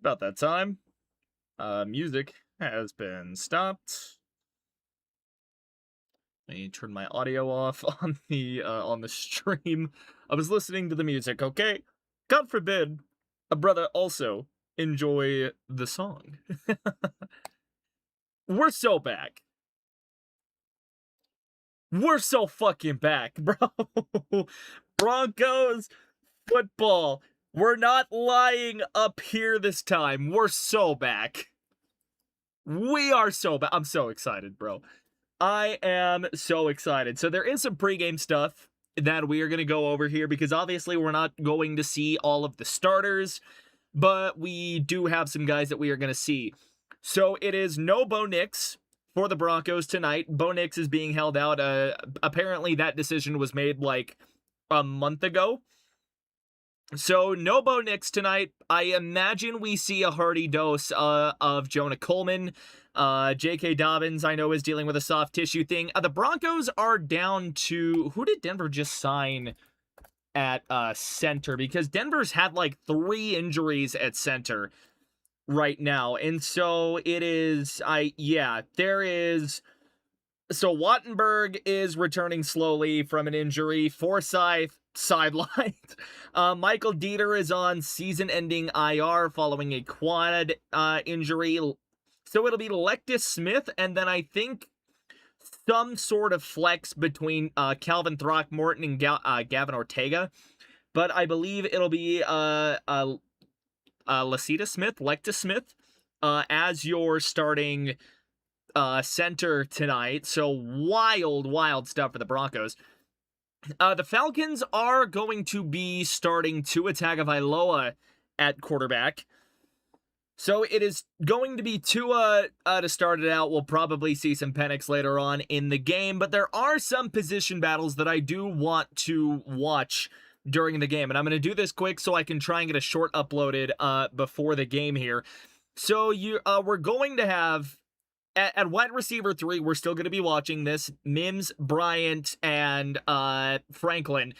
About that time. Music has been stopped. Let me turn my audio off on the stream. I was listening to the music, okay? God forbid a brother also enjoy the song. We're so back. We're so fucking back, bro. Broncos football. We're not lying up here this time. We're so back. We are so back. I'm so excited, bro. I am so excited. So there is some pregame stuff that we are going to go over here because obviously we're not going to see all of the starters, but we do have some guys that we are going to see. So it is no Bo Nix for the Broncos tonight. Bo Nix is being held out. Apparently that decision was made like a month ago. So no Bo Nix tonight. I imagine we see a hearty dose of Jonah Coleman. J.K. Dobbins, I know, is dealing with a soft tissue thing. The Broncos are down to... Who did Denver just sign at center? Because Denver's had like 3 injuries at center right now. And so it is... there is... So Wattenberg is returning slowly from an injury. Forsyth sidelined. Michael Dieter is on season-ending IR following a quad injury. So it'll be Lectus Smith, and then I think some sort of flex between Calvin Throckmorton and Gavin Ortega. But I believe it'll be Lectus Smith, as your starting center tonight. So wild stuff for the Broncos. The Falcons are going to be starting Tua Tagovailoa at quarterback. So it is going to be Tua to start it out. We'll probably see some Penix later on in the game, but there are some position battles that I do want to watch during the game, and I'm going to do this quick so I can try and get a short uploaded before the game here. So we're going to have... At wide receiver 3, we're still going to be watching this. Mims, Bryant, and Franklin.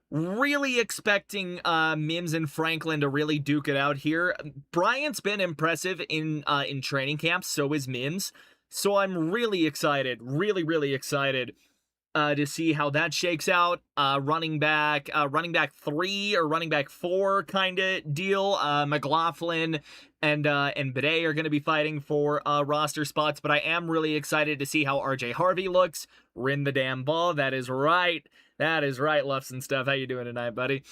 Really expecting Mims and Franklin to really duke it out here. Bryant's been impressive in training camp, so is Mims. So I'm really excited, really excited to see how that shakes out. Running back 3 or running back 4 kind of deal. McLaughlin and Bidet are going to be fighting for roster spots, but I am really excited to see how RJ Harvey looks. Rin the damn ball. That is right. Luffs and stuff. How you doing tonight, buddy?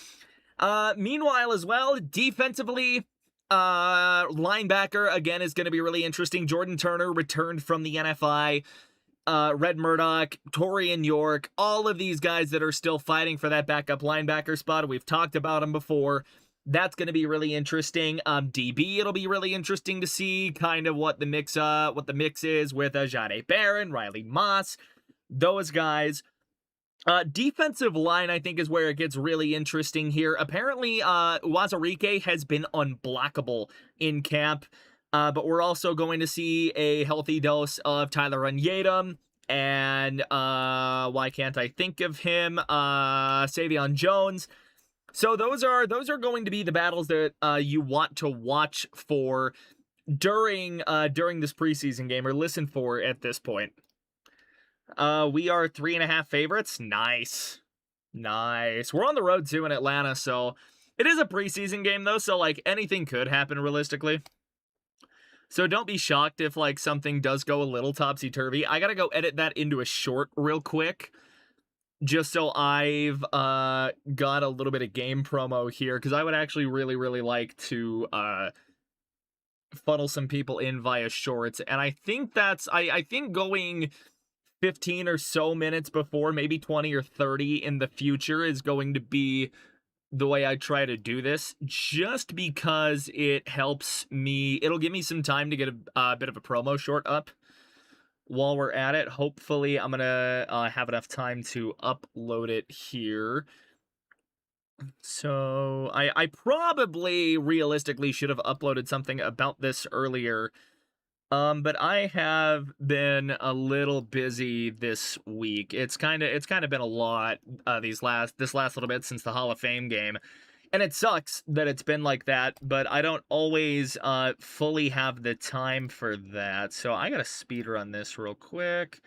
Meanwhile, as well, defensively, linebacker again is going to be really interesting. Jordan Turner returned from the NFI. Red Murdoch, Torian York, all of these guys that are still fighting for that backup linebacker spot. We've talked about them before. That's going to be really interesting. DB, it'll be really interesting to see kind of what the mix is with Jahdae Barron, Riley Moss, those guys. Defensive line, I think, is where it gets really interesting here. Apparently, Wazarike has been unblockable in camp. But we're also going to see a healthy dose of Tyler Unyedem and why can't I think of him? Savion Jones. So those are going to be the battles that you want to watch for during this preseason game, or listen for at this point. We are 3.5 favorites. Nice. We're on the road too in Atlanta, so it is a preseason game though, so like anything could happen realistically. So don't be shocked if like something does go a little topsy-turvy. I gotta go edit that into a short real quick, just so I've got a little bit of game promo here, because I would actually really like to funnel some people in via shorts. And I think I think going 15 or so minutes before, maybe 20 or 30 in the future is going to be the way I try to do this, just because it helps me. It'll give me some time to get a bit of a promo short up while we're at it. Hopefully I'm gonna have enough time to upload it here. So I probably realistically should have uploaded something about this earlier, but I have been a little busy this week. It's kind of been a lot this last little bit since the Hall of Fame game. And it sucks that it's been like that, but I don't always fully have the time for that. So I gotta speed run this real quick.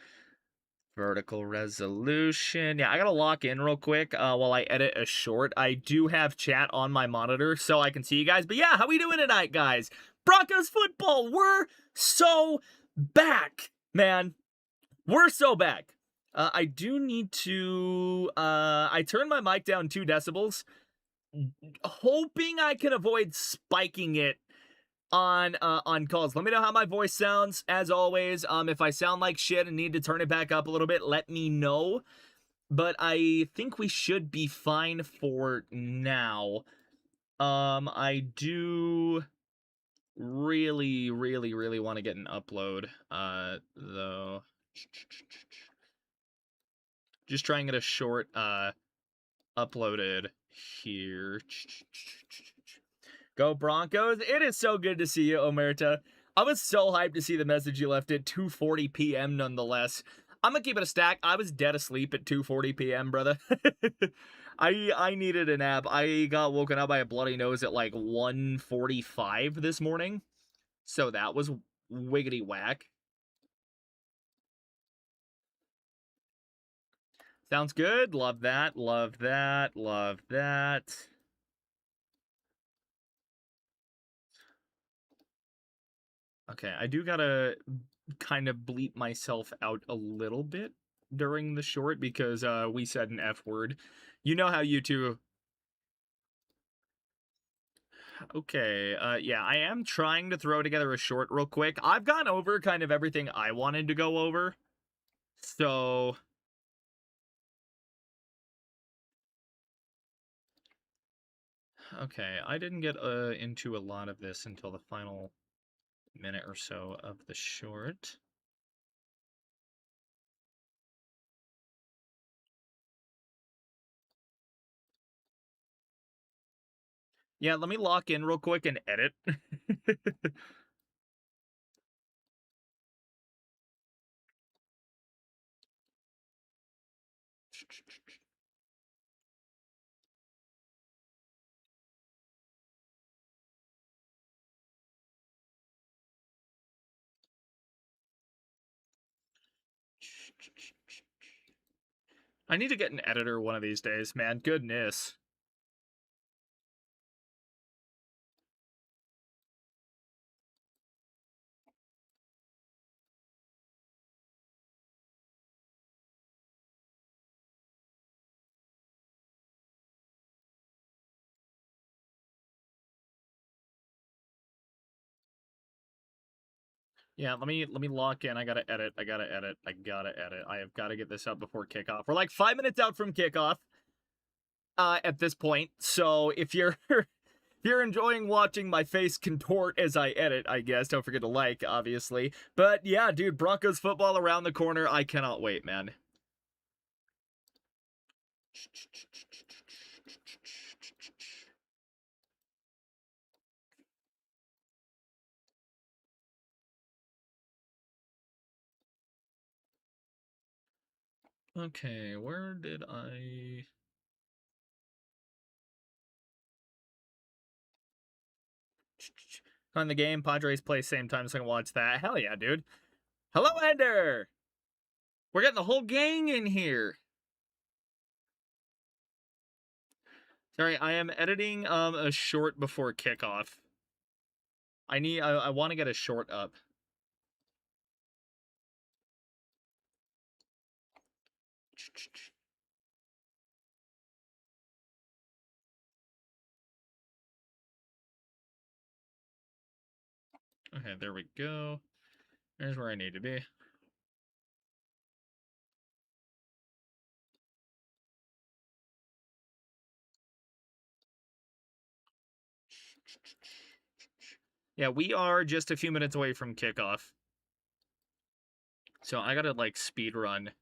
Vertical resolution. Yeah, I gotta lock in real quick while I edit a short. I do have chat on my monitor so I can see you guys. But yeah, how we doing tonight, guys? Broncos football. We're so back, man. We're so back. I do need to. I turned my mic down 2 decibels, hoping I can avoid spiking it on calls. Let me know how my voice sounds. As always, if I sound like shit and need to turn it back up a little bit, let me know. But I think we should be fine for now. I do really want to get an upload though. Just trying to get a short uploaded here. Go Broncos. It is so good to see you, Omerta. I was so hyped to see the message you left at 2:40 p.m. nonetheless. I'm gonna keep it a stack. I was dead asleep at 2:40 p.m., brother. I needed a nap. I got woken up by a bloody nose at like 1:45 this morning. So that was wiggity whack. Sounds good. Love that. Love that. Love that. Okay, I do gotta kind of bleep myself out a little bit during the short because we said an F word. You know how you two. Okay, yeah, I am trying to throw together a short real quick. I've gone over kind of everything I wanted to go over. So okay, I didn't get into a lot of this until the final minute or so of the short. Yeah, let me lock in real quick and edit. I need to get an editor one of these days, man. Goodness. Yeah, let me lock in. I gotta edit. I have gotta get this up before kickoff. We're like 5 minutes out from kickoff at this point. So if you're if you're enjoying watching my face contort as I edit, I guess don't forget to like, obviously. But yeah, dude, Broncos football around the corner. I cannot wait, man. Okay, where did I... On the game, Padres play same time, so I can watch that. Hell yeah, dude. Hello, Ender! We're getting the whole gang in here. Sorry, I am editing a short before kickoff. I want to get a short up. Okay, there we go. There's where I need to be. Yeah, we are just a few minutes away from kickoff. So I gotta, like, speed run.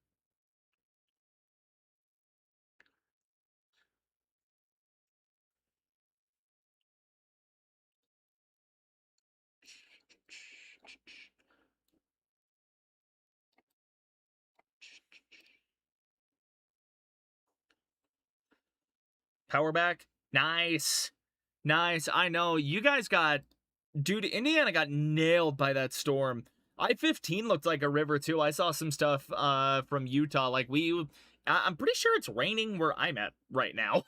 Power back. Nice. Nice. I know. You guys got... Dude, Indiana got nailed by that storm. I-15 looked like a river, too. I saw some stuff from Utah. Like, I'm pretty sure it's raining where I'm at right now.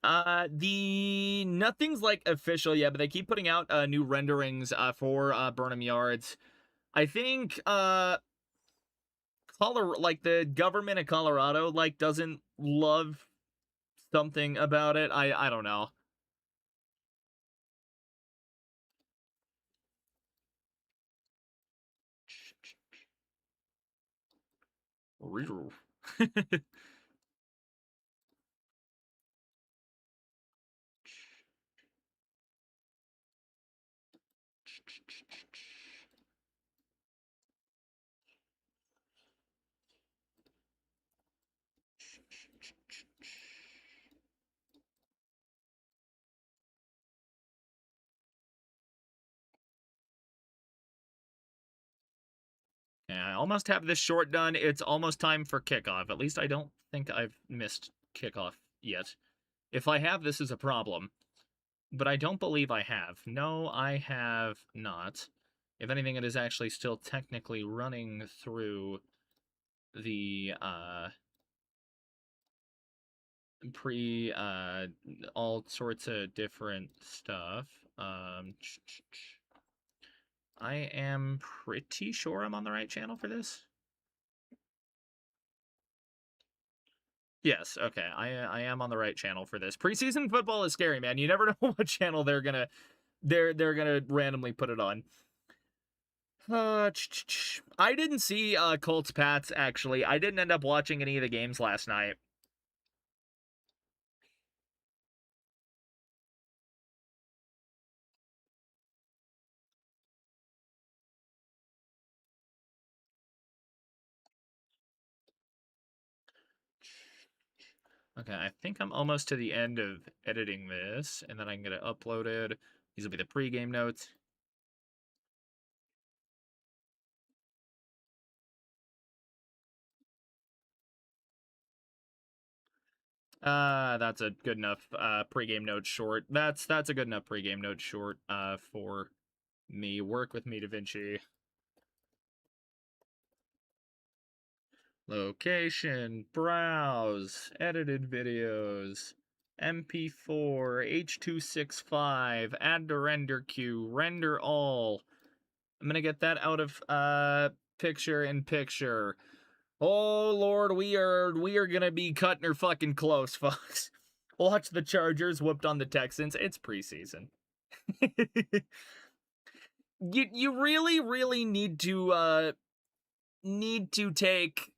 The nothing's like official yet, but they keep putting out new renderings for Burnham Yards. I think like the government of Colorado like doesn't love something about it. I don't know. Yeah, I almost have this short done. It's almost time for kickoff. At least I don't think I've missed kickoff yet. If I have, this is a problem. But I don't believe I have. No, I have not. If anything, it is actually still technically running through the all sorts of different stuff. I am pretty sure I'm on the right channel for this. Yes, okay. I am on the right channel for this. Preseason football is scary, man. You never know what channel they're gonna randomly put it on. I didn't see Colts Pats actually. I didn't end up watching any of the games last night. Okay, I think I'm almost to the end of editing this, and then I can get it uploaded. These will be the pregame notes. That's a good enough pregame note short. That's a good enough pregame note short for me. Work with me, Da Vinci. Location, browse, edited videos, MP4, H.265, add to render queue, render all. I'm gonna get that out of picture in picture. Oh Lord, we are gonna be cutting her fucking close, folks. Watch the Chargers whooped on the Texans. It's preseason. you really need to take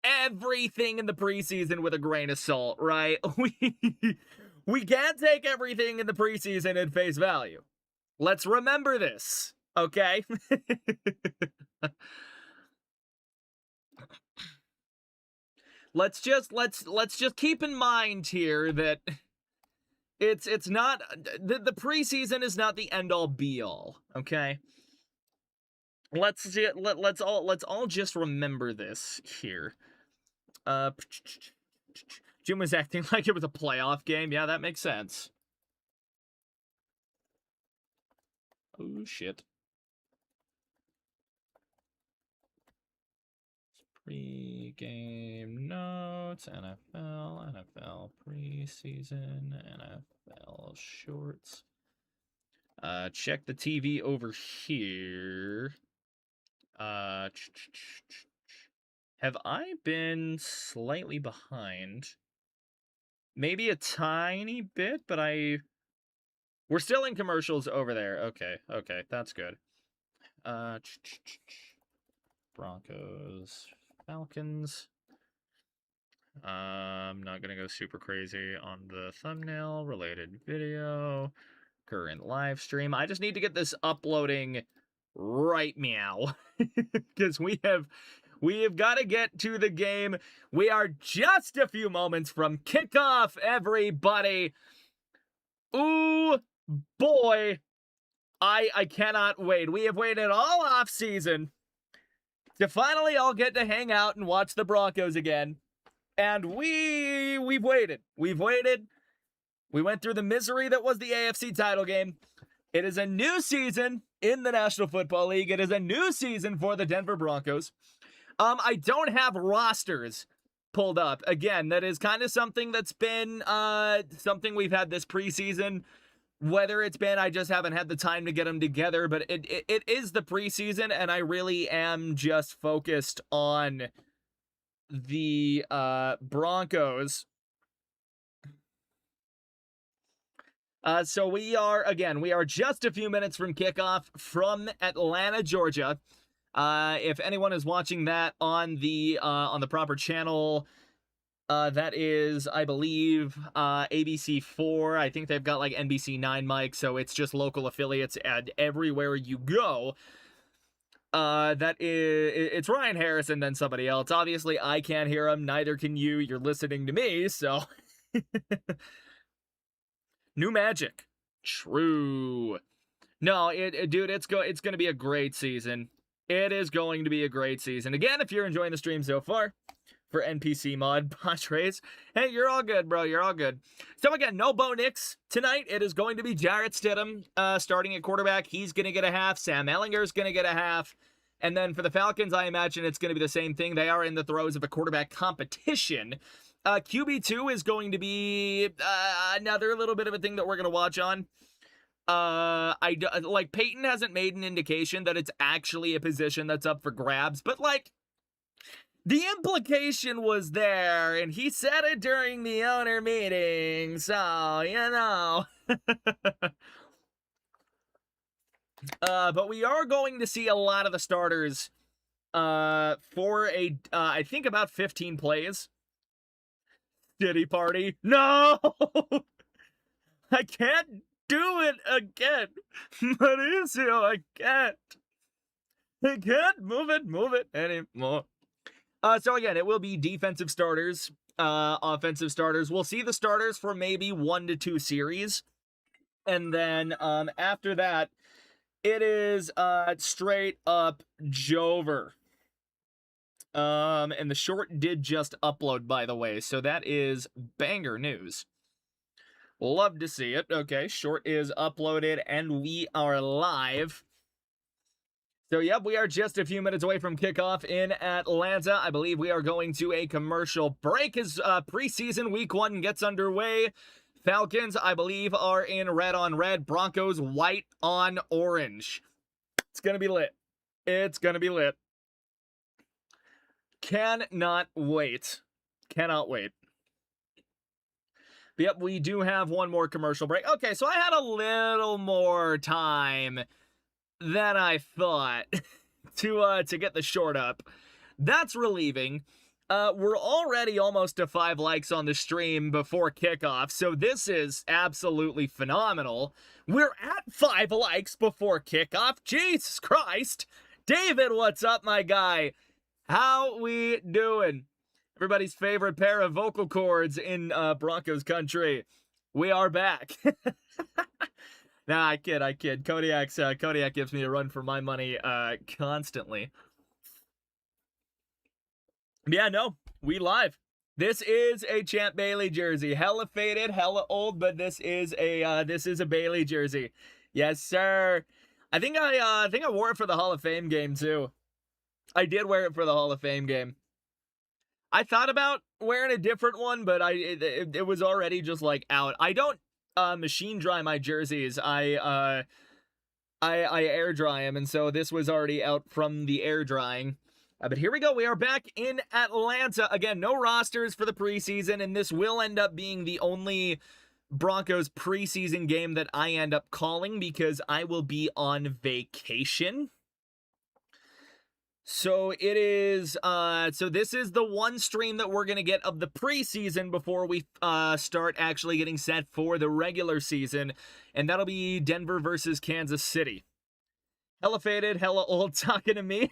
everything in the preseason with a grain of salt, right? We can't take everything in the preseason at face value. Let's remember this, okay? let's just keep in mind here that it's not the preseason is not the end all be all, okay? Let's all just remember this here. Jim was acting like it was a playoff game. Yeah, that makes sense. Oh shit. Pre-game notes, NFL preseason, NFL shorts. Check the TV over here. Have I been slightly behind? Maybe a tiny bit, but we're still in commercials over there. Okay, that's good. Broncos, Falcons. I'm not gonna go super crazy on the thumbnail. Related video. Current live stream. I just need to get this uploading right meow. Because we have got to get to the game. We are just a few moments from kickoff, everybody. Ooh, boy. I cannot wait. We have waited all off season to finally all get to hang out and watch the Broncos again. And we've waited. We've waited. We went through the misery that was the AFC title game. It is a new season in the National Football League. It is a new season for the Denver Broncos. I don't have rosters pulled up. Again, that is kind of something that's been something we've had this preseason. Whether it's been I just haven't had the time to get them together, but it is the preseason, and I really am just focused on the Broncos. So we are just a few minutes from kickoff from Atlanta, Georgia. If anyone is watching that on the proper channel, that is, I believe, ABC4. I think they've got like NBC9 mics, so it's just local affiliates, and everywhere you go, it's Ryan Harris and then somebody else. Obviously, I can't hear him. Neither can you. You're listening to me, so new magic. True. No, dude, it's going to be a great season. It is going to be a great season. Again, if you're enjoying the stream so far, for NPC mod Padres, hey, you're all good, bro. You're all good. So again, no Bo Nix tonight. It is going to be Jarrett Stidham starting at quarterback. He's going to get a half. Sam Ehlinger's going to get a half. And then for the Falcons, I imagine it's going to be the same thing. They are in the throes of a quarterback competition. QB2 is going to be another little bit of a thing that we're going to watch on. Like, Peyton hasn't made an indication that it's actually a position that's up for grabs, but like, the implication was there, and he said it during the owner meeting, so, you know. But we are going to see a lot of the starters for I think about 15 plays. Diddy party. No! I can't do it again. Mauricio, I can't move it anymore. So again, it will be defensive starters, offensive starters. We'll see the starters for maybe 1 to 2 series. And then after that, it is straight up Jover. And the short did just upload, by the way, so that is banger news. Love to see it. Okay, short is uploaded, and we are live. So, yep, we are just a few minutes away from kickoff in Atlanta. I believe we are going to a commercial break as preseason week 1 gets underway. Falcons, I believe, are in red on red. Broncos, white on orange. It's going to be lit. It's going to be lit. Cannot wait. Cannot wait. But, yep, we do have one more commercial break. Okay, so I had a little more time than I thought to get the short up. That's relieving. We're already almost to 5 likes on the stream before kickoff, so this is absolutely phenomenal. We're at 5 likes before kickoff. Jesus Christ. David, what's up, my guy? How we doing? Everybody's favorite pair of vocal cords in Broncos country. We are back. Nah, I kid. Kodiak gives me a run for my money constantly. Yeah, no, we live. This is a Champ Bailey jersey. Hella faded, hella old, but this is a Bailey jersey. Yes, sir. I think I wore it for the Hall of Fame game too. I did wear it for the Hall of Fame game. I thought about wearing a different one, but it was already just like out. I don't machine dry my jerseys. I air dry them, and so this was already out from the air drying. But here we go. We are back in Atlanta. Again, no rosters for the preseason, and this will end up being the only Broncos preseason game that I end up calling because I will be on vacation. So it is, so this is the one stream that we're going to get of the preseason before we start actually getting set for the regular season, and that'll be Denver versus Kansas City. Hella faded, hella old talking to me.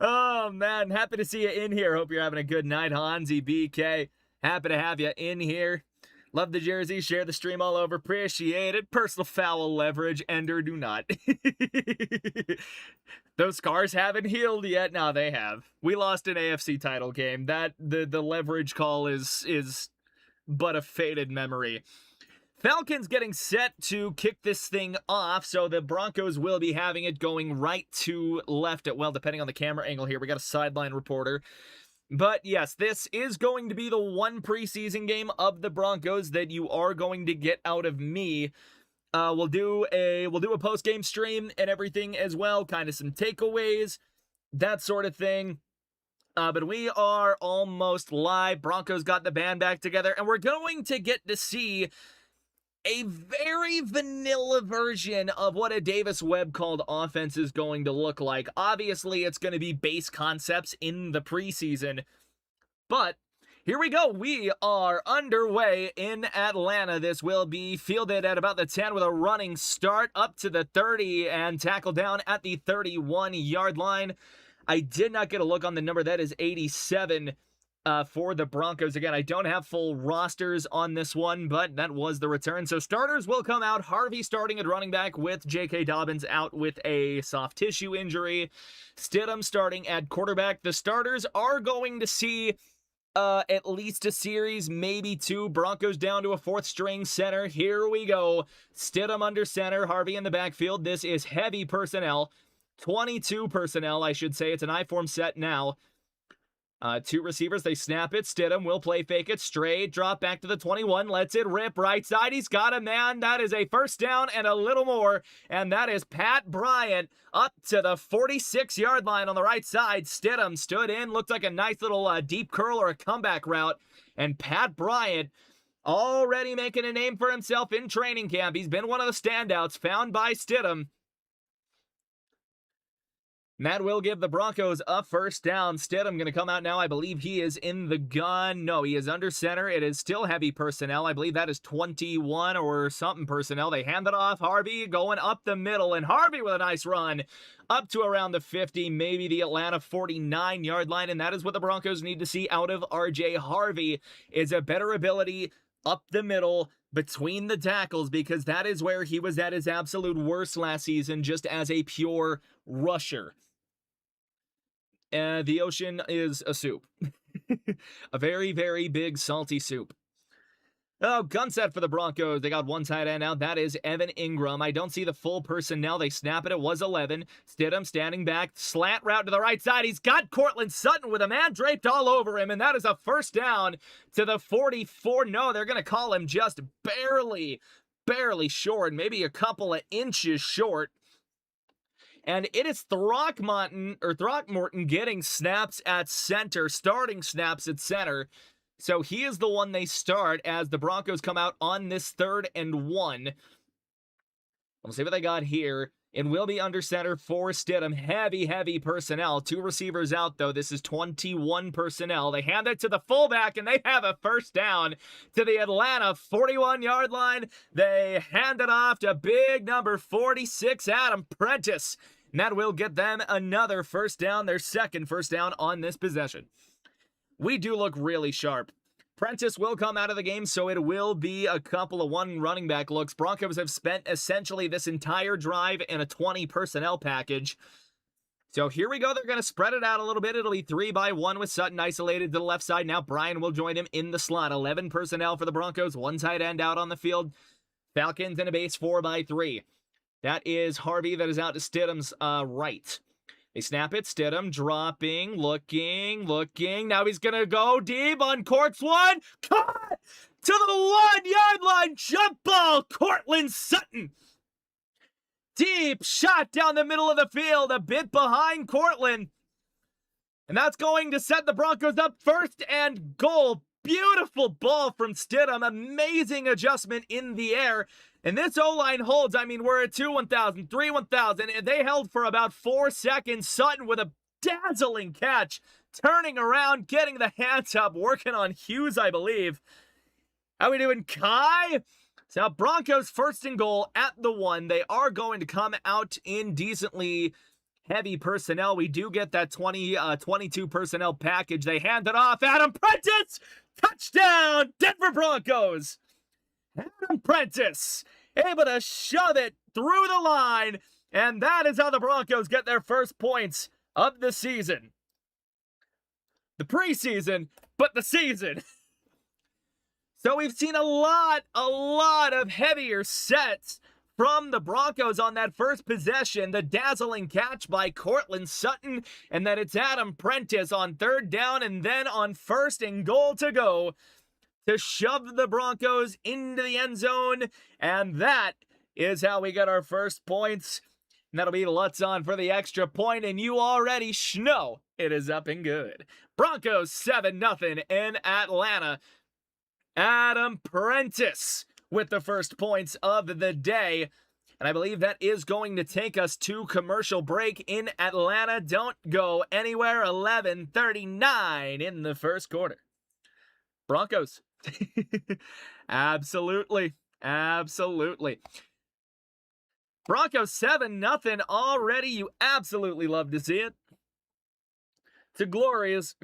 Oh, man, happy to see you in here. Hope you're having a good night, Hansi, BK. Happy to have you in here. Love the jersey. Share the stream all over. Appreciate it. Personal foul leverage. Ender, do not. Those scars haven't healed yet. No, they have. We lost an AFC title game. That the leverage call is but a faded memory. Falcons getting set to kick this thing off, so the Broncos will be having it going right to left at, well, depending on the camera angle here. We got a sideline reporter. But yes, this is going to be the one preseason game of the Broncos that you are going to get out of me. We'll do a post-game stream and everything as well, kind of some takeaways, that sort of thing. But we are almost live. Broncos got the band back together, and we're going to get to see a very vanilla version of what a Davis Webb-called offense is going to look like. Obviously, it's going to be base concepts in the preseason, but here we go. We are underway in Atlanta. This will be fielded at about the 10 with a running start up to the 30 and tackle down at the 31-yard line. I did not get a look on the number. That is 87 for the Broncos. Again, I don't have full rosters on this one, but that was the return. So starters will come out. Harvey starting at running back with J.K. Dobbins out with a soft tissue injury. Stidham starting at quarterback. The starters are going to see at least a series, maybe two. Broncos down to a fourth string center. Here we go. Stidham under center. Harvey in the backfield. This is heavy personnel. 22 personnel, I should say. It's an I-form set now. Two receivers, they snap it. Stidham will play fake it. Straight drop back to the 21. Lets it rip right side. He's got a man. That is a first down and a little more. And that is Pat Bryant up to the 46-yard line on the right side. Stidham stood in. Looked like a nice little deep curl or a comeback route. And Pat Bryant already making a name for himself in training camp. He's been one of the standouts found by Stidham. And that will give the Broncos a first down. Stidham going to come out now. I believe he is in the gun. No, he is under center. It is still heavy personnel. I believe that is 21 or something personnel. They hand it off. Harvey going up the middle. And Harvey with a nice run up to around the 50, maybe the Atlanta 49-yard line. And that is what the Broncos need to see out of RJ Harvey, is a better ability up the middle between the tackles, because that is where he was at his absolute worst last season, just as a pure rusher. The ocean is a soup. A very, very big salty soup. Oh, gun set for the Broncos. They got one tight end now. That is Evan Ingram. I don't see the full personnel. They snap it. It was 11. Stidham standing back. Slant route to the right side. He's got Cortland Sutton with a man draped all over him. And that is a first down to the 44. No, they're going to call him just barely short. Maybe a couple of inches short. And it is Throckmorton getting snaps at center, starting snaps at center. So he is the one they start as the Broncos come out on this 3rd and 1. We'll see what they got here. It will be under center for Stidham. Heavy personnel. Two receivers out, though. This is 21 personnel. They hand it to the fullback, and they have a first down to the Atlanta 41-yard line. They hand it off to big number 46, Adam Prentice. And that will get them another first down, their second first down on this possession. We do look really sharp. Prentice will come out of the game, so it will be a couple of one running back looks. Broncos have spent essentially this entire drive in a 20 personnel package. So here we go. They're going to spread it out a little bit. It'll be 3-by-1 with Sutton isolated to the left side. Now Brian will join him in the slot. 11 personnel for the Broncos. One tight end out on the field. Falcons in a base 4-by-3. That is Harvey that is out to Stidham's right. They snap it. Stidham dropping, looking. Now he's going to go deep on Court's one. Caught to the 1-yard line. Jump ball. Cortland Sutton. Deep shot down the middle of the field, a bit behind Cortland. And that's going to set the Broncos up 1st and goal. Beautiful ball from Stidham. Amazing adjustment in the air. And this O-line holds. I mean, we're at 2-1,000, 3-1,000. And they held for about 4 seconds. Sutton with a dazzling catch. Turning around, getting the hands up, working on Hughes, I believe. How we doing, Kai? So Broncos 1st and goal at the 1. They are going to come out in decently heavy personnel. We do get that 22 personnel package. They hand it off. Adam Prentice! Touchdown! Denver Broncos! Adam Prentice able to shove it through the line, and that is how the Broncos get their first points of the season. The preseason, but the season. So we've seen a lot of heavier sets from the Broncos on that first possession. The dazzling catch by Courtland Sutton, and then it's Adam Prentice on third down and then on first and goal to go to shove the Broncos into the end zone. And that is how we get our first points. And that'll be Lutz on for the extra point, and you already know it is up and good. Broncos 7-0 in Atlanta. Adam Prentice with the first points of the day. And I believe that is going to take us to commercial break in Atlanta. Don't go anywhere. 11:39 in the first quarter. Broncos. Absolutely. Broncos 7-0 already. You absolutely love to see it. It's a glorious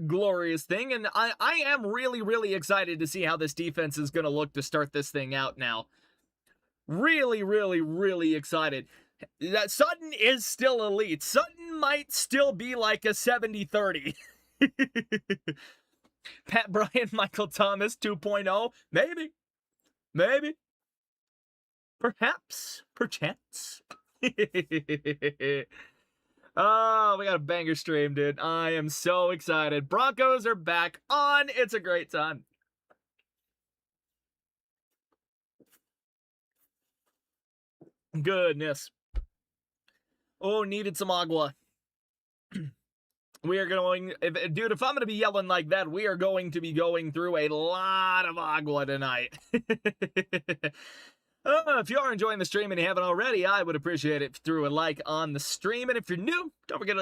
thing, and I am really excited to see how this defense is going to look to start this thing out now. Really excited. That Sutton is still elite. Sutton might still be like a 70-30. Pat Bryant, Michael Thomas 2.0. Maybe. Perhaps. Perchance. Oh, we got a banger stream, dude. I am so excited. Broncos are back on. It's a great time. Goodness. Oh, needed some agua. We are going, dude, if I'm going to be yelling like that, we are going to be going through a lot of agua tonight. If you are enjoying the stream and you haven't already, I would appreciate it if you threw a like on the stream. And if you're new, don't forget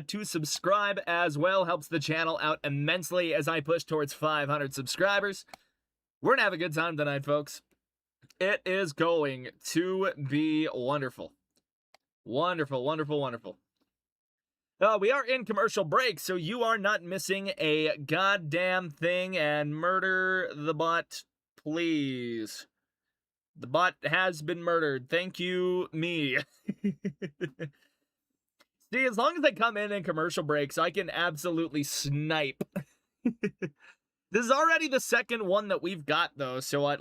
to subscribe as well. Helps the channel out immensely as I push towards 500 subscribers. We're going to have a good time tonight, folks. It is going to be wonderful. Wonderful. We are in commercial break, so you are not missing a goddamn thing. And murder the bot, please. The bot has been murdered. Thank you, me. See, as long as I come in commercial breaks, I can absolutely snipe. This is already the second one that we've got, though, so I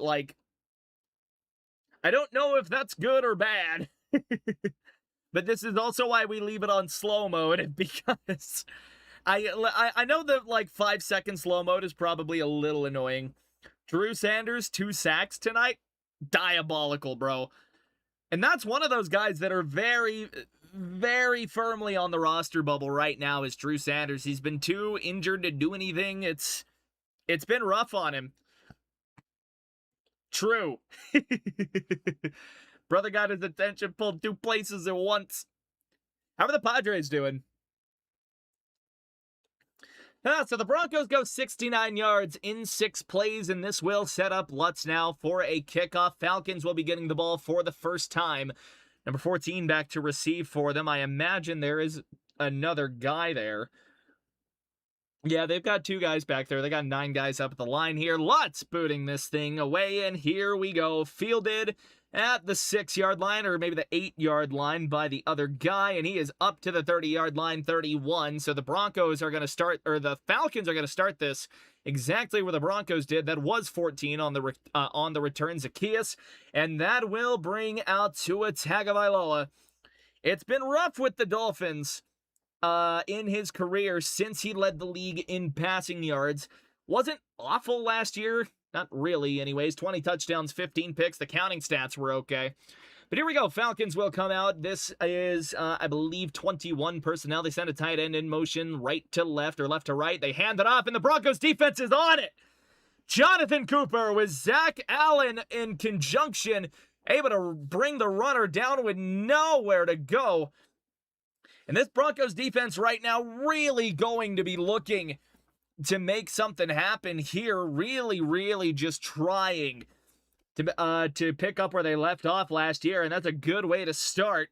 don't know if that's good or bad. But this is also why we leave it on slow mode, because I know that, 5-second slow mode is probably a little annoying. Drew Sanders, 2 sacks tonight. Diabolical, bro. And that's one of those guys that are very firmly on the roster bubble right now is Drew Sanders. He's been too injured to do anything. It's been rough on him. True. Brother got his attention pulled 2 places at once. How are the Padres doing? So the Broncos go 69 yards in 6 plays, and this will set up Lutz now for a kickoff. Falcons will be getting the ball for the first time. Number 14 back to receive for them. I imagine there is another guy there. Yeah, they've got 2 guys back there. They got 9 guys up at the line here. Lutz booting this thing away, and here we go. Fielded at the 6-yard line, or maybe the 8-yard line by the other guy, and he is up to the 30-yard line, 31. So the Broncos are going to start, or the Falcons are going to start this exactly where the Broncos did. That was 14 on the return, Zacchaeus, and that will bring out Tua Tagovailoa. It's been rough with the Dolphins in his career since he led the league in passing yards. Wasn't awful last year. Not really, anyways. 20 touchdowns, 15 picks. The counting stats were okay. But here we go. Falcons will come out. This is, I believe, 21 personnel. They send a tight end in motion right to left or left to right. They hand it off, and the Broncos defense is on it. Jonathan Cooper with Zach Allen in conjunction, able to bring the runner down with nowhere to go. And this Broncos defense right now really going to be looking to make something happen here, really just trying to pick up where they left off last year, and that's a good way to start.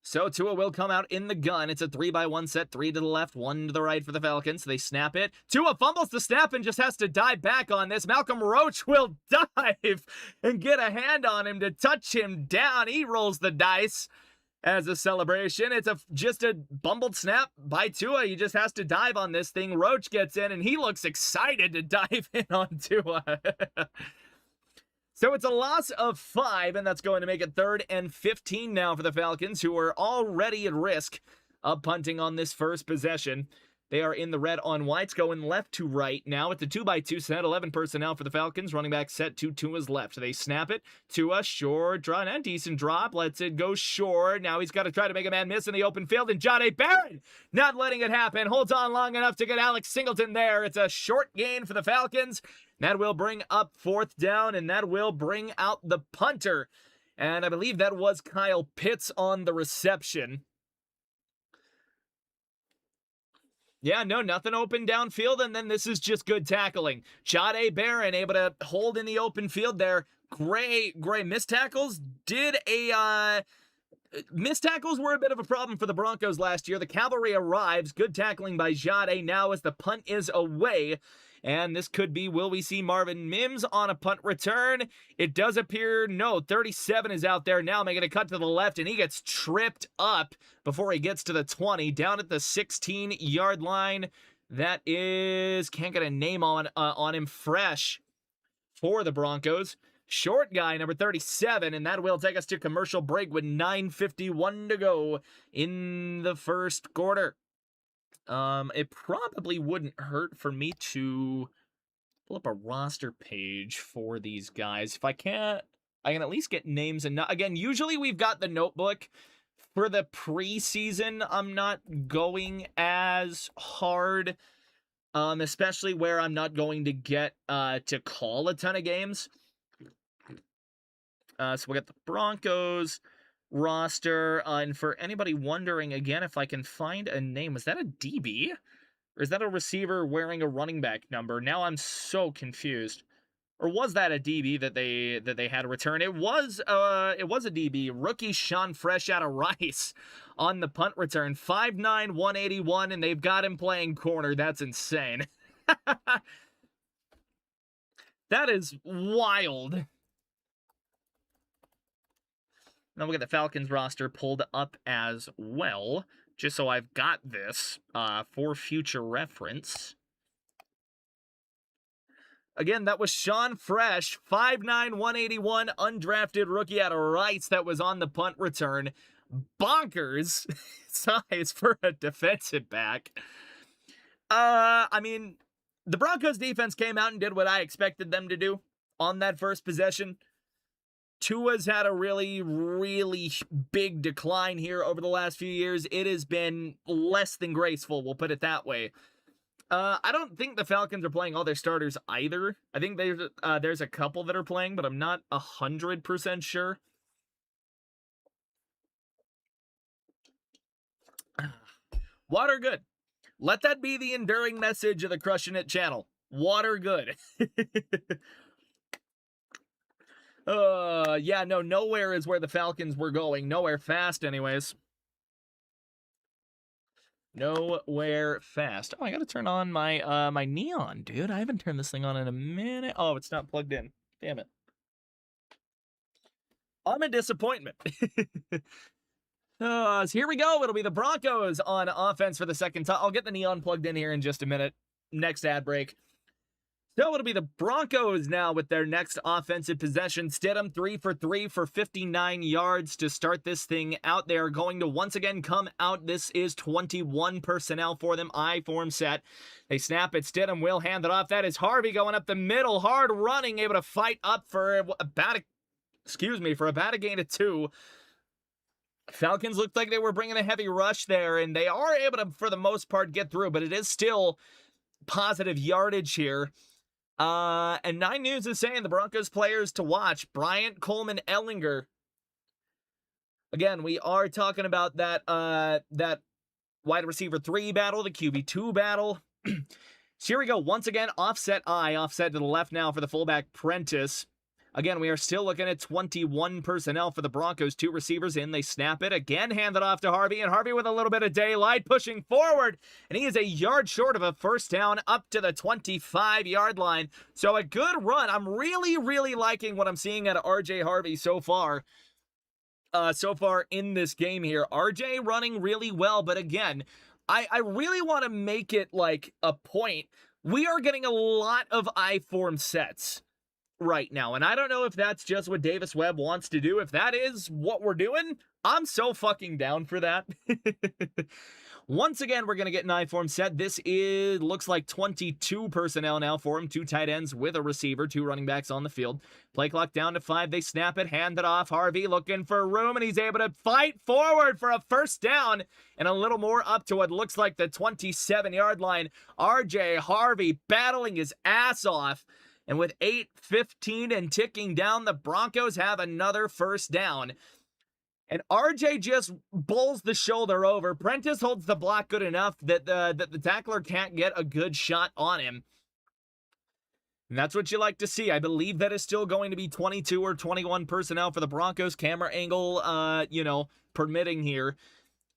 So Tua will come out in the gun. It's a 3-by-1 set, 3 to the left, 1 to the right for the Falcons. They snap it. Tua fumbles the snap and just has to dive back on this. Malcolm Roach will dive and get a hand on him to touch him down. He rolls the dice as a celebration. It's just a bumbled snap by Tua. He just has to dive on this thing. Roach gets in and he looks excited to dive in on Tua. So it's a loss of 5, and that's going to make it 3rd and 15 now for the Falcons, who are already at risk of punting on this first possession. They are in the red on whites, going left to right now. It's a 2-by-2 set, 11 personnel for the Falcons. Running back set to Tua's left. They snap it. Tua, short, draw, and decent drop. Lets it go short. Now he's got to try to make a man miss in the open field, and Jahdae Barron not letting it happen. Holds on long enough to get Alex Singleton there. It's a short gain for the Falcons. That will bring up 4th down, and that will bring out the punter. And I believe that was Kyle Pitts on the reception. Yeah, no, nothing open downfield, and then this is just good tackling. Jahdae Barron able to hold in the open field there. Gray missed tackles. Missed tackles were a bit of a problem for the Broncos last year. The cavalry arrives. Good tackling by Jahdae now as the punt is away. And this could be, will we see Marvin Mims on a punt return? It does appear, no, 37 is out there now, making a cut to the left, and he gets tripped up before he gets to the 20, down at the 16-yard line. That is, can't get a name on him, fresh for the Broncos. Short guy, number 37, and that will take us to commercial break with 9:51 to go in the first quarter. It probably wouldn't hurt for me to pull up a roster page for these guys. If I can't, I can at least get names. And again, usually we've got the notebook. For the preseason, I'm not going as hard, especially where I'm not going to get to call a ton of games. So we'll get the Broncos roster, and for anybody wondering again if I can find a name, was that a DB or is that a receiver wearing a running back number? Now I'm so confused. Or was that a DB that they had to return? It was a DB, rookie Sean Fresh out of Rice on the punt return. 5'9", 181, and they've got him playing corner. That's insane. That is wild. Now we'll get the Falcons roster pulled up as well, just so I've got this for future reference. Again, that was Sean Fresh, 5'9", 181, undrafted rookie out of Rice that was on the punt return. Bonkers size for a defensive back. I mean, the Broncos defense came out and did what I expected them to do on that first possession. Tua's had a really, really big decline here over the last few years. It has been less than graceful, we'll put it that way. I don't think the Falcons are playing all their starters either. I think there's a couple that are playing, but I'm not 100% sure. Water good. Let that be the enduring message of the Crushing It channel. Water good. Yeah, no, nowhere is where the Falcons were going. Nowhere fast, anyways. Nowhere fast. Oh, I gotta turn on my my neon, dude. I haven't turned this thing on in a minute. Oh, it's not plugged in. Damn it. I'm a disappointment. So here we go. It'll be the Broncos on offense for the second time. I'll get the neon plugged in here in just a minute. Next ad break. So it'll be the Broncos now with their next offensive possession. Stidham 3 for 3 for 59 yards to start this thing out. They are going to once again come out. This is 21 personnel for them. I-form set. They snap it. Stidham will hand it off. That is Harvey going up the middle. Hard running, able to fight up for about a gain of 2. Falcons looked like they were bringing a heavy rush there, and they are able to, for the most part, get through, but it is still positive yardage here. And 9 News is saying the Broncos players to watch: Bryant, Coleman, Ellinger. Again, we are talking about that wide receiver 3 battle, the QB 2 battle. So here we go. Once again, offset to the left now for the fullback Prentice. Again, we are still looking at 21 personnel for the Broncos. 2 receivers in. They snap it. Again, hand it off to Harvey. And Harvey with a little bit of daylight, pushing forward. And he is a yard short of a first down up to the 25-yard line. So a good run. I'm really, really liking what I'm seeing out of RJ Harvey so far. In this game here. RJ running really well. But again, I really want to make it like a point. We are getting a lot of I-form sets right now, and I don't know if that's just what Davis Webb wants to do. If that is what we're doing, I'm so fucking down for that. Once again, we're going to get an I-form set. This looks like 22 personnel now for him. 2 tight ends with a receiver, 2 running backs on the field. Play clock down to 5. They snap it, hand it off. Harvey looking for room, and he's able to fight forward for a first down and a little more up to what looks like the 27-yard line. RJ Harvey battling his ass off. And with 8:15 and ticking down, the Broncos have another first down. And RJ just bowls the shoulder over. Prentice holds the block good enough that the tackler can't get a good shot on him. And that's what you like to see. I believe that is still going to be 22 or 21 personnel for the Broncos. Camera angle, permitting here.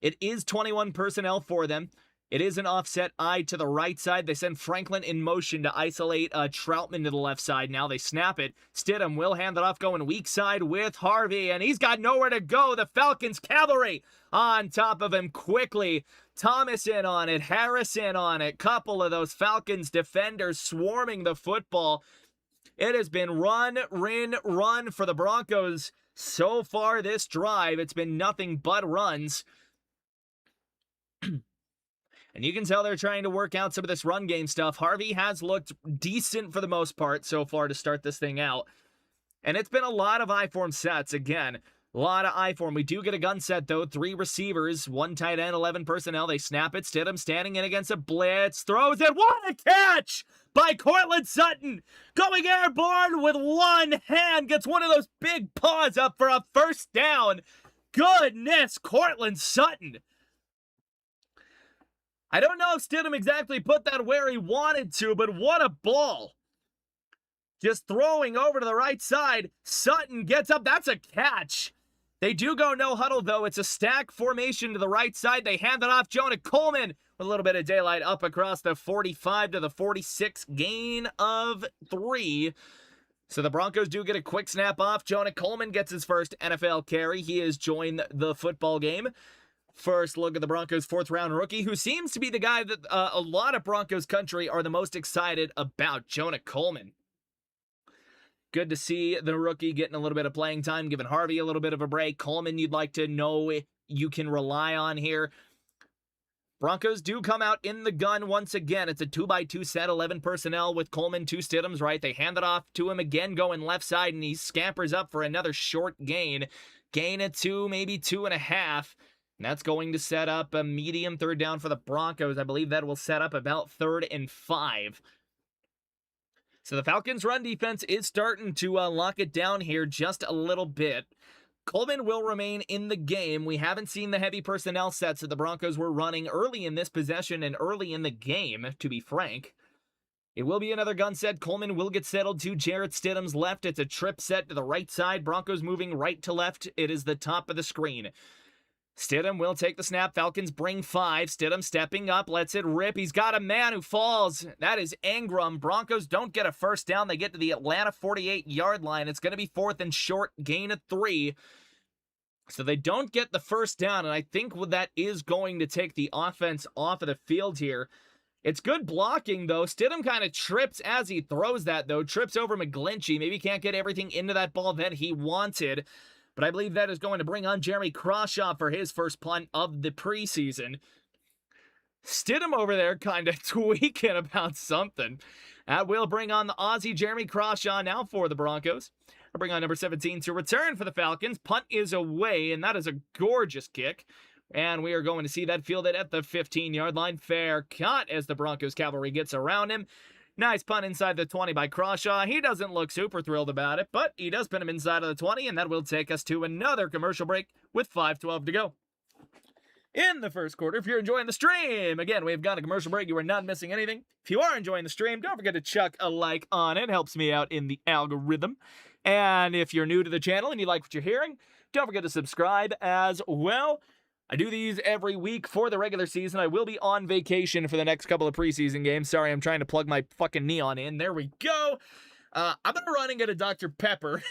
It is 21 personnel for them. It is an offset eye to the right side. They send Franklin in motion to isolate Troutman to the left side. Now they snap it. Stidham will hand it off, going weak side with Harvey, and he's got nowhere to go. The Falcons cavalry on top of him quickly. Thomas in on it. Harris in on it. Couple of those Falcons defenders swarming the football. It has been run for the Broncos so far this drive. It's been nothing but runs. And you can tell they're trying to work out some of this run game stuff. Harvey has looked decent for the most part so far to start this thing out. And it's been a lot of I-form sets. Again, a lot of I-form. We do get a gun set, though. 3 receivers, 1 tight end, 11 personnel. They snap it. Stidham standing in against a blitz. Throws it. What a catch by Courtland Sutton. Going airborne with one hand. Gets one of those big paws up for a first down. Goodness, Courtland Sutton. I don't know if Stidham exactly put that where he wanted to, but what a ball. Just throwing over to the right side. Sutton gets up. That's a catch. They do go no huddle, though. It's a stack formation to the right side. They hand it off. Jonah Coleman with a little bit of daylight up across the 45 to the 46. Gain of 3. So the Broncos do get a quick snap off. Jonah Coleman gets his first NFL carry. He has joined the football game. First look at the Broncos' 4th-round rookie, who seems to be the guy that a lot of Broncos country are the most excited about, Jonah Coleman. Good to see the rookie getting a little bit of playing time, giving Harvey a little bit of a break. Coleman, you'd like to know you can rely on here. Broncos do come out in the gun once again. It's a 2x2 set, 11 personnel with Coleman, 2 Stidhams, right? They hand it off to him again, going left side, and he scampers up for another short gain. Gain at 2, maybe 2.5. And that's going to set up a medium 3rd down for the Broncos. I believe that will set up about 3rd and 5. So the Falcons' run defense is starting to lock it down here just a little bit. Coleman will remain in the game. We haven't seen the heavy personnel sets that the Broncos were running early in this possession and early in the game, to be frank. It will be another gun set. Coleman will get settled to Jarrett Stidham's left. It's a trip set to the right side. Broncos moving right to left. It is the top of the screen. Stidham will take the snap. Falcons bring 5. Stidham stepping up, lets it rip. He's got a man who falls. That is Ingram. Broncos don't get a first down. They get to the Atlanta 48-yard line. It's going to be 4th and short, gain of 3. So they don't get the first down, and I think that is going to take the offense off of the field here. It's good blocking, though. Stidham kind of trips as he throws that, though. Trips over McGlinchey. Maybe can't get everything into that ball that he wanted. But I believe that is going to bring on Jeremy Crawshaw for his first punt of the preseason. Stidham over there kind of tweaking about something. That will bring on the Aussie Jeremy Crawshaw now for the Broncos. I'll bring on number 17 to return for the Falcons. Punt is away, and that is a gorgeous kick. And we are going to see that fielded at the 15-yard line. Fair cut as the Broncos cavalry gets around him. Nice punt inside the 20 by Crawshaw. He doesn't look super thrilled about it, but he does pin him inside of the 20, and that will take us to another commercial break with 5:12 to go. In the first quarter, if you're enjoying the stream, again, we've got a commercial break. You are not missing anything. If you are enjoying the stream, don't forget to chuck a like on it. It helps me out in the algorithm. And if you're new to the channel and you like what you're hearing, don't forget to subscribe as well. I do these every week for the regular season. I will be on vacation for the next couple of preseason games. Sorry, I'm trying to plug my fucking neon in. There we go. I'm going to run and get a Dr. Pepper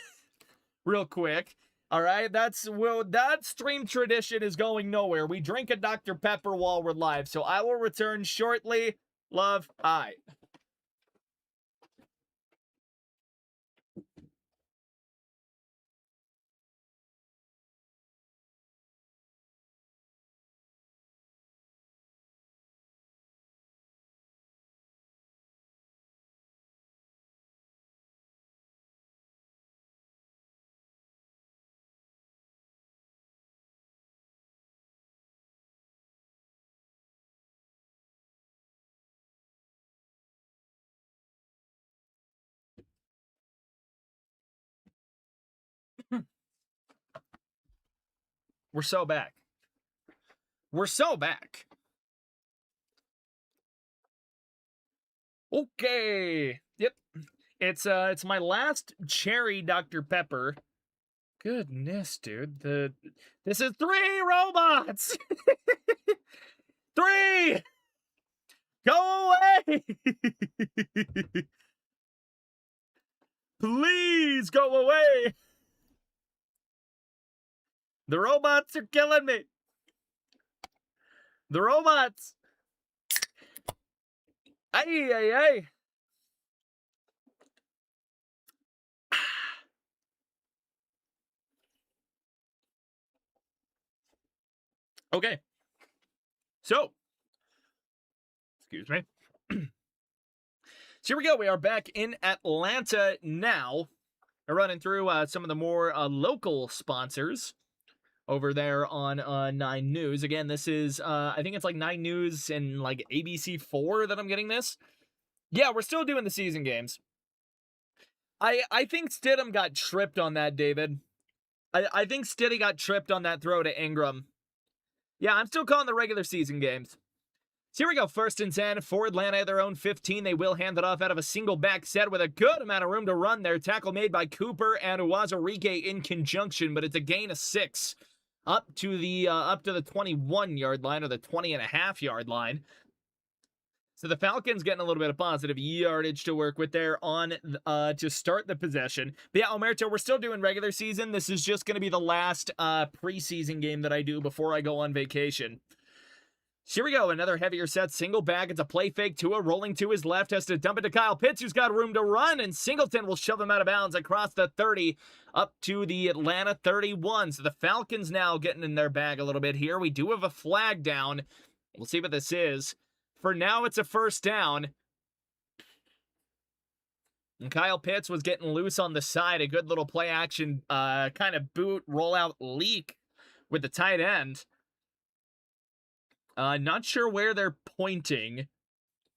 real quick. All right, that stream tradition is going nowhere. We drink a Dr. Pepper while we're live, so I will return shortly. Love, hi. We're so back. We're so back. Okay. Yep. It's my last cherry Dr. Pepper. Goodness, dude. This is 3 robots. 3. Go away. Please go away. The robots are killing me. The robots. Ay, ay, ay. Okay. So, excuse me. So here we go. We are back in Atlanta now. We're running through some of the more local sponsors over there on 9 News. Again, this is, I think it's like 9 News and like ABC4 that I'm getting this. Yeah, we're still doing the season games. I think Stidham got tripped on that, David. I think Stiddy got tripped on that throw to Ingram. Yeah, I'm still calling the regular season games. So here we go, 1st and 10 for Atlanta at their own 15. They will hand it off out of a single back set with a good amount of room to run there. Tackle made by Cooper and Uwazurike in conjunction, but it's a gain of 6 up to the 21-yard line, or the 20.5-yard line. So the Falcons getting a little bit of positive yardage to work with there on to start the possession. But yeah, Omerto, we're still doing regular season. This is just going to be the last preseason game that I do before I go on vacation. Here we go, another heavier set, single back. It's a play fake. Tua rolling to his left, has to dump it to Kyle Pitts, who's got room to run, and Singleton will shove him out of bounds across the 30 up to the Atlanta 31. So the Falcons now getting in their bag a little bit here. We do have a flag down. We'll see what this is. For now, it's a 1st down. And Kyle Pitts was getting loose on the side. A good little play action kind of boot, rollout leak with the tight end. Not sure where they're pointing,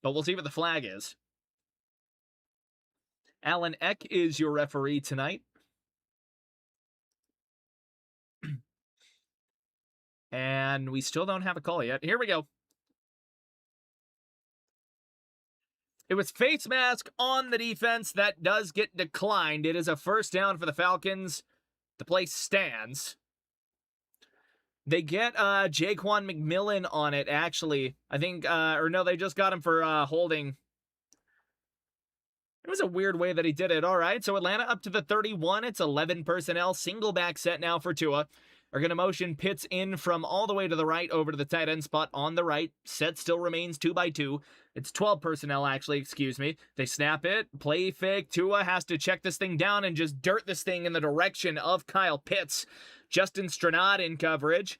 but we'll see what the flag is. Alan Eck is your referee tonight. And we still don't have a call yet. Here we go. It was face mask on the defense. That does get declined. It is a 1st down for the Falcons. The play stands. They get Jaquan McMillan on it, actually. I think, or no, they just got him for holding. It was a weird way that he did it. All right, so Atlanta up to the 31. It's 11 personnel. Single back set now for Tua. Are going to motion Pitts in from all the way to the right over to the tight end spot on the right. Set still remains 2x2. It's 12 personnel, actually, excuse me. They snap it. Play fake. Tua has to check this thing down and just dirt this thing in the direction of Kyle Pitts. Justin Stranad in coverage.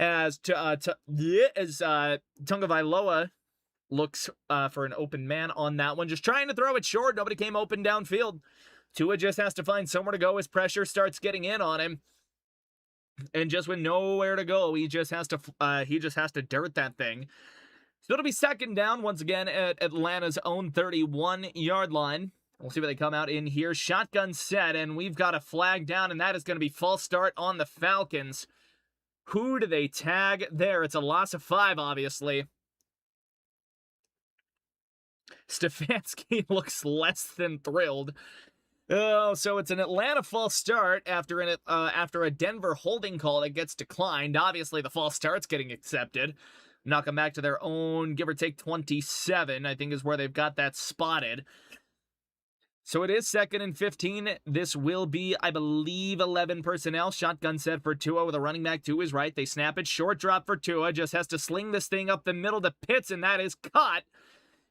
As Tungavailoa looks for an open man on that one. Just trying to throw it short. Nobody came open downfield. Tua just has to find somewhere to go as pressure starts getting in on him. And just with nowhere to go, he just has to dirt that thing. So it'll be 2nd down once again at Atlanta's own 31-yard line. We'll see what they come out in here. Shotgun set, and we've got a flag down, and that is going to be false start on the Falcons. Who do they tag there? It's a loss of 5, obviously. Stefanski looks less than thrilled. Oh, so it's an Atlanta false start after a Denver holding call that gets declined. Obviously, the false start's getting accepted. Knock them back to their own, give or take 27, I think is where they've got that spotted. So it is 2nd and 15. This will be, I believe, 11 personnel. Shotgun set for Tua with a running back to his right. They snap it. Short drop for Tua. Just has to sling this thing up the middle to Pitts, and that is caught.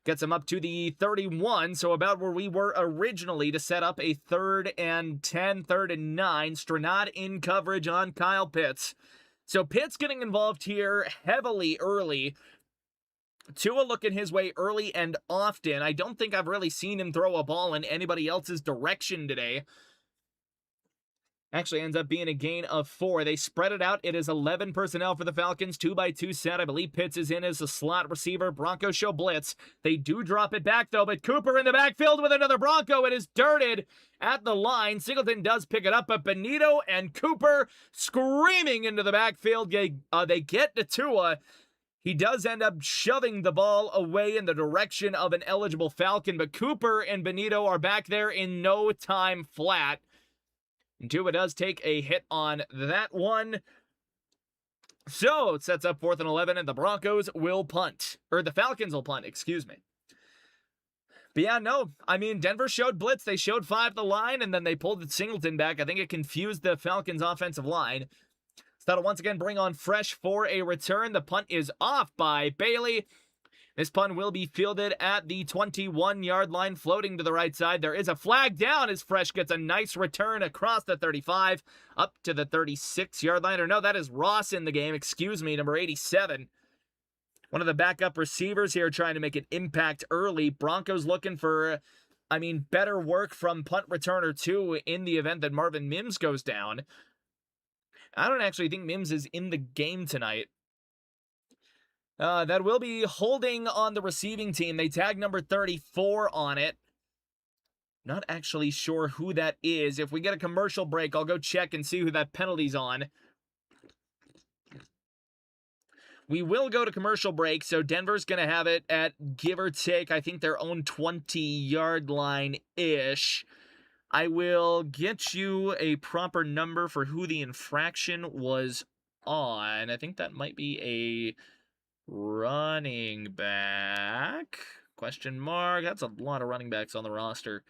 Gets him up to the 31, so about where we were originally to set up a 3rd and 10, 3rd and 9. Stranad in coverage on Kyle Pitts. So Pitts getting involved here heavily early. Tua looking his way early and often. I don't think I've really seen him throw a ball in anybody else's direction today. Actually ends up being a gain of 4. They spread it out. It is 11 personnel for the Falcons. 2x2 set. I believe Pitts is in as a slot receiver. Broncos show blitz. They do drop it back, though, but Cooper in the backfield with another Bronco. It is dirted at the line. Singleton does pick it up, but Benito and Cooper screaming into the backfield. They get to Tua. He does end up shoving the ball away in the direction of an eligible Falcon, but Cooper and Benito are back there in no time flat. And Tua does take a hit on that one. So it sets up 4th and 11, and the Broncos will punt. Or the Falcons will punt, excuse me. But yeah, no. I mean, Denver showed blitz. They showed 5 the line, and then they pulled the Singleton back. I think it confused the Falcons' offensive line. So that'll once again bring on Fresh for a return. The punt is off by Bailey. This punt will be fielded at the 21-yard line, floating to the right side. There is a flag down as Fresh gets a nice return across the 35, up to the 36-yard line. Or no, that is Ross in the game. Excuse me, number 87. One of the backup receivers here trying to make an impact early. Broncos looking for, better work from punt returner 2 in the event that Marvin Mims goes down. I don't actually think Mims is in the game tonight. That will be holding on the receiving team. They tag number 34 on it. Not actually sure who that is. If we get a commercial break, I'll go check and see who that penalty's on. We will go to commercial break, so Denver's going to have it at, give or take, I think their own 20-yard line-ish. I will get you a proper number for who the infraction was on. I think that might be a running back? Question mark. That's a lot of running backs on the roster.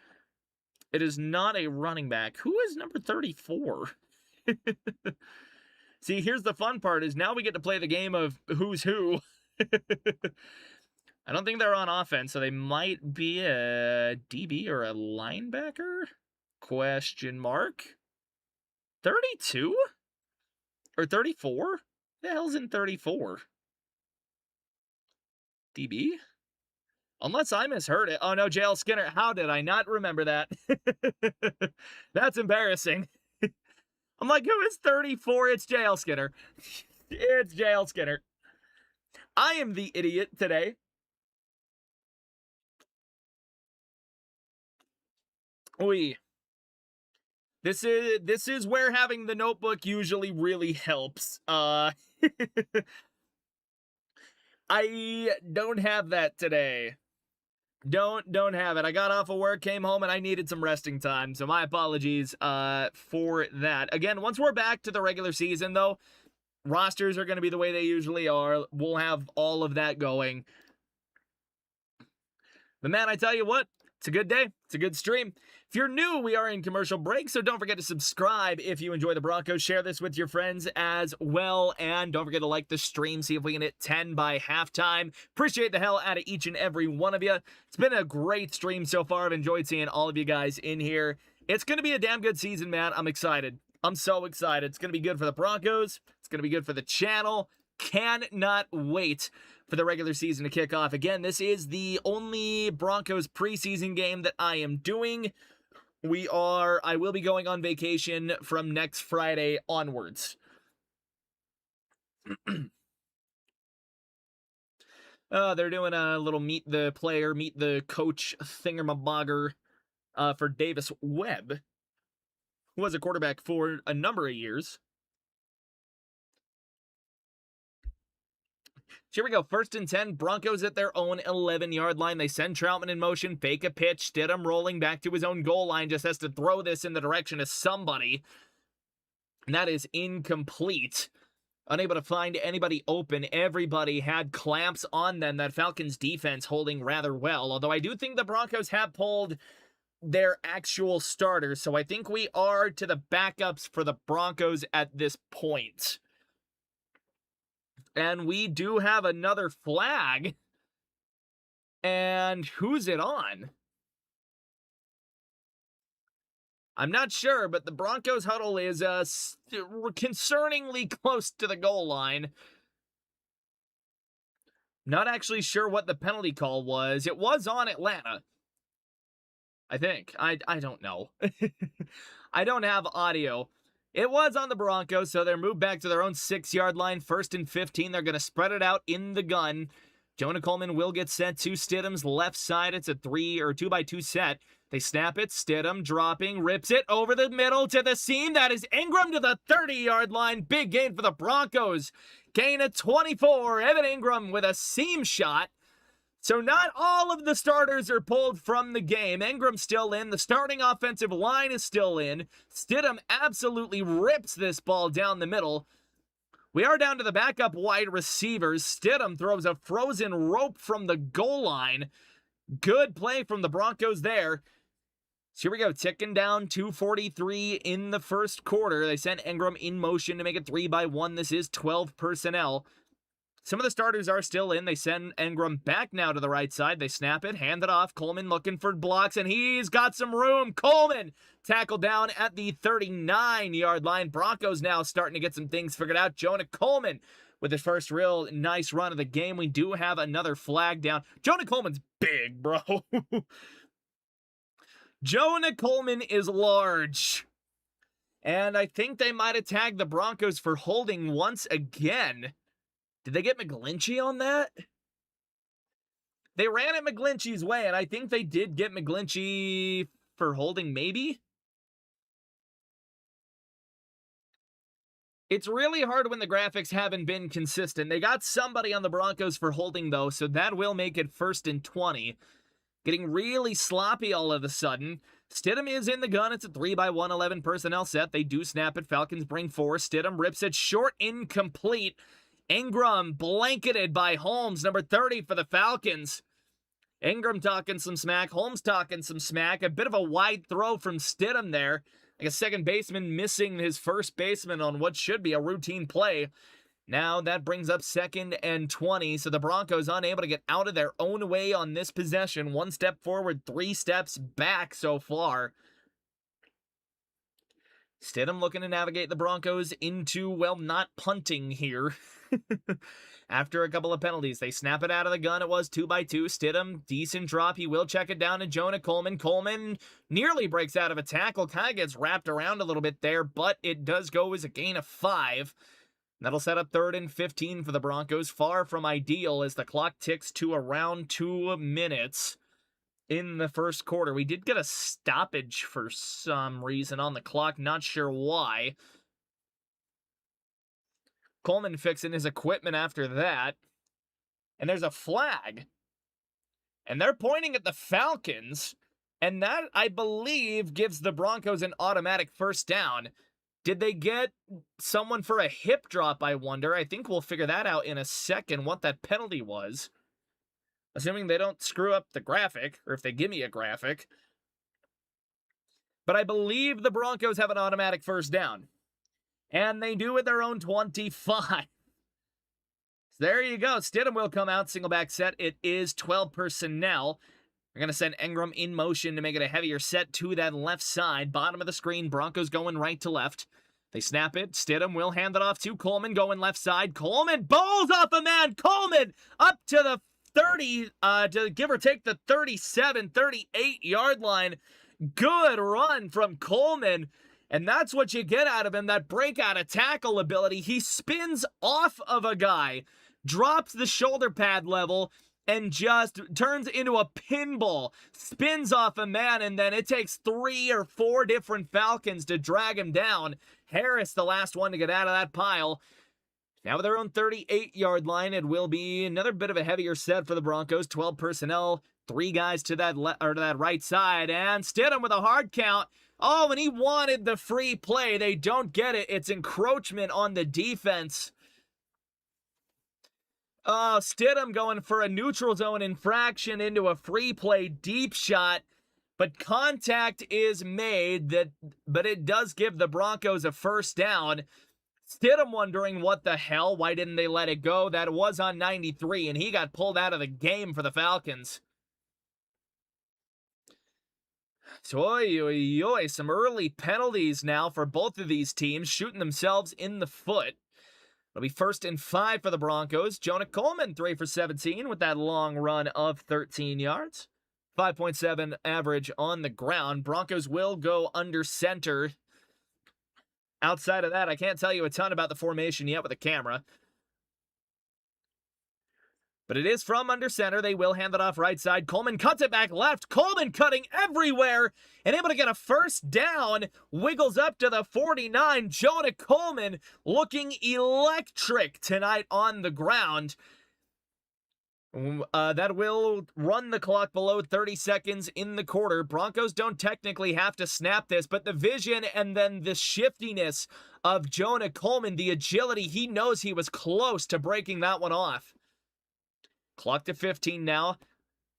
It is not a running back. Who is number 34? See, here's the fun part is now we get to play the game of who's who. I don't think they're on offense, so they might be a DB or a linebacker? Question mark. 32? Or 34? The hell's in 34? DB? Unless I misheard it. Oh no, JL Skinner. How did I not remember that? That's embarrassing. I'm like, who is 34? It's JL Skinner. It's JL Skinner. I am the idiot today. This is where having the notebook usually really helps. I don't have that today. Don't have it. I got off of work, came home, and I needed some resting time. So my apologies for that. Again, once we're back to the regular season, though, rosters are going to be the way they usually are. We'll have all of that going. But man, I tell you what, it's a good day. It's a good stream. If you're new, we are in commercial break, so don't forget to subscribe if you enjoy the Broncos. Share this with your friends as well, and don't forget to like the stream, see if we can hit 10 by halftime. Appreciate the hell out of each and every one of you. It's been a great stream so far. I've enjoyed seeing all of you guys in here. It's going to be a damn good season, man. I'm excited. I'm so excited. It's going to be good for the Broncos. It's going to be good for the channel. Cannot wait for the regular season to kick off. Again, this is the only Broncos preseason game that I am doing. I will be going on vacation from next Friday onwards. They're doing a little meet the player, meet the coach thingamabogger for Davis Webb, who was a quarterback for a number of years. Here we go. 1st and 10. Broncos at their own 11-yard line. They send Troutman in motion, fake a pitch. Stidham rolling back to his own goal line. Just has to throw this in the direction of somebody. And that is incomplete. Unable to find anybody open. Everybody had clamps on them. That Falcons defense holding rather well. Although I do think the Broncos have pulled their actual starters. So I think we are to the backups for the Broncos at this point. And we do have another flag. And who's it on? I'm not sure, but the Broncos huddle is concerningly close to the goal line. Not actually sure what the penalty call was. It was on Atlanta, I think. I don't know. I don't have audio. It was on the Broncos, so they're moved back to their own 6-yard line. 1st and 15. They're going to spread it out in the gun. Jonah Coleman will get sent to Stidham's left side. It's a 2-by-2 set. They snap it. Stidham dropping, rips it over the middle to the seam. That is Ingram to the 30-yard line. Big gain for the Broncos. Gain of 24. Evan Ingram with a seam shot. So not all of the starters are pulled from the game. Ingram's still in. The starting offensive line is still in. Stidham absolutely rips this ball down the middle. We are down to the backup wide receivers. Stidham throws a frozen rope from the goal line. Good play from the Broncos there. So here we go, ticking down 2:43 in the first quarter. They sent Ingram in motion to make it 3-by-1. This is 12 personnel. Some of the starters are still in. They send Ingram back now to the right side. They snap it, hand it off. Coleman looking for blocks, and he's got some room. Coleman tackled down at the 39-yard line. Broncos now starting to get some things figured out. Jonah Coleman with his first real nice run of the game. We do have another flag down. Jonah Coleman's big, bro. Jonah Coleman is large. And I think they might have tagged the Broncos for holding once again. Did they get McGlinchey on that? They ran it McGlinchey's way, and I think they did get McGlinchey for holding, maybe? It's really hard when the graphics haven't been consistent. They got somebody on the Broncos for holding, though, so that will make it 1st and 20. Getting really sloppy all of a sudden. Stidham is in the gun. It's a 3-by-1 11 personnel set. They do snap it. Falcons bring 4. Stidham rips it short, incomplete. Ingram blanketed by Holmes, number 30 for the Falcons. Ingram talking some smack. Holmes talking some smack. A bit of a wide throw from Stidham there. Like a second baseman missing his first baseman on what should be a routine play. Now that brings up 2nd and 20. So the Broncos unable to get out of their own way on this possession. 1 step forward, 3 steps back so far. Stidham looking to navigate the Broncos into, well, not punting here. After a couple of penalties, they snap it out of the gun. It was 2-by-2. Stidham, decent drop. He will check it down to Jonah Coleman. Coleman nearly breaks out of a tackle. Kind of gets wrapped around a little bit there, but it does go as a gain of 5. That'll set up 3rd and 15 for the Broncos. Far from ideal as the clock ticks to around 2 minutes in the first quarter. We did get a stoppage for some reason on the clock. Not sure why. Coleman fixing his equipment after that. And there's a flag. And they're pointing at the Falcons. And that, I believe, gives the Broncos an automatic first down. Did they get someone for a hip drop, I wonder? I think we'll figure that out in a second, what that penalty was. Assuming they don't screw up the graphic, or if they give me a graphic. But I believe the Broncos have an automatic first down. And they do with their own 25. So there you go. Stidham will come out, single back set. It is 12 personnel. They're going to send Ingram in motion to make it a heavier set to that left side. Bottom of the screen, Broncos going right to left. They snap it. Stidham will hand it off to Coleman, going left side. Coleman bowls off a man. Coleman up to the 30, to give or take the 37, 38-yard line. Good run from Coleman. And that's what you get out of him, that breakout of tackle ability. He spins off of a guy, drops the shoulder pad level, and just turns into a pinball, spins off a man, and then it takes 3 or 4 different Falcons to drag him down. Harris, the last one to get out of that pile. Now with their own 38-yard line, it will be another bit of a heavier set for the Broncos. 12 personnel, 3 guys to that to that right side, and Stidham with a hard count. Oh, and he wanted the free play. They don't get it. It's encroachment on the defense. Stidham going for a neutral zone infraction into a free play deep shot, but contact is made, but it does give the Broncos a first down. Stidham wondering what the hell, why didn't they let it go? That was on 93, and he got pulled out of the game for the Falcons. So, some early penalties now for both of these teams, shooting themselves in the foot. It'll be 1st and 5 for the Broncos. Jonah Coleman, 3 for 17 with that long run of 13 yards. 5.7 average on the ground. Broncos will go under center. Outside of that, I can't tell you a ton about the formation yet with a camera. But it is from under center. They will hand it off right side. Coleman cuts it back left. Coleman cutting everywhere and able to get a first down. Wiggles up to the 49. Jonah Coleman looking electric tonight on the ground. That will run the clock below 30 seconds in the quarter. Broncos don't technically have to snap this, but the vision and then the shiftiness of Jonah Coleman, the agility, he knows he was close to breaking that one off. Clock to 15 now.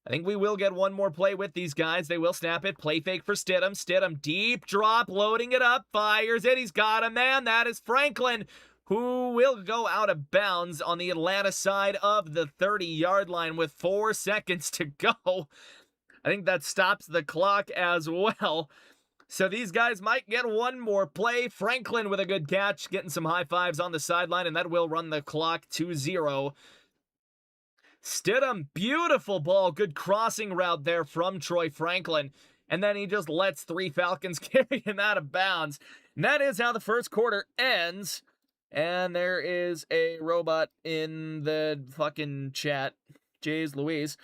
I think we will get one more play with these guys. They will snap it. Play fake for Stidham. Stidham, deep drop, loading it up, fires it. He's got a man. That is Franklin, who will go out of bounds on the Atlanta side of the 30-yard line with 4 seconds to go. I think that stops the clock as well. So these guys might get one more play. Franklin with a good catch, getting some high fives on the sideline, and that will run the clock to 0. Stidham, beautiful ball, good crossing route there from Troy Franklin. And then he just lets 3 Falcons carry him out of bounds. And that is how the first quarter ends. And there is a robot in the fucking chat. Jeez Louise.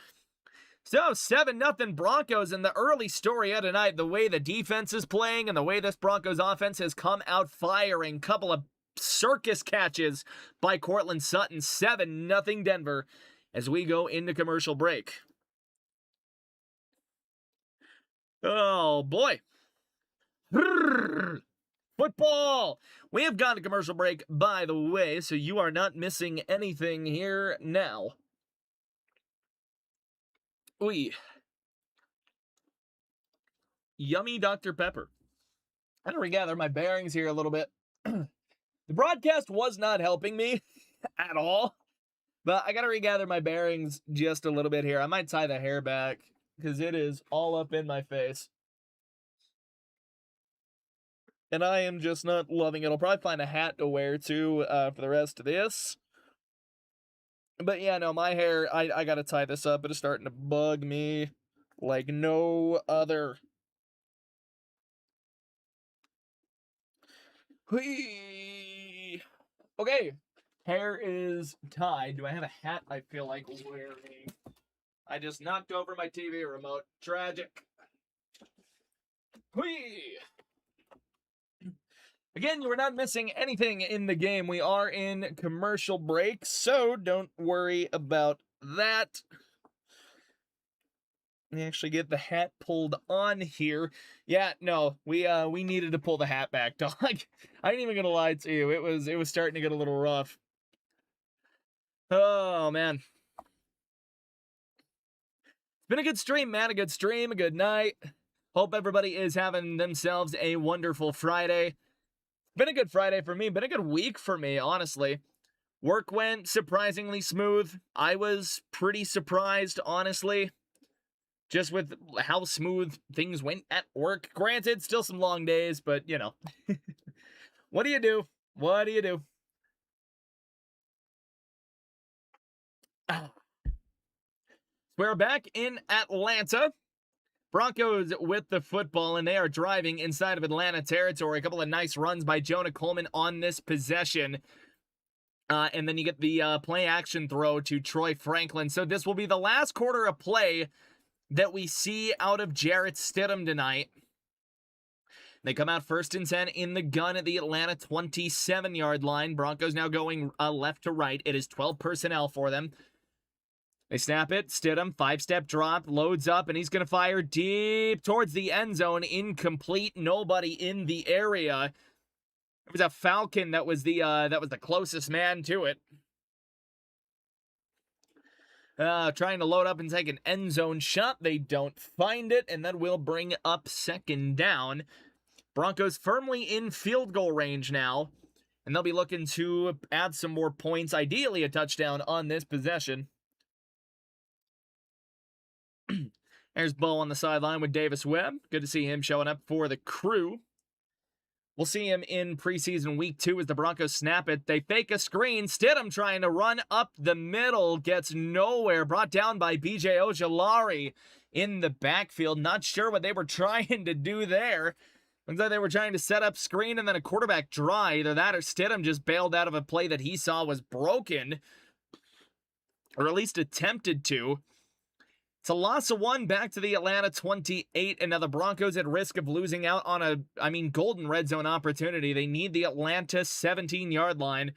So, 7-0 Broncos in the early story of tonight. The way the defense is playing and the way this Broncos offense has come out firing. Couple of circus catches by Courtland Sutton. 7-0 Denver as we go into commercial break. Oh, boy. Football! We have gone to commercial break, by the way, so you are not missing anything here now. Ooh. Yummy Dr. Pepper. I gotta regather my bearings here a little bit. The broadcast was not helping me at all, but I gotta regather my bearings just a little bit here. I might tie the hair back, because it is all up in my face. And I am just not loving it. I'll probably find a hat to wear, too, for the rest of this. But yeah, no, my hair, I gotta tie this up. It is starting to bug me like no other. Whee! Okay, hair is tied. Do I have a hat I feel like wearing? I just knocked over my TV remote. Tragic. Whee! Again, you are not missing anything in the game. We are in commercial break, so don't worry about that. Let me actually get the hat pulled on here. Yeah, no, we needed to pull the hat back, dog. I ain't even gonna lie to you. It was starting to get a little rough. Oh man. It's been a good stream, man. A good stream, a good night. Hope everybody is having themselves a wonderful Friday. Been a good Friday for me. Been a good week for me, honestly. Work went surprisingly smooth. I was pretty surprised, honestly, just with how smooth things went at work. Granted, still some long days, but, you know. What do you do? What do you do? We're back in Atlanta. Broncos with the football, and they are driving inside of Atlanta territory. A couple of nice runs by Jonah Coleman on this possession. And then you get the play action throw to Troy Franklin. So this will be the last quarter of play that we see out of Jarrett Stidham tonight. They come out 1st and 10 in the gun at the Atlanta 27-yard line. Broncos now going left to right. It is 12 personnel for them. They snap it. Stidham, 5-step drop, loads up, and he's going to fire deep towards the end zone. Incomplete. Nobody in the area. It was a Falcon that was the closest man to it. Trying to load up and take an end zone shot. They don't find it, and that will bring up 2nd down. Broncos firmly in field goal range now, and they'll be looking to add some more points, ideally a touchdown on this possession. There's Bo on the sideline with Davis Webb. Good to see him showing up for the crew. We'll see him in preseason week 2 as the Broncos snap it. They fake a screen. Stidham trying to run up the middle. Gets nowhere. Brought down by B.J. Ojulari in the backfield. Not sure what they were trying to do there. Looks like they were trying to set up screen and then a quarterback draw. Either that or Stidham just bailed out of a play that he saw was broken. Or at least attempted to. It's a loss of 1 back to the Atlanta 28, and now the Broncos at risk of losing out on a, golden red zone opportunity. They need the Atlanta 17-yard line.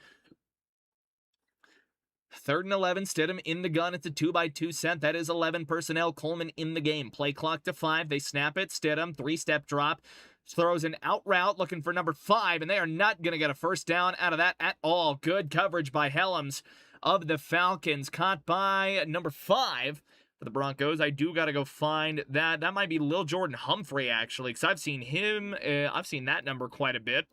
3rd and 11, Stidham in the gun. It's a 2x2 set. That is 11 personnel. Coleman in the game. Play clock to 5. They snap it. Stidham, 3-step drop. Throws an out route looking for number 5, and they are not going to get a 1st down out of that at all. Good coverage by Helms of the Falcons. Caught by number 5. For the Broncos, I do got to go find that. That might be Lil Jordan Humphrey, actually, because I've seen him. I've seen that number quite a bit.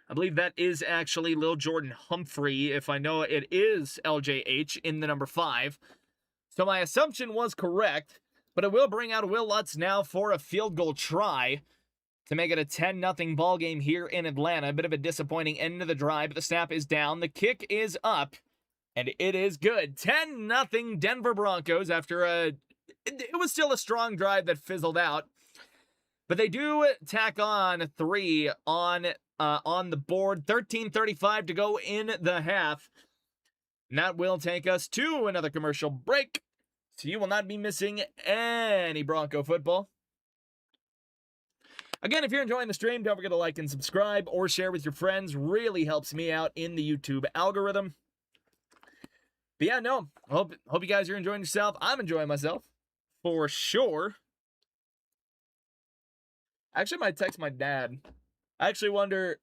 I believe that is actually Lil Jordan Humphrey. If I know it is LJH in the number 5. So my assumption was correct, but it will bring out Will Lutz now for a field goal try to make it a 10-0 ball game here in Atlanta. A bit of a disappointing end to the drive, but the snap is down. The kick is up. And it is good. 10-0 Denver Broncos after it was still a strong drive that fizzled out. But they do tack on 3 on the board. 13:35 to go in the half. And that will take us to another commercial break. So you will not be missing any Bronco football. Again, if you're enjoying the stream, don't forget to like and subscribe or share with your friends. Really helps me out in the YouTube algorithm. But yeah, no, hope you guys are enjoying yourself. I'm enjoying myself, for sure. I actually might text my dad. I actually wonder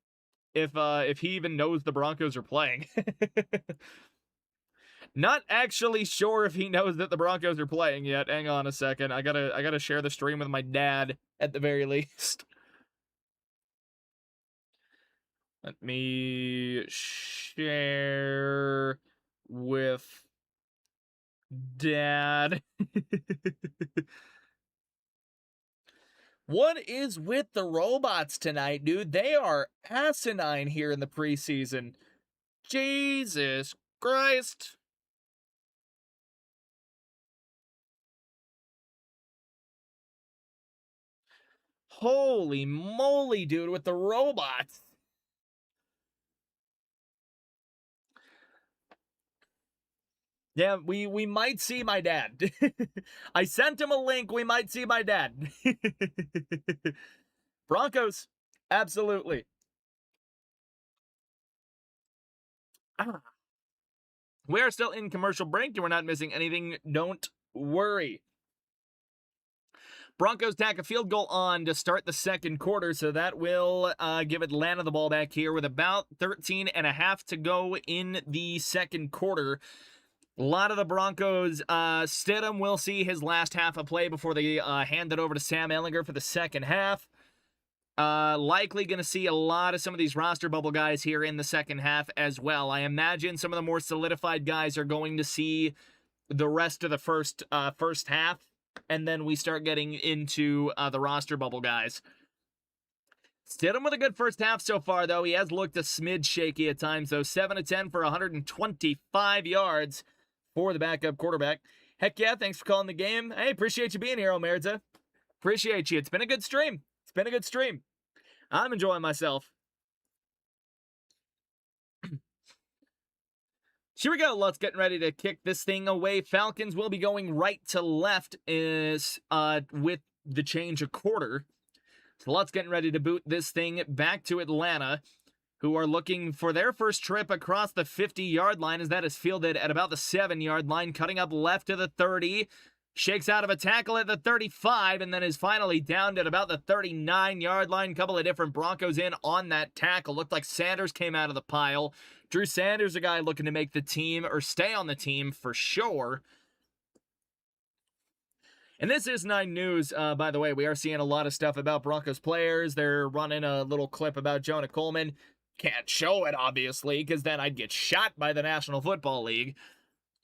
if he even knows the Broncos are playing. Not actually sure if he knows that the Broncos are playing yet. Hang on a second. I gotta share the stream with my dad at the very least. Let me share with Dad. What is with the robots tonight, dude? They are asinine here in the preseason. Jesus Christ. Holy moly, dude, with the robots. Yeah, we might see my dad. I sent him a link. We might see my dad. Broncos, absolutely. We are still in commercial break, and we're not missing anything. Don't worry. Broncos tack a field goal on to start the 2nd quarter, so that will give Atlanta the ball back here with about 13 and a half to go in the 2nd quarter. A lot of the Broncos, Stidham will see his last half of play before they hand it over to Sam Ehlinger for the 2nd half. Likely going to see a lot of some of these roster bubble guys here in the 2nd half as well. I imagine some of the more solidified guys are going to see the rest of the first half, and then we start getting into the roster bubble guys. Stidham with a good first half so far, though. He has looked a smidge shaky at times, though. 7 of 10 for 125 yards for the backup quarterback. Heck yeah, thanks for calling the game. Hey, appreciate you being here, Omerza. Appreciate you. It's been a good stream. I'm enjoying myself. Here we go. Let's get ready to kick this thing away. Falcons will be going right to left with the change of quarter. So Lutt's getting ready to boot this thing back to Atlanta, who are looking for their first trip across the 50-yard line, as that is fielded at about the 7-yard line, cutting up left to the 30, shakes out of a tackle at the 35, and then is finally downed at about the 39-yard line. Couple of different Broncos in on that tackle. Looked like Sanders came out of the pile. Drew Sanders, a guy looking to make the team or stay on the team for sure. And this is 9 News, by the way. We are seeing a lot of stuff about Broncos players. They're running a little clip about Jonah Coleman. Can't show it, obviously, because then I'd get shot by the National Football League.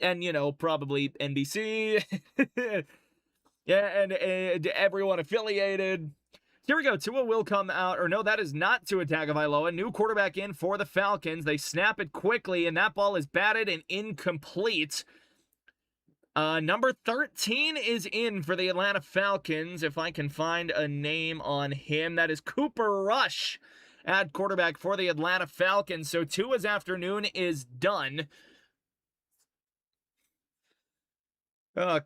And, probably NBC. Yeah, and everyone affiliated. Here we go. Tua will come out. Or no, that is not Tua Tagovailoa. New quarterback in for the Falcons. They snap it quickly, and that ball is batted and incomplete. Number 13 is in for the Atlanta Falcons. If I can find a name on him, that is Cooper Rush at quarterback for the Atlanta Falcons. So Tua's afternoon is done.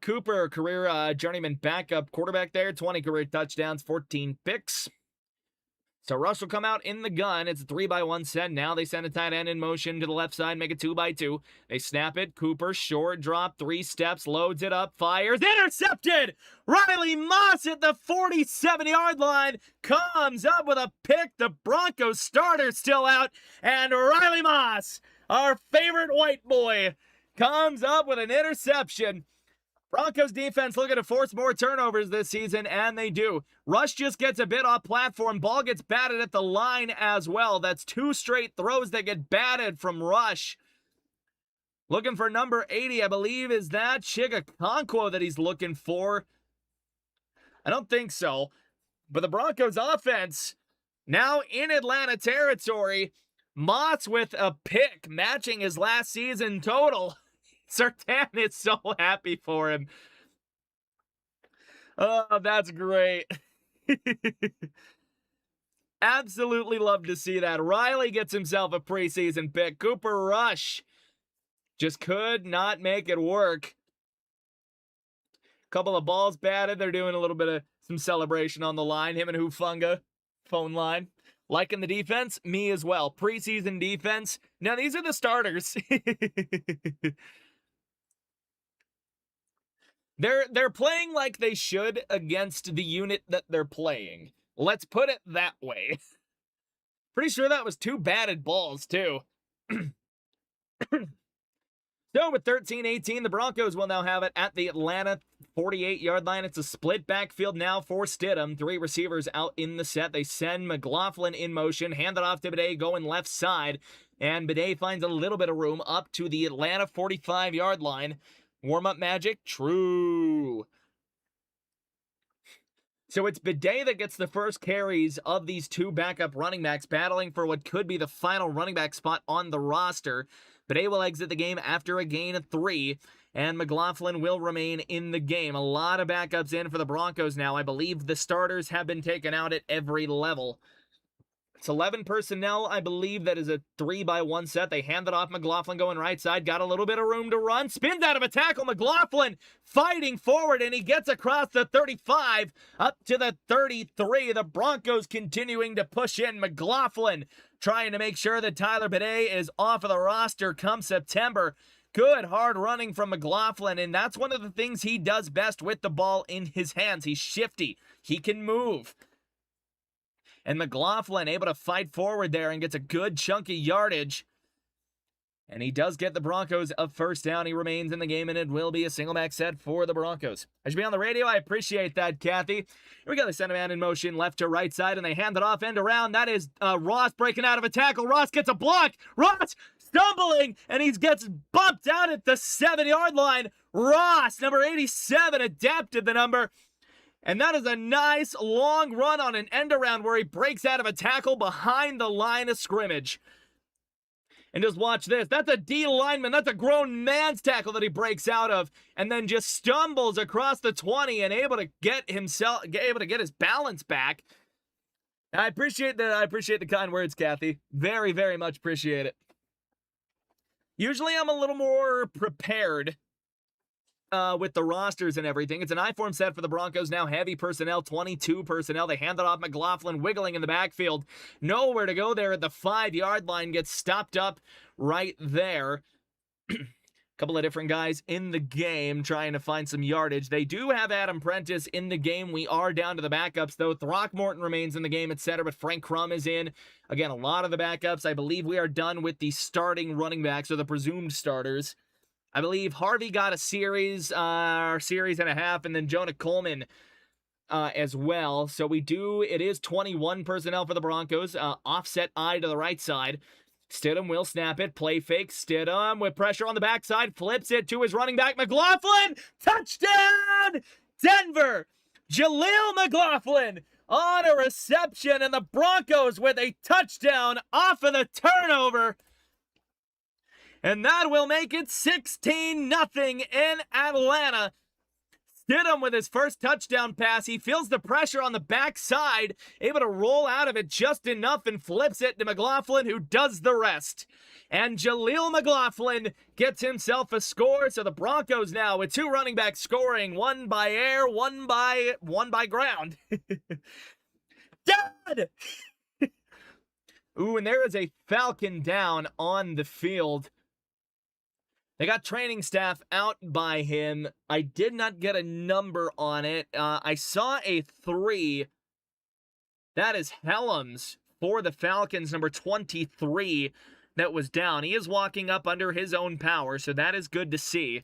Cooper, career journeyman backup quarterback there. 20 career touchdowns, 14 picks. So Rush will come out in the gun. It's a 3-by-1 set. Now they send a tight end in motion to the left side, make it 2-by-2. They snap it. Cooper, short drop, 3 steps, loads it up, fires. Intercepted! Riley Moss at the 47-yard line comes up with a pick. The Broncos starter still out. And Riley Moss, our favorite white boy, comes up with an interception. Broncos defense looking to force more turnovers this season, and they do. Rush just gets a bit off platform. Ball gets batted at the line as well. That's 2 straight throws that get batted from Rush. Looking for number 80, I believe, is that Chigakonkwo that he's looking for? I don't think so. But the Broncos offense now in Atlanta territory. Moss with a pick, matching his last season total. Sertan is so happy for him. Oh, that's great. Absolutely love to see that. Riley gets himself a preseason pick. Cooper Rush just could not make it work. Couple of balls batted. They're doing a little bit of some celebration on the line. Him and Hufanga, phone line. Liking the defense? Me as well. Preseason defense. Now, these are the starters. They're playing like they should against the unit that they're playing. Let's put it that way. Pretty sure that was 2 batted balls, too. So with 13-18, the Broncos will now have it at the Atlanta 48-yard line. It's a split backfield now for Stidham. 3 receivers out in the set. They send McLaughlin in motion, hand it off to Bidet going left side. And Bidet finds a little bit of room up to the Atlanta 45-yard line. Warm-up magic? True. So it's Bidet that gets the first carries of these 2 backup running backs battling for what could be the final running back spot on the roster. Bidet will exit the game after a gain of 3, and McLaughlin will remain in the game. A lot of backups in for the Broncos now. I believe the starters have been taken out at every level. It's 11 personnel, I believe. That is a 3-by-1 set. They hand it off. McLaughlin going right side. Got a little bit of room to run. Spins out of a tackle. McLaughlin fighting forward, and he gets across the 35 up to the 33. The Broncos continuing to push in. McLaughlin trying to make sure that Tyler Bidet is off of the roster come September. Good hard running from McLaughlin, and that's one of the things he does best with the ball in his hands. He's shifty. He can move. And McLaughlin able to fight forward there and gets a good chunky yardage. And he does get the Broncos a first down. He remains in the game, and it will be a single back set for the Broncos. I should be on the radio. I appreciate that, Kathy. Here we go. They send a man in motion left to right side, and they hand it off end around. That is Ross breaking out of a tackle. Ross gets a block. Ross stumbling, and he gets bumped out at the 7-yard line. Ross, number 87, adapted the number. And that is a nice long run on an end around where he breaks out of a tackle behind the line of scrimmage. And just watch this. That's a D lineman. That's a grown man's tackle that he breaks out of, and then just stumbles across the 20 and able to get his balance back. I appreciate the kind words, Kathy. Very, very much appreciate it. Usually I'm a little more prepared with the rosters and everything. It's an I-form set for the Broncos now. Heavy personnel, 22 personnel. They hand it off. McLaughlin wiggling in the backfield. Nowhere to go there at the 5-yard line. Gets stopped up right there. Couple of different guys in the game trying to find some yardage. They do have Adam Prentice in the game. We are down to the backups, though. Throckmorton remains in the game, etc., but Frank Crum is in. Again, a lot of the backups. I believe we are done with the starting running backs, or the presumed starters. I believe Harvey got a series and a half, and then Jonah Coleman as well. So it is 21 personnel for the Broncos. Offset eye to the right side. Stidham will snap it. Play fake. Stidham with pressure on the backside. Flips it to his running back, McLaughlin. Touchdown, Denver. Jaleel McLaughlin on a reception, and the Broncos with a touchdown off of the turnover. And that will make it 16-0 in Atlanta. Stidham with his first touchdown pass. He feels the pressure on the backside, able to roll out of it just enough and flips it to McLaughlin, who does the rest. And Jaleel McLaughlin gets himself a score. So the Broncos now with 2 running backs scoring, one by air, one by ground. Dad! Ooh, and there is a Falcon down on the field. They got training staff out by him. I did not get a number on it. I saw a 3. That is Helms for the Falcons, number 23, that was down. He is walking up under his own power, so that is good to see.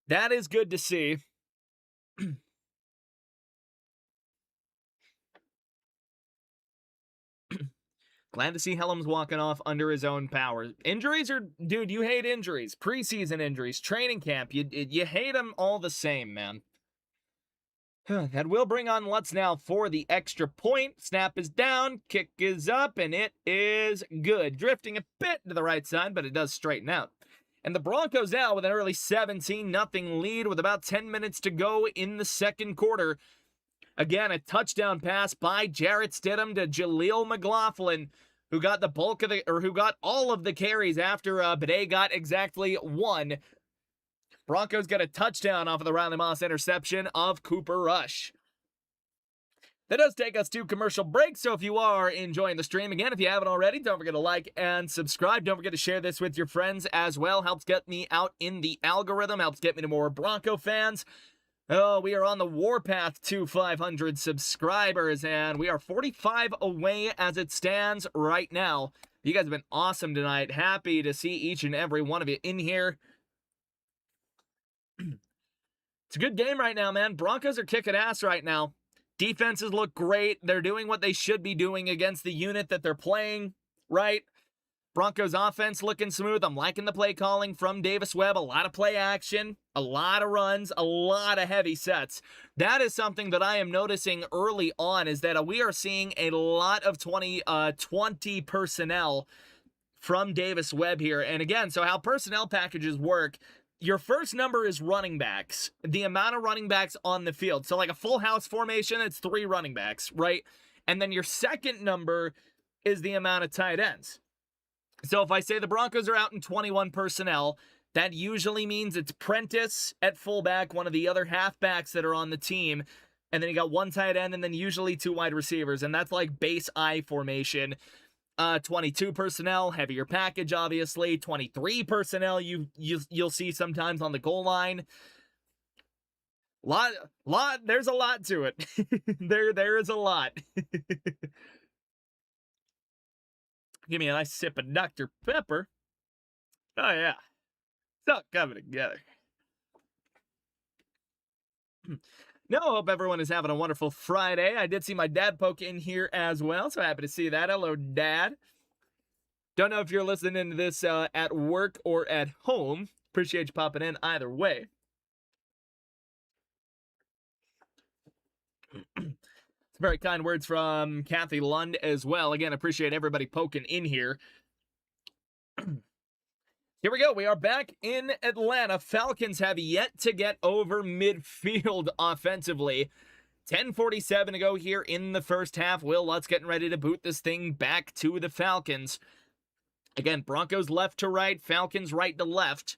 That is good to see. Glad to see Helms walking off under his own power. Injuries are, dude, you hate injuries. Preseason injuries, training camp, you hate them all the same, man. That will bring on Lutz now for the extra point. Snap is down, kick is up, and it is good. Drifting a bit to the right side, but it does straighten out. And the Broncos now with an early 17-0 lead with about 10 minutes to go in the second quarter. Again, a touchdown pass by Jarrett Stidham to Jaleel McLaughlin, who got the bulk of who got all of the carries after Bidet got exactly 1. Broncos get a touchdown off of the Riley Moss interception of Cooper Rush. That does take us to commercial break, so if you are enjoying the stream, again, if you haven't already, don't forget to like and subscribe. Don't forget to share this with your friends as well. Helps get me out in the algorithm, helps get me to more Bronco fans. Oh, we are on the warpath to 500 subscribers, and we are 45 away as it stands right now. You guys have been awesome tonight. Happy to see each and every one of you in here. It's a good game right now, man. Broncos are kicking ass right now. Defenses look great. They're doing what they should be doing against the unit that they're playing, right? Broncos offense looking smooth. I'm liking the play calling from Davis Webb. A lot of play action, a lot of runs, a lot of heavy sets. That is something that I am noticing early on, is that we are seeing a lot of 20 personnel from Davis Webb here. And again, so how personnel packages work, your first number is running backs, the amount of running backs on the field. So like a full house formation, it's 3 running backs, right? And then your second number is the amount of tight ends. So if I say the Broncos are out in 21 personnel, that usually means it's Prentice at fullback, one of the other halfbacks that are on the team, and then you got 1 tight end, and then usually 2 wide receivers, and that's like base I formation. 22 personnel, heavier package, obviously. 23 personnel, you'll see sometimes on the goal line. There's a lot to it. there is a lot. Give me a nice sip of Dr. Pepper. Oh, yeah. It's all coming together. No, hope everyone is having a wonderful Friday. I did see my dad poke in here as well, so happy to see that. Hello, Dad. Don't know if you're listening to this at work or at home. Appreciate you popping in either way. Very kind words from Kathy Lund as well. Again, appreciate everybody poking in here. Here we go. We are back in Atlanta. Falcons have yet to get over midfield offensively. 10:47 to go here in the first half. Will Lutz getting ready to boot this thing back to the Falcons. Again, Broncos left to right, Falcons right to left.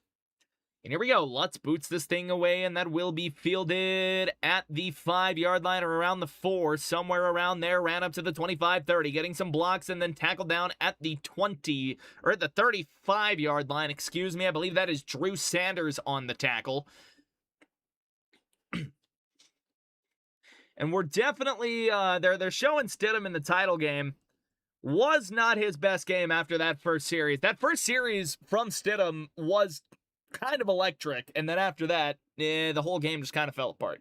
And here we go. Lutz boots this thing away, and that will be fielded at the 5-yard line or around the 4, somewhere around there. Ran up to the 25-30, getting some blocks, and then tackled down at the 20, or at the 35-yard line, excuse me. I believe that is Drew Sanders on the tackle. And we're definitely, they're showing Stidham in the title game. Was not his best game after that first series. That first series from Stidham was kind of electric, and then after that, the whole game just kind of fell apart.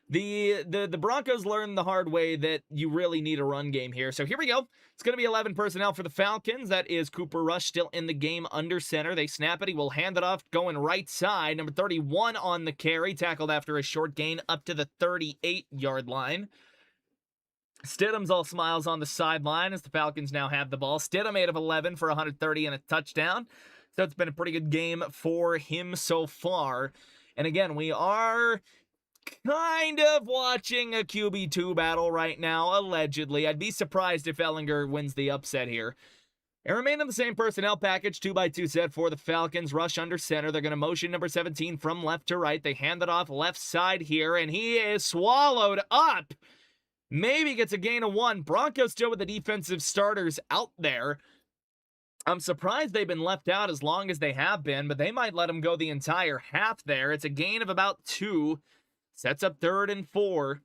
The Broncos learned the hard way that you really need a run game here. So here we go. It's going to be 11 personnel for the Falcons. That is Cooper Rush still in the game under center. They snap it. He will hand it off going right side. Number 31 on the carry, tackled after a short gain up to the 38-yard line. Stidham's all smiles on the sideline as the Falcons now have the ball. Stidham 8 of 11 for 130 and a touchdown. So it's been a pretty good game for him so far. And again, we are kind of watching a QB2 battle right now, allegedly. I'd be surprised if Ellinger wins the upset here. And remain in the same personnel package, 2x2 set for the Falcons. Rush under center. They're going to motion number 17 from left to right. They hand it off left side here, and he is swallowed up. Maybe gets a gain of 1. Broncos still with the defensive starters out there. I'm surprised they've been left out as long as they have been, but they might let them go the entire half there. It's a gain of about 2. Sets up 3rd and 4.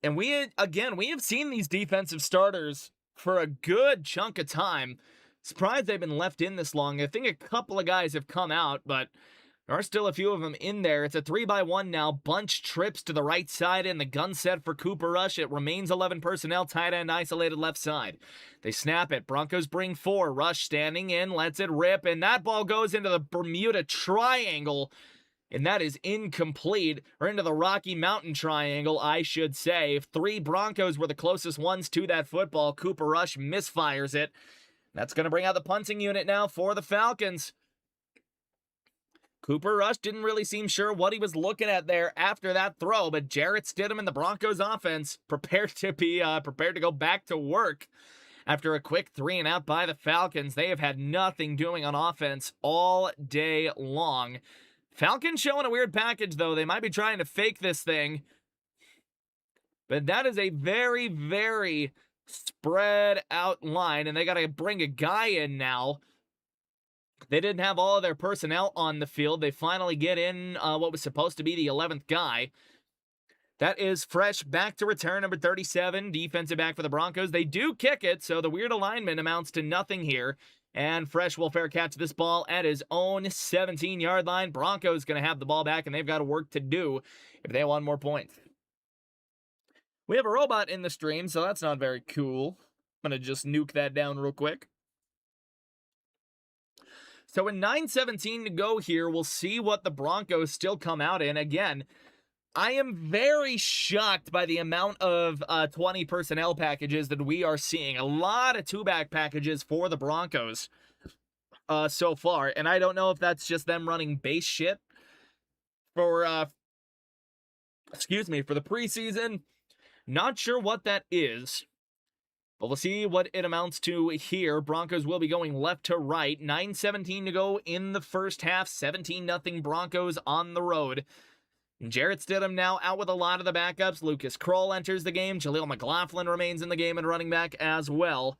And we have seen these defensive starters for a good chunk of time. Surprised they've been left in this long. I think a couple of guys have come out, but there are still a few of them in there. It's a 3x1 now. Bunch trips to the right side in the gun set for Cooper Rush. It remains 11 personnel, tight end isolated left side. They snap it. Broncos bring 4. Rush standing in, lets it rip, and that ball goes into the Bermuda Triangle. And that is incomplete, or into the Rocky Mountain Triangle, I should say. If 3 Broncos were the closest ones to that football, Cooper Rush misfires it. That's going to bring out the punting unit now for the Falcons. Cooper Rush didn't really seem sure what he was looking at there after that throw, but Jarrett Stidham and the Broncos offense prepared to go back to work. After a quick 3-and-out by the Falcons, they have had nothing doing on offense all day long. Falcons showing a weird package, though. They might be trying to fake this thing. But that is a very, very spread out line, and they got to bring a guy in now. They didn't have all of their personnel on the field. They finally get in what was supposed to be the 11th guy. That is Fresh back to return, number 37, defensive back for the Broncos. They do kick it, so the weird alignment amounts to nothing here. And Fresh will fair catch this ball at his own 17-yard line. Broncos going to have the ball back, and they've got work to do if they want more points. We have a robot in the stream, so that's not very cool. I'm going to just nuke that down real quick. So with 9:17 to go here, we'll see what the Broncos still come out in. Again, I am very shocked by the amount of 20 personnel packages that we are seeing. A lot of 2-back packages for the Broncos so far. And I don't know if that's just them running base shit for the preseason. Not sure what that is. But we'll see what it amounts to here. Broncos will be going left to right. 9:17 to go in the first half. 17-0 Broncos on the road. Jarrett Stidham now out with a lot of the backups. Lucas Kroll enters the game. Jaleel McLaughlin remains in the game and running back as well.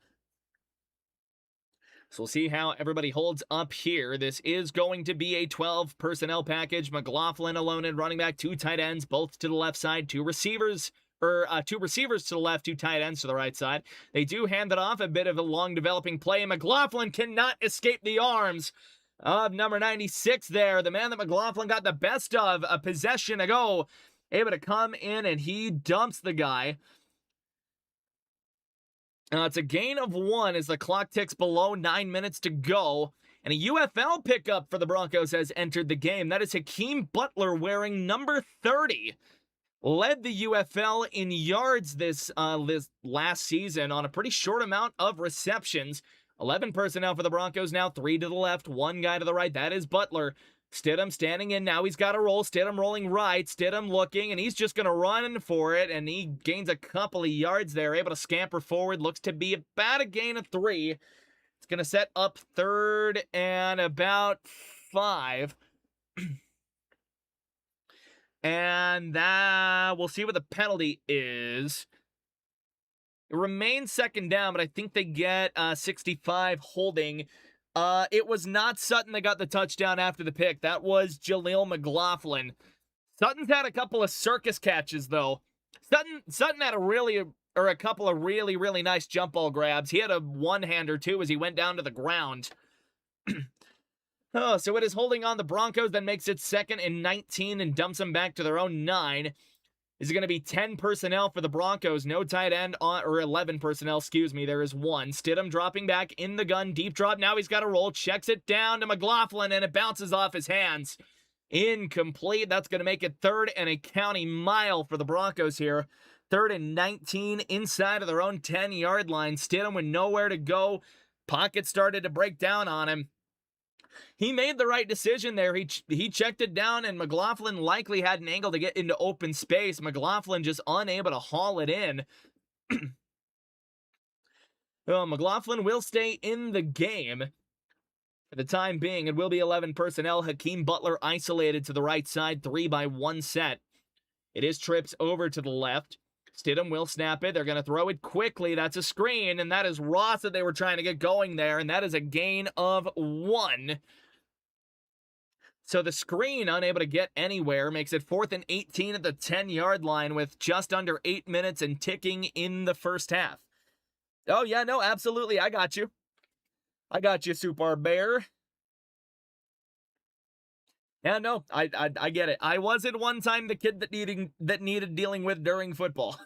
So we'll see how everybody holds up here. This is going to be a 12 personnel package. McLaughlin alone in running back. 2 tight ends, both to the left side. 2 receivers to the left, 2 tight ends to the right side. They do hand it off, a bit of a long developing play. McLaughlin cannot escape the arms of number 96 there. The man that McLaughlin got the best of a possession ago, able to come in, and he dumps the guy. It's a gain of 1 as the clock ticks below 9 minutes to go. And a UFL pickup for the Broncos has entered the game. That is Hakeem Butler wearing number 30. Led the UFL in yards this last season on a pretty short amount of receptions. 11 personnel for the Broncos now, 3 to the left, 1 guy to the right. That is Butler. Stidham standing in. Now he's got a roll. Stidham rolling right. Stidham looking, and he's just going to run for it, and he gains a couple of yards there, able to scamper forward. Looks to be about a gain of 3. It's going to set up 3rd and about 5. And we'll see what the penalty is. It remains 2nd down, but I think they get 65 holding. It was not Sutton that got the touchdown after the pick. That was Jaleel McLaughlin. Sutton's had a couple of circus catches, though. Sutton had a couple of really, really nice jump ball grabs. He had a one-hander, too, as he went down to the ground. So it is holding on the Broncos, then makes it 2nd and 19 and dumps them back to their own 9. Is it going to be 10 personnel for the Broncos? No tight end or 11 personnel, excuse me. There is 1. Stidham dropping back in the gun. Deep drop. Now he's got a roll. Checks it down to McLaughlin, and it bounces off his hands. Incomplete. That's going to make it 3rd and a county mile for the Broncos here. 3rd and 19 inside of their own 10-yard line. Stidham with nowhere to go. Pocket started to break down on him. He made the right decision there. He checked it down, and McLaughlin likely had an angle to get into open space. McLaughlin just unable to haul it in. Well, McLaughlin will stay in the game for the time being. It will be 11 personnel. Hakeem Butler isolated to the right side, 3 by 1 set. It is trips over to the left. Stidham will snap it. They're going to throw it quickly. That's a screen, and that is Ross that they were trying to get going there, and that is a gain of 1. So the screen, unable to get anywhere, makes it 4th and 18 at the 10-yard line with just under 8 minutes and ticking in the first half. Oh, yeah, no, absolutely. I got you. I got you, Super Bear. Yeah, no, I get it. I was at one time the kid that needed dealing with during football.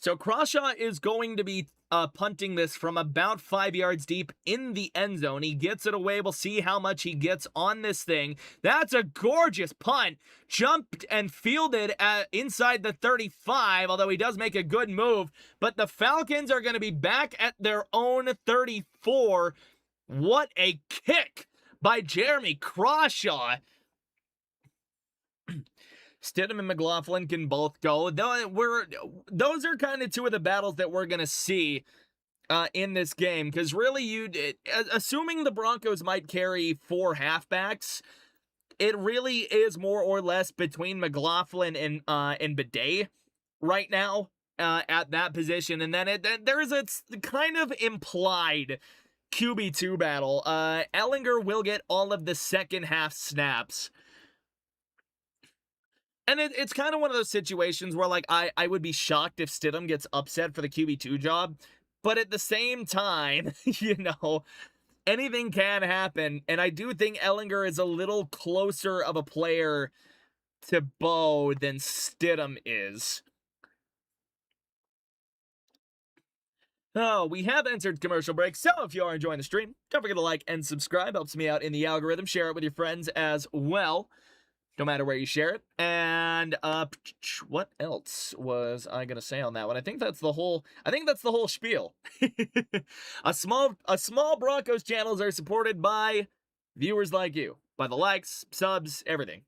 So Crawshaw is going to be punting this from about 5 yards deep in the end zone. He gets it away. We'll see how much he gets on this thing. That's a gorgeous punt. Jumped and fielded inside the 35, although he does make a good move. But the Falcons are going to be back at their own 34. What a kick by Jeremy Crawshaw. Stidham and McLaughlin can both go. Those are kind of two of the battles that we're going to see in this game. Because really, assuming the Broncos might carry 4 halfbacks, it really is more or less between McLaughlin and Bidet right now at that position. And then there's a kind of implied QB2 battle. Ellinger will get all of the second half snaps. And it's kind of one of those situations where, like, I would be shocked if Stidham gets upset for the QB2 job. But at the same time, anything can happen. And I do think Ellinger is a little closer of a player to Bo than Stidham is. Oh, we have entered commercial break, so if you are enjoying the stream, don't forget to like and subscribe. Helps me out in the algorithm. Share it with your friends as well, no matter where you share it. And what else was I gonna say on that one? I think that's the whole spiel. A small Broncos channels are supported by viewers like you, by the likes, subs, everything.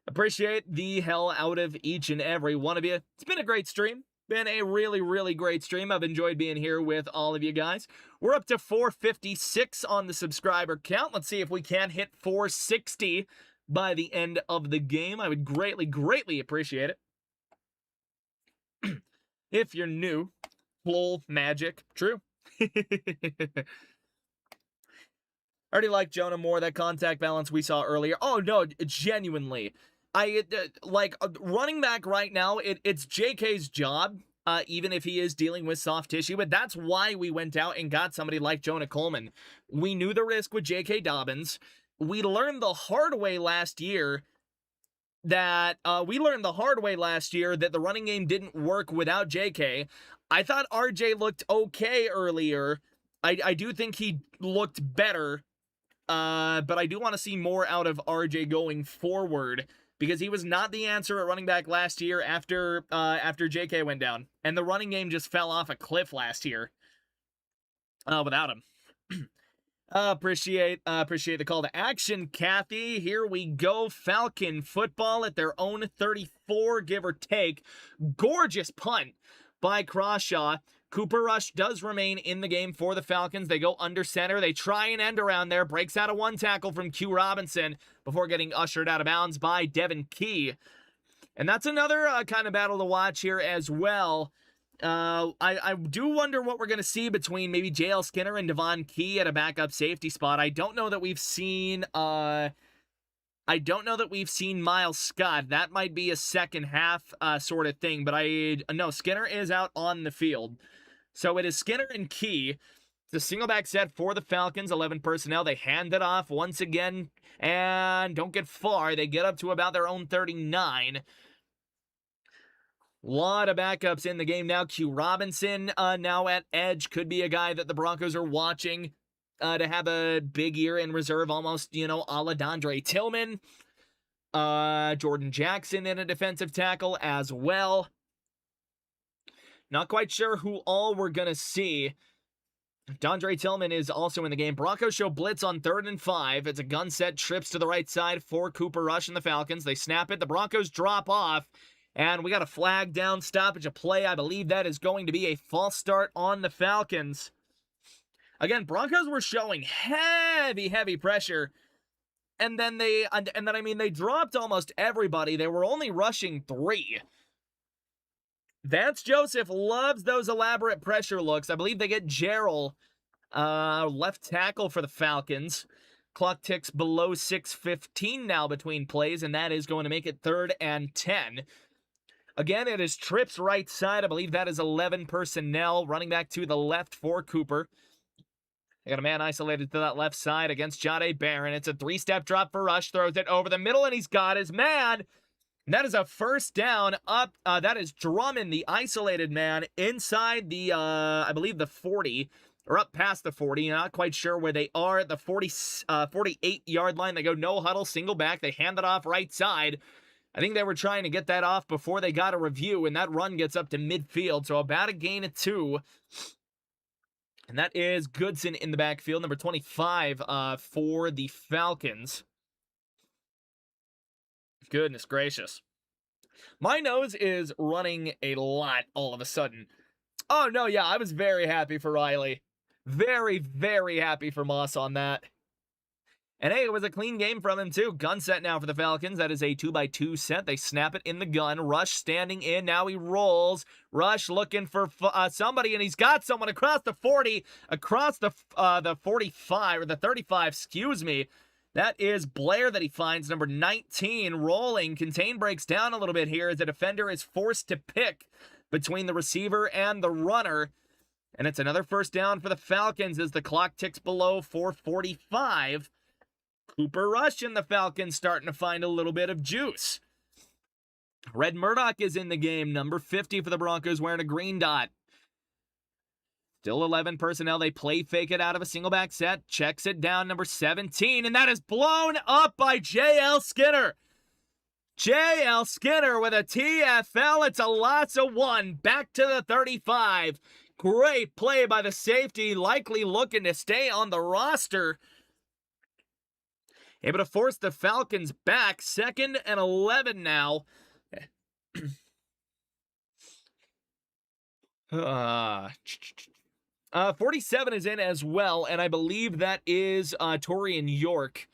Appreciate the hell out of each and every one of you. It's been a great stream. Been a really, really great stream. I've enjoyed being here with all of you guys. We're up to 456 on the subscriber count. Let's see if we can hit 460 by the end of the game. I would greatly, greatly appreciate it. If you're new, lol, magic, true. Already like Jonah more, that contact balance we saw earlier. Oh, no, genuinely. Running back right now, it's JK's job, even if he is dealing with soft tissue, but that's why we went out and got somebody like Jonah Coleman. We knew the risk with J.K. Dobbins. We learned the hard way last year that the running game didn't work without J.K. I thought RJ looked okay earlier. I do think he looked better, but I do want to see more out of RJ going forward, because he was not the answer at running back last year after JK went down. And the running game just fell off a cliff last year without him. Appreciate the call to action, Kathy. Here we go. Falcon football at their own 34, give or take. Gorgeous punt by Crawshaw. Cooper Rush does remain in the game for the Falcons. They go under center. They try an end around there. Breaks out of one tackle from Q Robinson before getting ushered out of bounds by Devin Key. And that's another kind of battle to watch here as well. I do wonder what we're going to see between maybe JL Skinner and Devon Key at a backup safety spot. I don't know that we've seen Miles Scott. That might be a second half sort of thing, but I know Skinner is out on the field. So it is Skinner and Key. It's a single back set for the Falcons, 11 personnel. They hand it off once again and don't get far. They get up to about their own 39. Lot of backups in the game now. Q Robinson now at edge. Could be a guy that the Broncos are watching to have a big year in reserve, almost, a la Dondre Tillman. Jordan Jackson in a defensive tackle as well. Not quite sure who all we're going to see. Dondre Tillman is also in the game. Broncos show blitz on 3rd and 5. It's a gun set, trips to the right side for Cooper Rush and the Falcons. They snap it. The Broncos drop off. And we got a flag down, stoppage of play. I believe that is going to be a false start on the Falcons. Again, Broncos were showing heavy pressure. And then they dropped almost everybody. They were only rushing 3. Vance Joseph loves those elaborate pressure looks. I believe they get Gerald, left tackle for the Falcons. Clock ticks below 6:15 now between plays, and that is going to make it 3rd and 10. Again, it is trips right side. I believe that is 11 personnel. Running back to the left for Cooper. They got a man isolated to that left side against Jahdae Barron. It's a 3-step drop for Rush. Throws it over the middle, and he's got his man. And that is a first down up. That is Drummond, the isolated man, inside the, I believe, the 40. Or up past the 40. Not quite sure where they are at the 48-yard line. They go no huddle, single back. They hand it off right side. I think they were trying to get that off before they got a review, and that run gets up to midfield, so about a gain of 2. And that is Goodson in the backfield, number 25 for the Falcons. Goodness gracious. My nose is running a lot all of a sudden. Oh, no, yeah, I was very happy for Riley. Very happy for Moss on that. And hey, it was a clean game from him too. Gun set now for the Falcons. That is a 2x2 set. They snap it in the gun. Rush standing in. Now he rolls. Rush looking for somebody, and he's got someone across the 40, across the 45, or the 35, excuse me. That is Blair that he finds, number 19, rolling. Contain breaks down a little bit here as the defender is forced to pick between the receiver and the runner. And it's another first down for the Falcons as the clock ticks below 4:45. Cooper Rush and the Falcons starting to find a little bit of juice. Red Murdoch is in the game, number 50 for the Broncos, wearing a green dot. Still 11 personnel. They play fake it out of a single back set. Checks it down, number 17, and that is blown up by JL Skinner. JL Skinner with a TFL. It's a lots of 1. Back to the 35. Great play by the safety, likely looking to stay on the roster. Able to force the Falcons back. 2nd and 11 now. 47 is in as well, and I believe that is Torian York.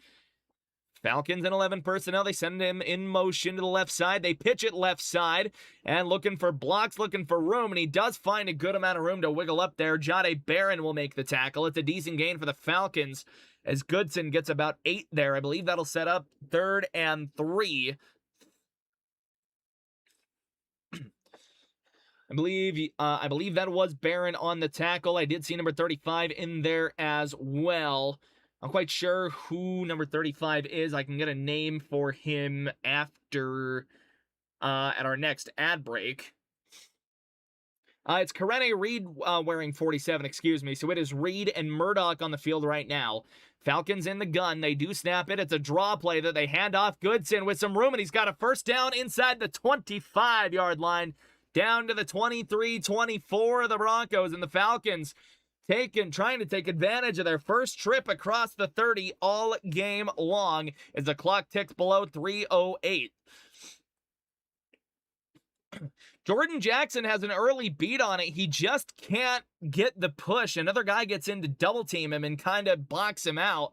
Falcons and 11 personnel. They send him in motion to the left side. They pitch it left side and looking for blocks, looking for room, and he does find a good amount of room to wiggle up there. Jahdae Barron will make the tackle. It's a decent gain for the Falcons as Goodson gets about 8 there. I believe that'll set up 3rd and 3. I believe that was Barron on the tackle. I did see number 35 in there as well. I'm quite sure who number 35 is. I can get a name for him after at our next ad break. It's Karene Reed wearing 47, excuse me. So it is Reed and Murdoch on the field right now. Falcons in the gun. They do snap it. It's a draw play that they hand off Goodson with some room, and he's got a first down inside the 25-yard line, down to the 23-24 of the Broncos, and the Falcons trying to take advantage of their first trip across the 30 all game long as the clock ticks below 3:08. Jordan Jackson has an early beat on it. He just can't get the push. Another guy gets in to double team him and kind of box him out.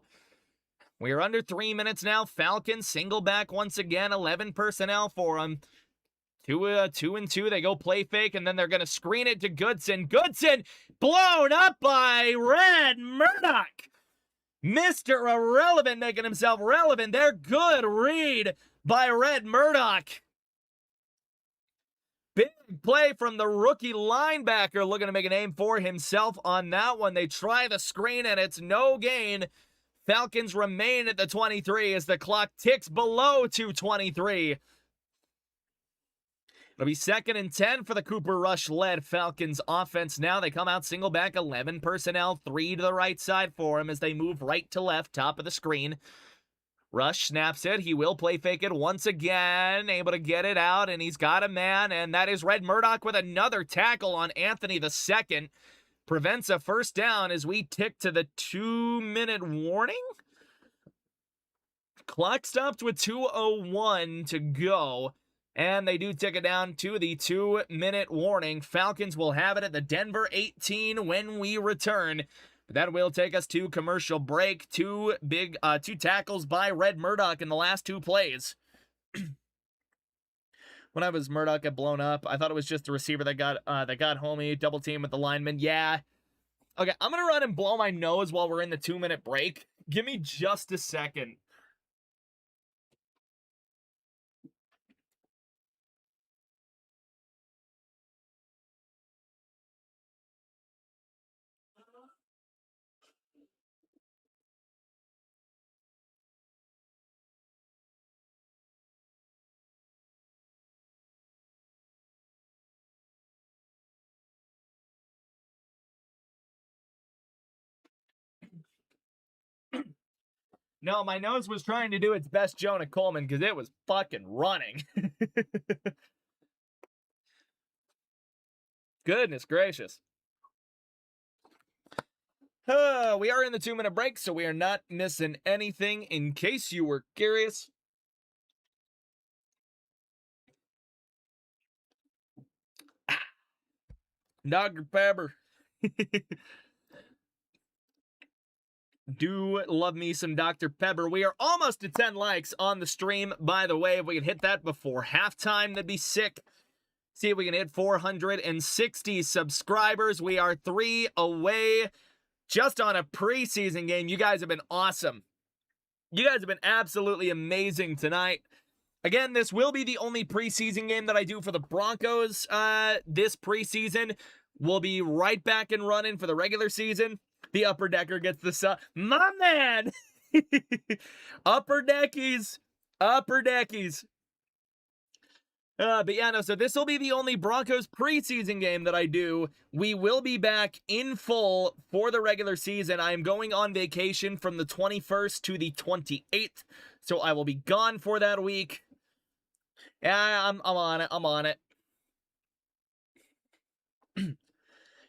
We're under 3 minutes now. Falcons single back once again. 11 personnel for him. 2-2. They go play fake, and then they're going to screen it to Goodson. Goodson blown up by Red Murdoch. Mr. Irrelevant making himself relevant. They're good read by Red Murdoch. Big play from the rookie linebacker, looking to make a name for himself on that one. They try the screen, and it's no gain. Falcons remain at the 23 as the clock ticks below 2:23. It'll be 2nd and 10 for the Cooper Rush-led Falcons offense now. They come out single back, 11 personnel, 3 to the right side for him as they move right to left, top of the screen. Rush snaps it. He will play fake it once again, able to get it out, and he's got a man, and that is Red Murdoch with another tackle on Anthony II. Prevents a first down as we tick to the 2-minute warning. Clock stopped with 2:01 to go. And they do tick it down to the 2-minute warning. Falcons will have it at the Denver 18 when we return. But that will take us to commercial break. Two tackles by Red Murdoch in the last 2 plays. When I was Murdoch got blown up, I thought it was just the receiver that got homie, double team with the lineman. Yeah. Okay, I'm going to run and blow my nose while we're in the 2-minute break. Give me just a second. No, my nose was trying to do its best Jonah Coleman because it was fucking running. Goodness gracious. We are in the 2-minute break, so we are not missing anything in case you were curious. Dr. Pepper. Do love me some Dr. Pepper. We are almost to 10 likes on the stream, by the way. If we could hit that before halftime, that'd be sick. See if we can hit 460 subscribers. We are 3 away just on a preseason game. You guys have been awesome. You guys have been absolutely amazing tonight. Again, this will be the only preseason game that I do for the Broncos this preseason. We'll be right back and running for the regular season. The Upper Decker gets the sub. My man! Upper Deckies. But yeah, no, so this will be the only Broncos preseason game that I do. We will be back in full for the regular season. I am going on vacation from the 21st to the 28th, so I will be gone for that week. Yeah, I'm on it.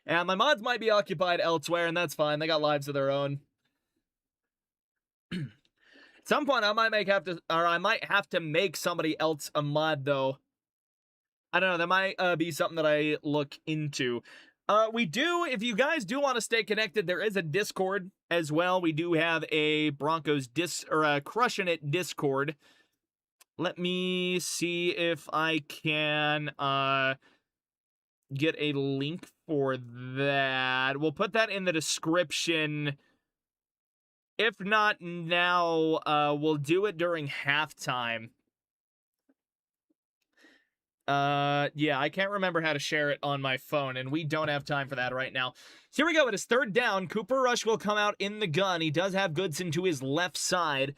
And my mods might be occupied elsewhere, and that's fine. They got lives of their own. At some point, I might have to make somebody else a mod, though. I don't know. That might be something that I look into. We do, if you guys do want to stay connected, there is a Discord as well. We do have a Broncos Crushing It Discord. Let me see if I can get a link for that. We'll put that in the description. If not now, we'll do it during halftime. Yeah, I can't remember how to share it on my phone, and we don't have time for that right now. So here we go. It is 3rd down. Cooper Rush will come out in the gun. He does have Goodson to his left side.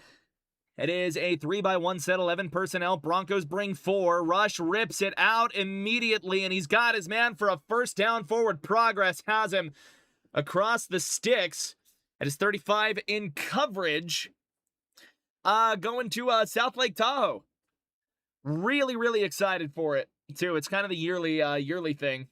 It is a 3-by-1 set, 11 personnel. Broncos bring 4. Rush rips it out immediately, and he's got his man for a first down. Forward progress has him across the sticks. It is 35 in coverage. Going to South Lake Tahoe. Really, really excited for it, too. It's kind of the yearly thing.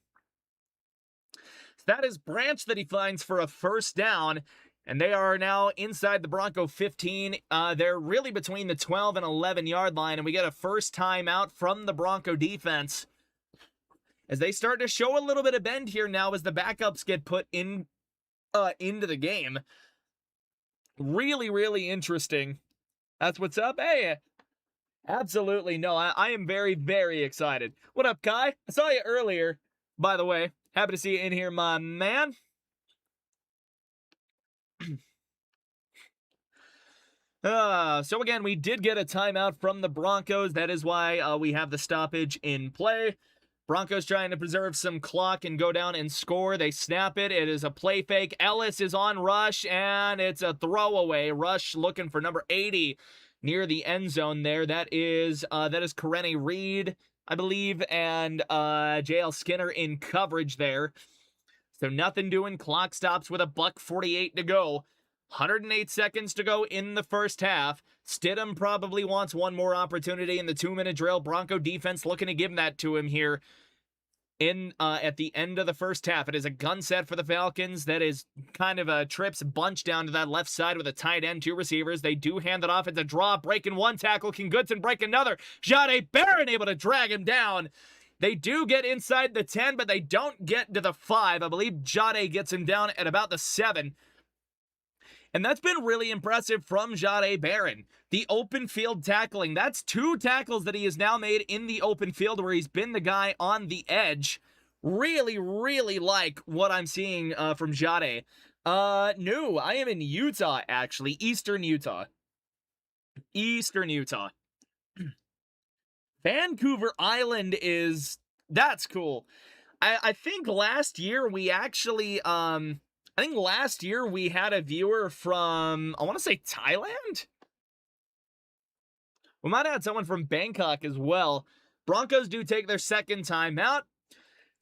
So That is Branch that he finds for a first down. And they are now inside the Bronco 15. They're really between the 12 and 11-yard line. And we get a first timeout from the Bronco defense, as they start to show a little bit of bend here now as the backups get put into the game. Really, really interesting. That's what's up. Hey, absolutely. No, I am very, very excited. What up, Kai? I saw you earlier, by the way. Happy to see you in here, my man. So again, we did get a timeout from the Broncos. That is why we have the stoppage in play. Broncos trying to preserve some clock and go down and score. They snap it. It is a play fake. Ellis is on rush, and it's a throwaway. Rush looking for number 80 near the end zone there. That is Karene Reed, I believe, and JL Skinner in coverage there. So nothing doing. Clock stops with $1:48 to go. 108 seconds to go in the first half. Stidham probably wants one more opportunity in the 2-minute drill. Bronco defense looking to give that to him here at the end of the first half. It is a gun set for the Falcons. That is kind of a trips bunch down to that left side with a tight end, 2 receivers. They do hand it off. It's a draw, breaking one tackle. Can Goodson break another? Jahdae Barron able to drag him down. They do get inside the 10, but they don't get to the 5. I believe Jahdae gets him down at about the 7. And that's been really impressive from Jahdae Barron. The open field tackling. That's 2 tackles that he has now made in the open field where he's been the guy on the edge. Really, really like what I'm seeing from Jahdae. No, I am in Utah, actually. Eastern Utah. Vancouver Island that's cool. I think last year we actually, last year we had a viewer from, I want to say Thailand? We might have had someone from Bangkok as well. Broncos do take their second time out.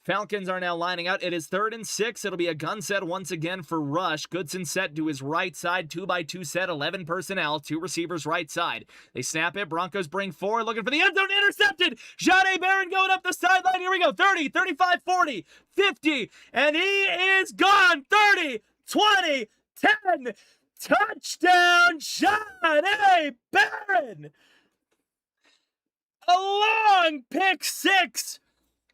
Falcons are now lining out. It is 3rd and 6. It'll be a gun set once again for Rush. Goodson set to his right side. 2x2 set. 11 personnel. 2 receivers right side. They snap it. Broncos bring 4. Looking for the end zone. Intercepted. Jahdae Barron going up the sideline. Here we go. 30, 35, 40, 50. And he is gone. 30, 20, 10. Touchdown, Jahdae Barron. A long pick 6.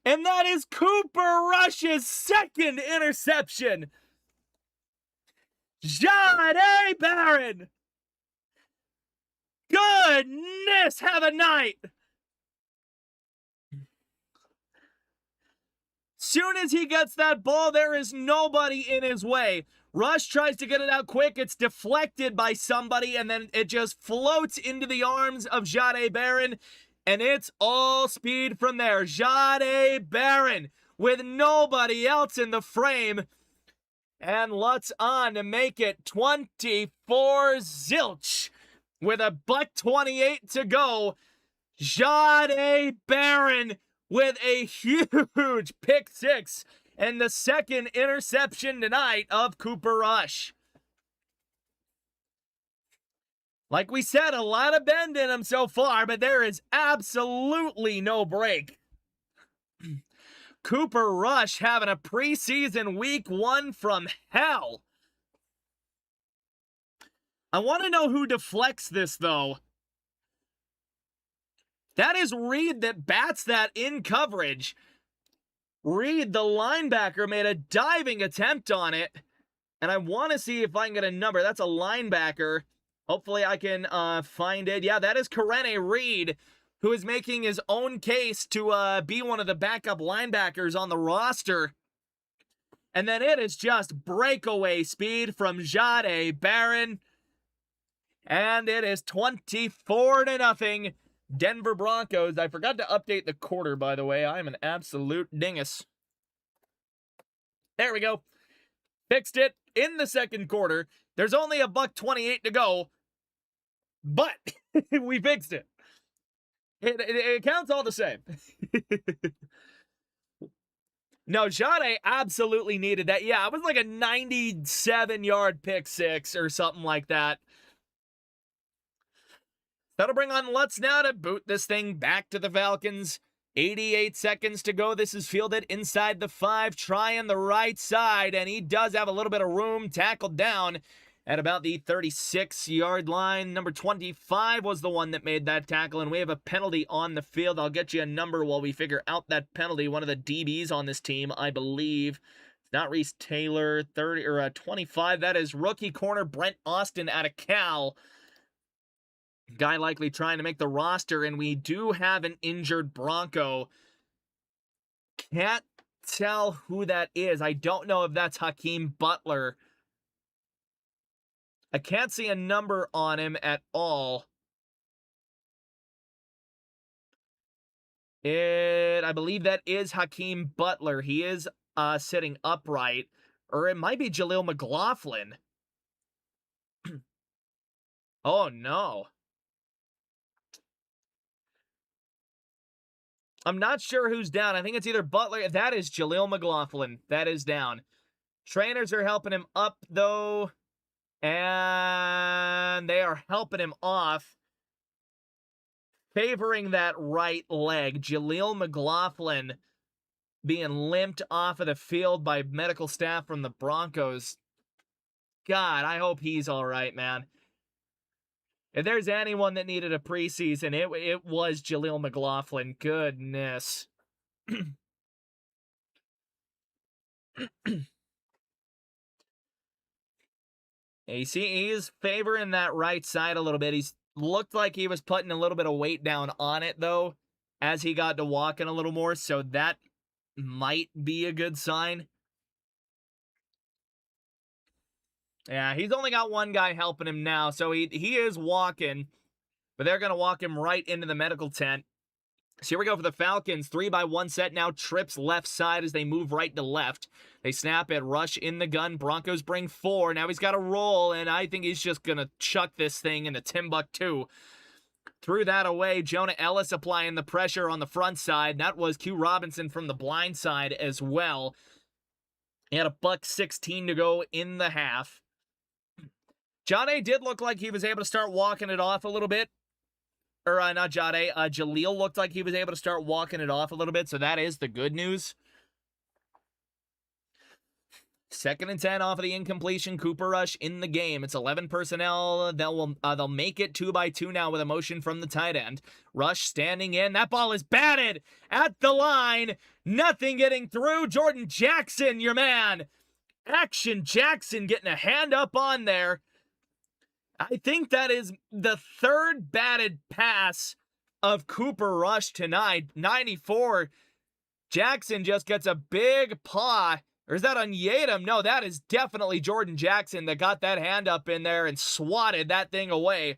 And that is Cooper Rush's second interception. Jahdae Barron. Goodness, have a night. Soon as he gets that ball, there is nobody in his way. Rush tries to get it out quick. It's deflected by somebody, and then it just floats into the arms of Jahdae Barron. And it's all speed from there. Jahdae Barron with nobody else in the frame. And Lutz on to make it 24 zilch. With $1:28 to go. Jahdae Barron with a huge pick 6. And the second interception tonight of Cooper Rush. Like we said, a lot of bend in him so far, but there is absolutely no break. Cooper Rush having a preseason week 1 from hell. I want to know who deflects this, though. That is Reed that bats that in coverage. Reed, the linebacker, made a diving attempt on it. And I want to see if I can get a number. That's a linebacker. Hopefully I can find it. Yeah, that is Karene Reed, who is making his own case to be one of the backup linebackers on the roster. And then it is just breakaway speed from Jahdae Barron. And it is 24-0. Denver Broncos. I forgot to update the quarter, by the way. I'm an absolute dingus. There we go. Fixed it in the second quarter. There's only $1:28 to go. But we fixed it. It counts all the same. No, Jahdae absolutely needed that. Yeah, it was like a 97-yard pick 6 or something like that. That'll bring on Lutz now to boot this thing back to the Falcons. 88 seconds to go. This is fielded inside the 5, trying the right side, and he does have a little bit of room, tackled down at about the 36-yard line. Number 25 was the one that made that tackle, and we have a penalty on the field. I'll get you a number while we figure out that penalty. One of the DBs on this team, I believe. It's not Reese Taylor, 30 or 25. That is rookie corner Brent Austin out of Cal. Guy likely trying to make the roster, and we do have an injured Bronco. Can't tell who that is. I don't know if that's Hakeem Butler. I can't see a number on him at all. I believe that is Hakeem Butler. He is sitting upright. Or it might be Jaleel McLaughlin. Oh, no. I'm not sure who's down. I think it's either Butler. That is Jaleel McLaughlin. That is down. Trainers are helping him up, though. And they are helping him off. Favoring that right leg. Jaleel McLaughlin being limped off of the field by medical staff from the Broncos. God, I hope he's all right, man. If there's anyone that needed a preseason, it was Jaleel McLaughlin. Goodness. He's favoring that right side a little bit. He's looked like he was putting a little bit of weight down on it, though, as he got to walking a little more, so that might be a good sign. Yeah, he's only got one guy helping him now, so he is walking, but they're going to walk him right into the medical tent. So here we go for the Falcons. 3-by-1 set now. Trips left side as they move right to left. They snap it. Rush in the gun. Broncos bring 4. Now he's got a roll, and I think he's just going to chuck this thing into Timbuktu. Threw that away. Jonah Ellis applying the pressure on the front side. That was Q Robinson from the blind side as well. He had a $1:16 to go in the half. Jade did look like he was able to start walking it off a little bit. Or, not Jade. Jaleel looked like he was able to start walking it off a little bit, so that is the good news. 2nd and 10 off of the incompletion. Cooper Rush in the game. It's 11 personnel. They'll make it 2-by-2 now with a motion from the tight end. Rush standing in. That ball is batted at the line. Nothing getting through. Jordan Jackson, your man. Action Jackson getting a hand up on there. I think that is the 3rd batted pass of Cooper Rush tonight. 94. Jackson just gets a big paw. Or is that on Yadam? No, that is definitely Jordan Jackson that got that hand up in there and swatted that thing away.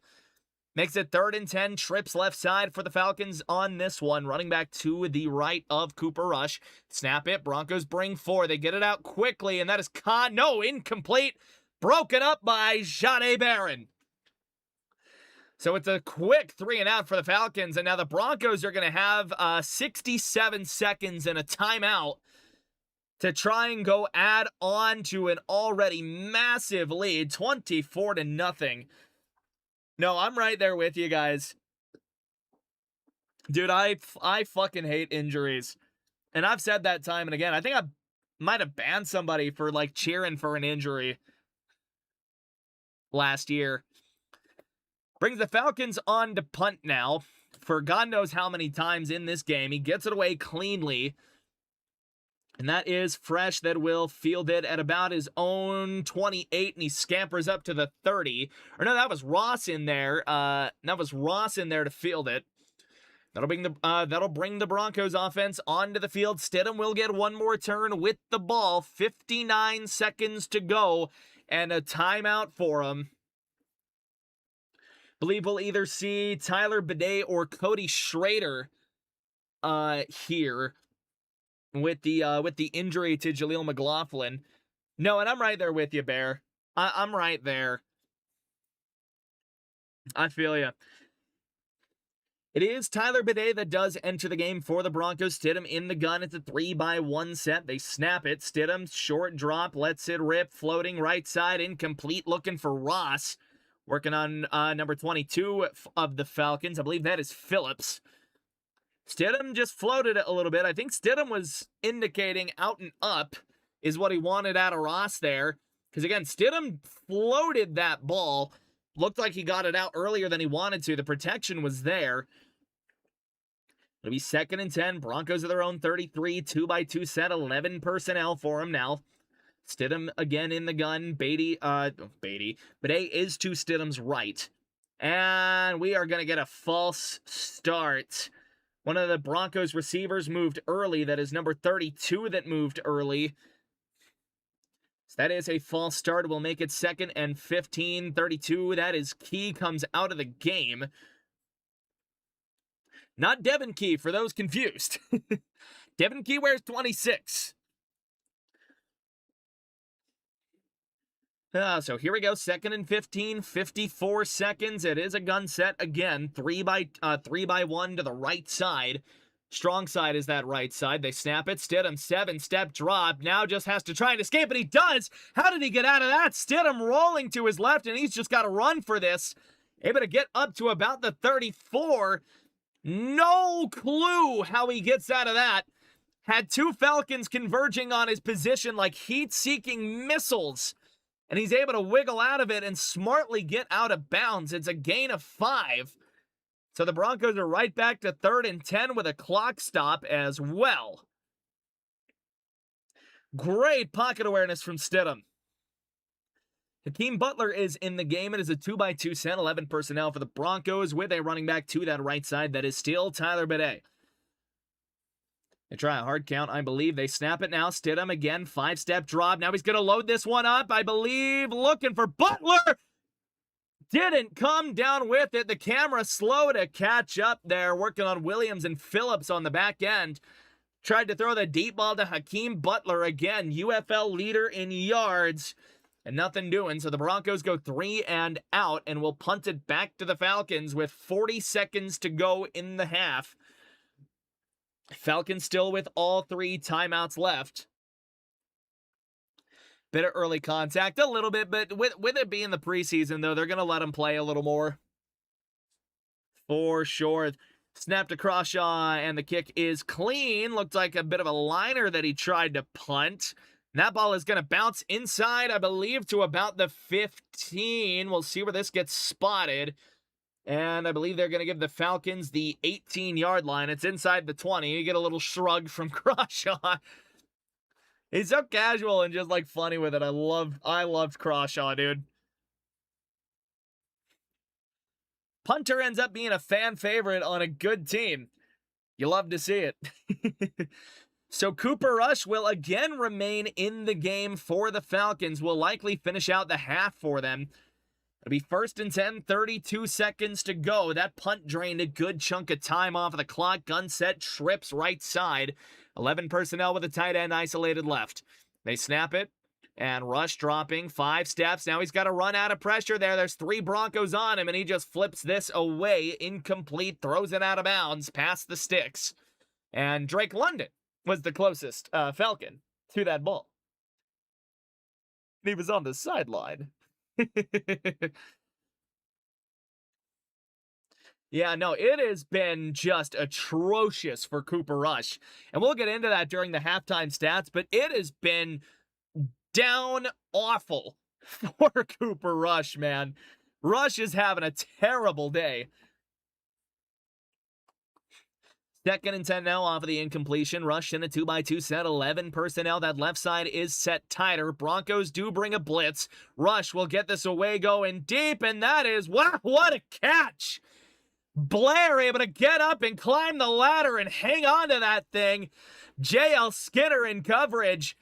Makes it 3rd and 10. Trips left side for the Falcons on this one. Running back to the right of Cooper Rush. Snap it. Broncos bring 4. They get it out quickly, and that is incomplete. Broken up by Jade Barron. So it's a quick 3-and-out for the Falcons, and now the Broncos are going to have 67 seconds and a timeout to try and go add on to an already massive lead, 24-0. No, I'm right there with you guys. Dude, I fucking hate injuries. And I've said that time and again. I think I might have banned somebody for, like, cheering for an injury last year. Brings the Falcons on to punt now for God knows how many times in this game. He gets it away cleanly. And that is Fresh that will field it at about his own 28, and he scampers up to the 30. Or no, that was Ross in there. To field it. That'll bring the Broncos offense onto the field. Stidham will get one more turn with the ball. 59 seconds to go, and a timeout for him. Believe we'll either see Tyler Bidet or Cody Schrader here with the injury to Jaleel McLaughlin. No, and I'm right there with you, Bear. I'm right there. I feel you. It is Tyler Bidet that does enter the game for the Broncos. Stidham in the gun. It's a 3-by-1 set. They snap it. Stidham, short drop, lets it rip, floating right side, incomplete, looking for Ross. Working on number 22 of the Falcons. I believe that is Phillips. Stidham just floated it a little bit. I think Stidham was indicating out and up is what he wanted out of Ross there. Because again, Stidham floated that ball. Looked like he got it out earlier than he wanted to. The protection was there. It'll be 2nd and 10. Broncos are their own 33. 2x2 set. 11 personnel for him now. Stidham again in the gun. Beatty is to Stidham's right. And we are going to get a false start. One of the Broncos receivers moved early. That is number 32 that moved early. So that is a false start. We'll make it 2nd and 15. 32. That is Key comes out of the game. Not Devin Key, for those confused. Devin Key wears 26. So here we go, 2nd and 15, 54 seconds. It is a gun set again, 3 by 1 to the right side. Strong side is that right side. They snap it. Stidham, 7-step drop. Now just has to try and escape, and he does. How did he get out of that? Stidham rolling to his left, and he's just got to run for this. Able to get up to about the 34. No clue how he gets out of that. Had 2 Falcons converging on his position like heat-seeking missiles. And he's able to wiggle out of it and smartly get out of bounds. It's a gain of 5. So the Broncos are right back to 3rd and 10 with a clock stop as well. Great pocket awareness from Stidham. Hakeem Butler is in the game. It is a 2x2 set, 11 personnel for the Broncos with a running back to that right side. That is still Tyler Bidet. They try a hard count, I believe. They snap it now. Stidham again, 5-step drop. Now he's going to load this one up, I believe. Looking for Butler. Didn't come down with it. The camera slow to catch up there. Working on Williams and Phillips on the back end. Tried to throw the deep ball to Hakeem Butler again. UFL leader in yards. And nothing doing. So the Broncos go 3 and out and will punt it back to the Falcons with 40 seconds to go in the half. Falcons still with all 3 timeouts left. Bit of early contact, a little bit, but with it being the preseason, though, they're going to let him play a little more. For sure. Snapped to Crawshaw, and the kick is clean. Looked like a bit of a liner that he tried to punt. And that ball is going to bounce inside, I believe, to about the 15. We'll see where this gets spotted. And I believe they're going to give the Falcons the 18-yard line. It's inside the 20. You get a little shrug from Crawshaw. He's so casual and just, like, funny with it. I loved Crawshaw, dude. Punter ends up being a fan favorite on a good team. You love to see it. So Cooper Rush will again remain in the game for the Falcons. Will likely finish out the half for them. It'll be 1st and 10, 32 seconds to go. That punt drained a good chunk of time off of the clock. Gun set, trips right side. 11 personnel with a tight end isolated left. They snap it, and Rush dropping 5 steps. Now he's got to run out of pressure there. There's 3 Broncos on him, and he just flips this away. Incomplete, throws it out of bounds, past the sticks. And Drake London was the closest Falcon to that ball. He was on the sideline. Yeah, no, it has been just atrocious for Cooper Rush. And we'll get into that during the halftime stats, but it has been down awful for Cooper Rush, man. Rush is having a terrible day. 2nd and 10 now off of the incompletion. Rush in a 2x2 set, 11 personnel. That left side is set tighter. Broncos do bring a blitz. Rush will get this away going deep, and that is, wow, what a catch! Blair able to get up and climb the ladder and hang on to that thing. J.L. Skinner in coverage.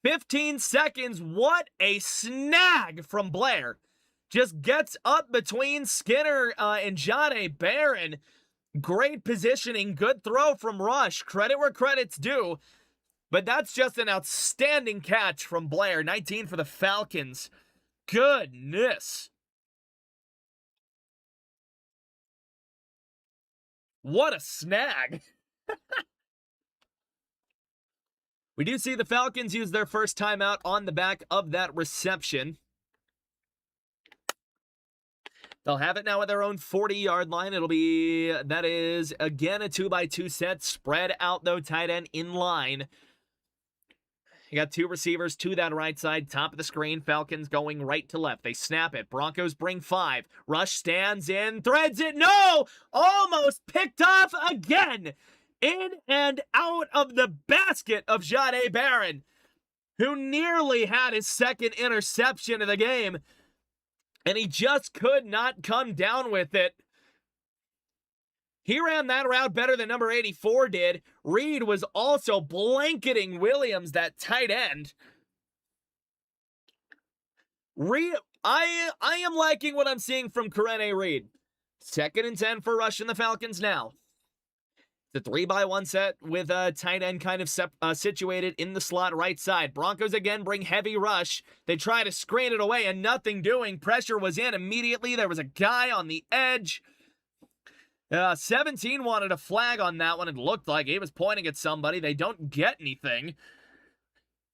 15 seconds. What a snag from Blair. Just gets up between Skinner and Jahdae Barron. Great positioning. Good throw from Rush. Credit where credit's due. But that's just an outstanding catch from Blair. 19 for the Falcons. Goodness. What a snag. We do see the Falcons use their first timeout on the back of that reception. They'll have it now at their own 40-yard line. That is, again, a 2x2 set. Spread out, though, tight end in line. You got two receivers to that right side, top of the screen. Falcons going right to left. They snap it. Broncos bring 5. Rush stands in, threads it. No! Almost picked off again. In and out of the basket of Jahdae Barron, who nearly had his second interception of the game, and he just could not come down with it. He ran that route better than number 84 did. Reed was also blanketing Williams, that tight end. Reed, I am liking what I'm seeing from Karene Reed. 2nd and 10 for Rush and the Falcons now. The 3x1 set with a tight end kind of situated in the slot right side. Broncos again bring heavy rush. They try to screen it away and nothing doing. Pressure was in immediately. There was a guy on the edge. 17 wanted a flag on that one. It looked like he was pointing at somebody. They don't get anything.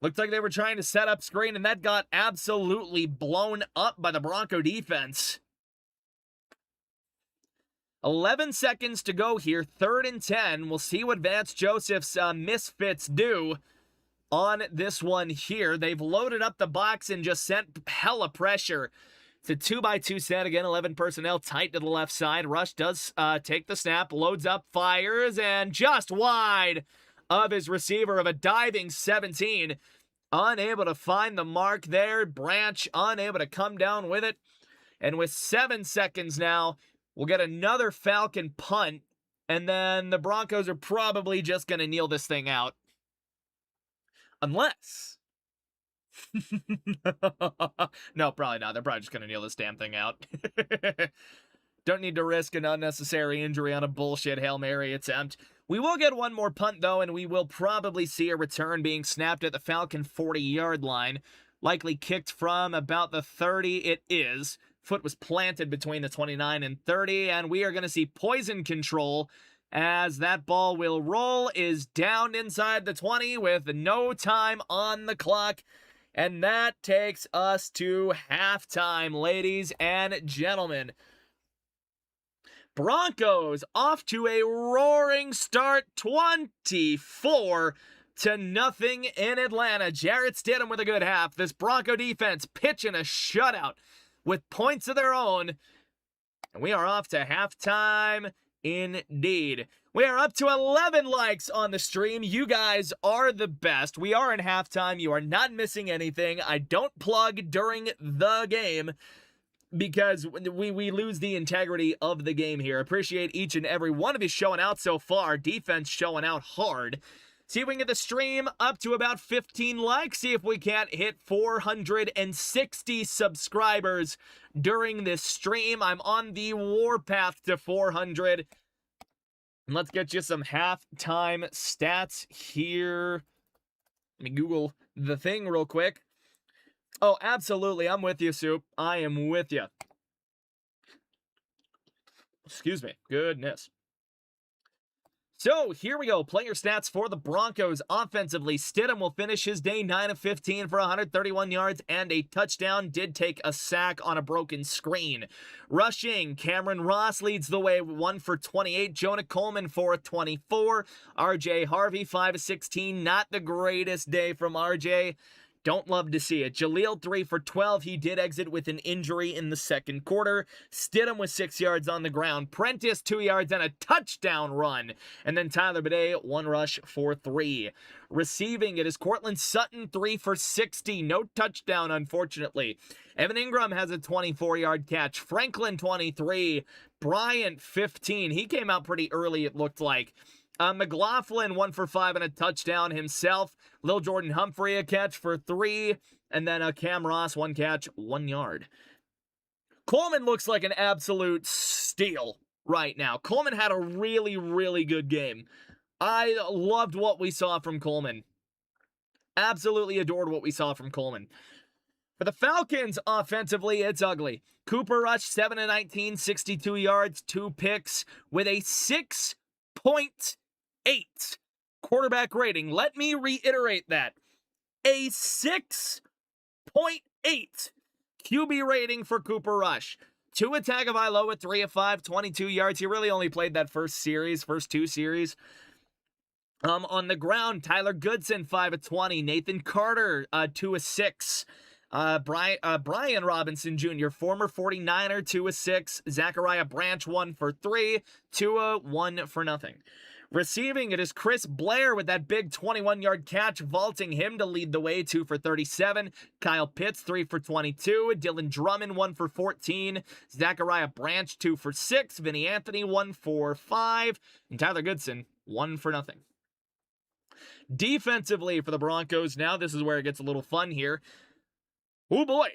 Looked like they were trying to set up screen, and that got absolutely blown up by the Bronco defense. 11 seconds to go here, 3rd and 10. We'll see what Vance Joseph's misfits do on this one here. They've loaded up the box and just sent hella pressure. It's a 2x2 set again, 11 personnel tight to the left side. Rush does take the snap, loads up, fires, and just wide of his receiver of a diving 17. Unable to find the mark there. Branch unable to come down with it. And with 7 seconds now, we'll get another Falcon punt, and then the Broncos are probably just going to kneel this thing out. Unless... No, probably not. They're probably just going to kneel this damn thing out. Don't need to risk an unnecessary injury on a bullshit Hail Mary attempt. We will get one more punt, though, and we will probably see a return being snapped at the Falcon 40-yard line. Likely kicked from about the 30. It is. Foot was planted between the 29 and 30, and we are going to see poison control as that ball will roll, is down inside the 20 with no time on the clock. And that takes us to halftime, ladies and gentlemen. Broncos off to a roaring start, 24-0 in Atlanta. Jarrett Stidham with a good half. This Bronco defense pitching a shutout with points of their own. And we are off to halftime indeed. We are up to 11 likes on the stream. You guys are the best. We are in halftime. You are not missing anything. I don't plug during the game because we lose the integrity of the game here. Appreciate each and every one of you showing out so far. Defense showing out hard. See if we can get the stream up to about 15 likes. See if we can't hit 460 subscribers during this stream. I'm on the warpath to 400. And let's get you some halftime stats here. Let me Google the thing real quick. Oh, absolutely. I'm with you, Soup. I am with you. Excuse me. Goodness. So, here we go. Player stats for the Broncos offensively. Stidham will finish his day 9 of 15 for 131 yards and a touchdown. Did take a sack on a broken screen. Rushing, Cameron Ross leads the way, 1 for 28. Jonah Coleman, 4 of 24. RJ Harvey, 5 of 16. Not the greatest day from RJ. Don't love to see it. Jaleel, 3 for 12. He did exit with an injury in the second quarter. Stidham with 6 yards on the ground. Prentice, 2 yards and a touchdown run. And then Tyler Bidet, 1 rush for 3. Receiving, it is Cortland Sutton, 3 for 60. No touchdown, unfortunately. Evan Ingram has a 24-yard catch. Franklin, 23. Bryant, 15. He came out pretty early, it looked like. McLaughlin, 1 for 5 and a touchdown himself. Lil Jordan Humphrey, a catch for 3. And then Cam Ross, 1 catch, 1 yard. Coleman looks like an absolute steal right now. Coleman had a really, really good game. I loved what we saw from Coleman. Absolutely adored what we saw from Coleman. For the Falcons, offensively, it's ugly. Cooper Rush, 7 of 19, 62 yards, 2 picks, with a 6.8 quarterback rating. Let me reiterate that. A 6.8 QB rating for Cooper Rush. Tua Tagovailoa, 3 of 5, 22 yards. He really only played that first two series. On the ground, Tyler Goodson, 5 of 20. Nathan Carter, 2 of 6. Brian Robinson Jr., former 49er, 2 of 6. Zachariah Branch, 1 for 3. Tua, 1 for nothing. Receiving, it is Chris Blair with that big 21-yard catch, vaulting him to lead the way, 2 for 37. Kyle Pitts, 3 for 22. Dylan Drummond, 1 for 14. Zachariah Branch, 2 for 6. Vinny Anthony, 1 for 5. And Tyler Goodson, 1 for nothing. Defensively for the Broncos, now this is where it gets a little fun here. Oh boy,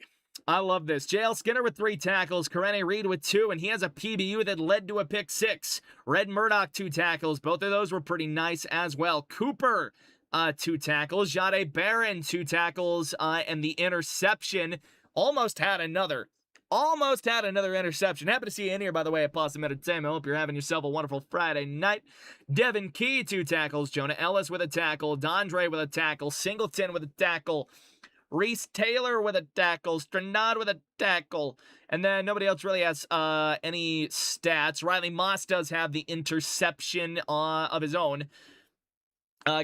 I love this. JL Skinner with 3 tackles, Karene Reed with 2, and he has a PBU that led to a pick 6. Red Murdoch, 2 tackles. Both of those were pretty nice as well. Cooper, 2 tackles. Jade Barron, 2 tackles, and the interception. Almost had another interception. Happy to see you in here, by the way, at Possum Entertainment. Hope you're having yourself a wonderful Friday night. Devin Key, 2 tackles. Jonah Ellis with a tackle. Dondre with a tackle. Singleton with a tackle. Reese Taylor with a tackle. Stranad with a tackle. And then nobody else really has any stats. Riley Moss does have the interception of his own.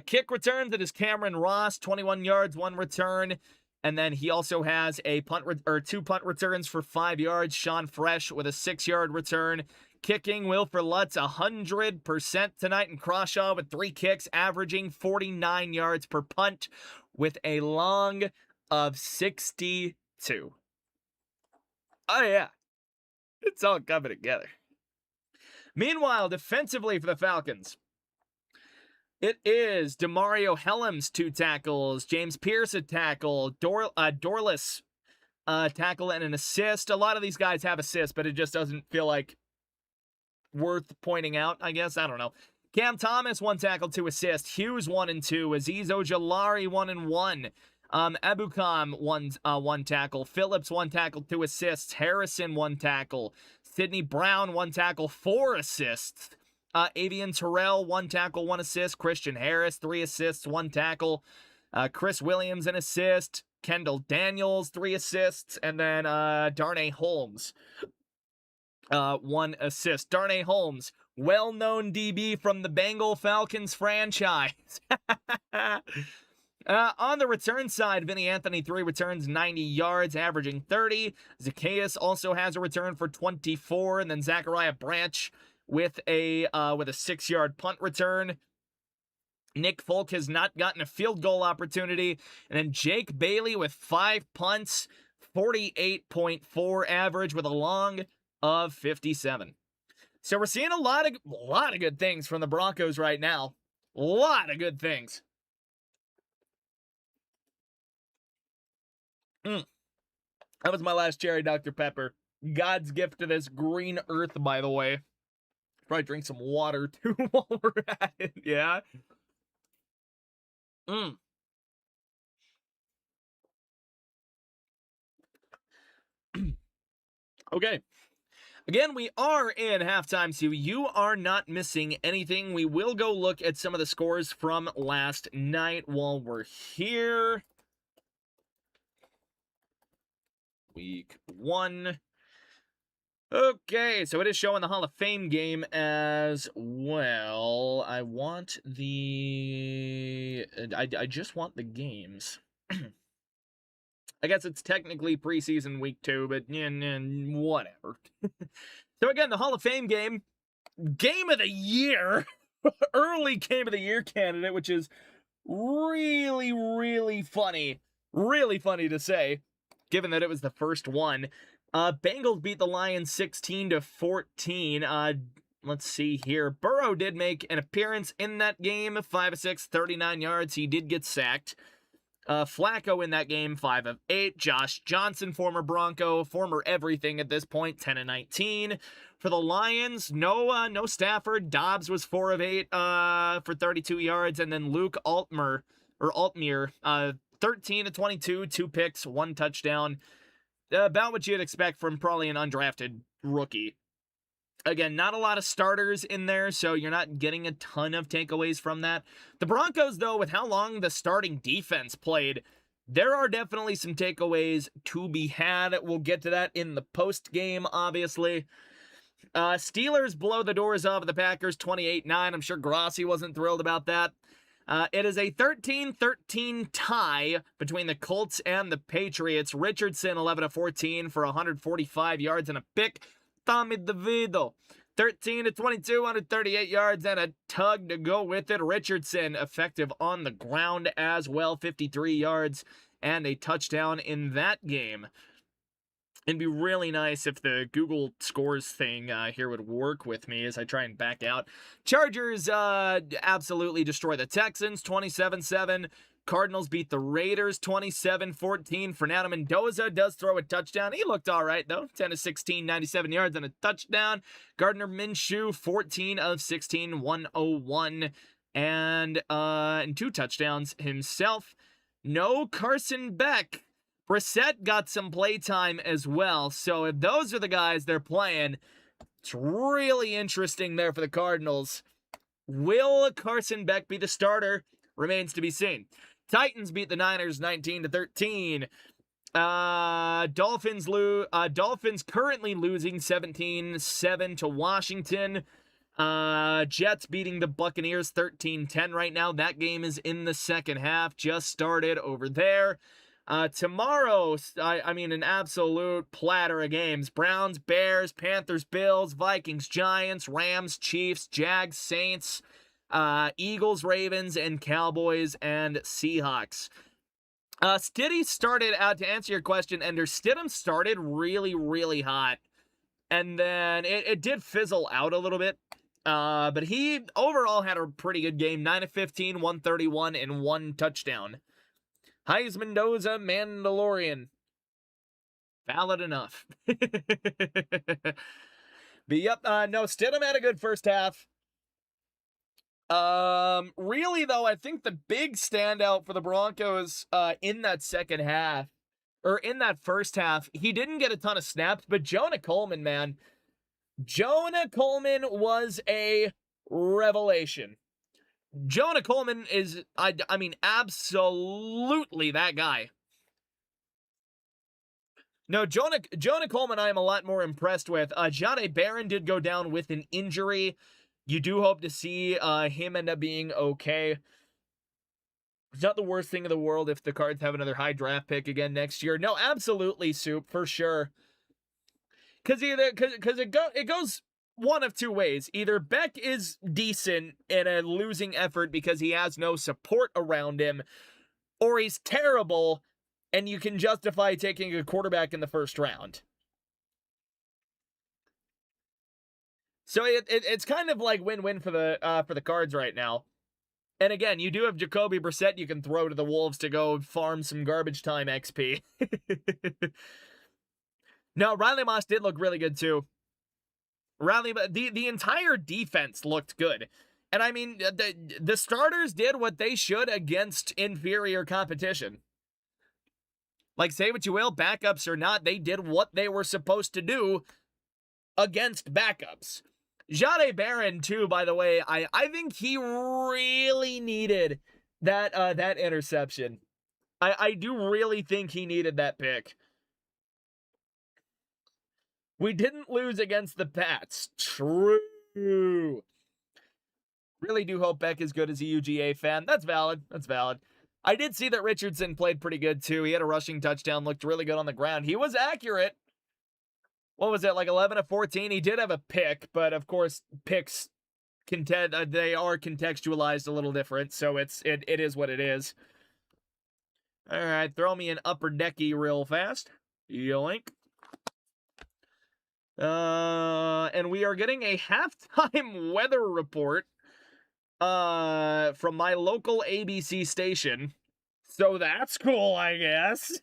Kick returns, it is Cameron Ross, 21 yards, 1 return. And then he also has a 2 punt returns for 5 yards. Sean Fresh with a 6-yard return. Kicking, Wilford Lutz 100% tonight, and Crawshaw with 3 kicks, averaging 49 yards per punt with a long of 62. Oh yeah, it's all coming together. Meanwhile, defensively for the Falcons, it is Demario Helms, 2 tackles. James Pierce, a tackle. Dorless, tackle and an assist. A lot of these guys have assists, but it just doesn't feel like worth pointing out, I guess. I don't know. Cam Thomas, 1 tackle, 2 assists. Hughes, 1 and 2. Aziz Ojolari, 1 and 1. Ebukam, 1 tackle. Phillips, 1 tackle, 2 assists. Harrison, 1 tackle. Sidney Brown, 1 tackle, 4 assists. Avian Terrell, 1 tackle, 1 assist. Christian Harris, 3 assists, 1 tackle. Chris Williams, an assist. Kendall Daniels, 3 assists. And then Darnay Holmes, 1 assist. Darnay Holmes, well-known DB from the Bengal Falcons franchise. On the return side, Vinny Anthony, 3 returns, 90 yards, averaging 30. Zacchaeus also has a return for 24. And then Zachariah Branch with a 6-yard punt return. Nick Folk has not gotten a field goal opportunity. And then Jake Bailey with 5 punts, 48.4 average with a long of 57. So we're seeing a lot of good things from the Broncos right now. A lot of good things. That was my last cherry Dr. Pepper. God's gift to this green earth, by the way. Probably drink some water, too, while we're at it, yeah? Okay. Again, we are in halftime, so you are not missing anything. We will go look at some of the scores from last night while we're here. Week 1. Okay, so it is showing the Hall of Fame game as well. I want the... I just want the games. I guess it's technically preseason week 2, but whatever. So again, the Hall of Fame game of the year, early game of the year candidate, which is really, really funny. Really funny to say, given that it was the first one. Bengals beat the Lions 16-14. Let's see here. Burrow did make an appearance in that game, 5 of 6, 39 yards. He did get sacked. Flacco in that game, 5 of 8. Josh Johnson, former Bronco, former everything at this point, 10 of 19. For the Lions, no Stafford. Dobbs was 4 of 8 for 32 yards. And then Luke Altmaier, 13 of 22, 2 picks, 1 touchdown. About what you'd expect from probably an undrafted rookie. Again, not a lot of starters in there, so you're not getting a ton of takeaways from that. The Broncos, though, with how long the starting defense played, there are definitely some takeaways to be had. We'll get to that in the post game, obviously. Steelers blow the doors off of the Packers 28-9. I'm sure Grossi wasn't thrilled about that. It is a 13-13 tie between the Colts and the Patriots. Richardson 11-14 for 145 yards and a pick. Tommy DeVito 13-22, 138 yards and a tug to go with it. Richardson effective on the ground as well, 53 yards and a touchdown in that game. It'd be really nice if the Google scores thing here would work with me as I try and back out. Chargers absolutely destroy the Texans, 27-7. Cardinals beat the Raiders, 27-14. Fernando Mendoza does throw a touchdown. He looked all right, though. 10-16, 97 yards and a touchdown. Gardner Minshew, 14 of 16, 101, and 2 touchdowns himself. No Carson Beck. Brissett got some playtime as well, so if those are the guys they're playing, it's really interesting there for the Cardinals. Will Carson Beck be the starter? Remains to be seen. Titans beat the Niners 19-13. Dolphins currently losing 17-7 to Washington. Jets beating the Buccaneers 13-10 right now. That game is in the second half. Just started over there. Tomorrow, an absolute platter of games. Browns, Bears, Panthers, Bills, Vikings, Giants, Rams, Chiefs, Jags, Saints, Eagles, Ravens, and Cowboys and Seahawks. Stidham started out, to answer your question, Ender, Stidham started really, really hot. And then it did fizzle out a little bit. But he overall had a pretty good game. 9-15, 131, and 1 touchdown. Heisman Mendoza, Mandalorian. Valid enough. But yep, no, Stidham had a good first half. Really, though, I think the big standout for the Broncos in that second half, or in that first half, he didn't get a ton of snaps, but Jonah Coleman, man. Jonah Coleman was a revelation. Jonah Coleman is, absolutely that guy. No, Jonah Coleman I am a lot more impressed with. Jahdae Barron did go down with an injury. You do hope to see him end up being okay. It's not the worst thing in the world if the Cards have another high draft pick again next year. No, absolutely, Soup, for sure. Because it goes one of two ways. Either Beck is decent in a losing effort because he has no support around him, or he's terrible and you can justify taking a quarterback in the first round. So it's kind of like win-win for the Cards right now. And again, you do have Jacoby Brissett you can throw to the Wolves to go farm some garbage time XP. No, Riley Moss did look really good too. The entire defense looked good. And I mean, the starters did what they should against inferior competition. Like, say what you will, backups or not, they did what they were supposed to do against backups. Jahdae Barron, too, by the way, I think he really needed that interception. I do really think he needed that pick. We didn't lose against the Pats. True. Really do hope Beck is good as a UGA fan. That's valid. I did see that Richardson played pretty good, too. He had a rushing touchdown, looked really good on the ground. He was accurate. What was it, like 11-14? He did have a pick, but of course, picks, they are contextualized a little different, so it is what it is. All right, throw me an upper decky real fast. Yoink. And we are getting a halftime weather report from my local ABC station. So that's cool, I guess.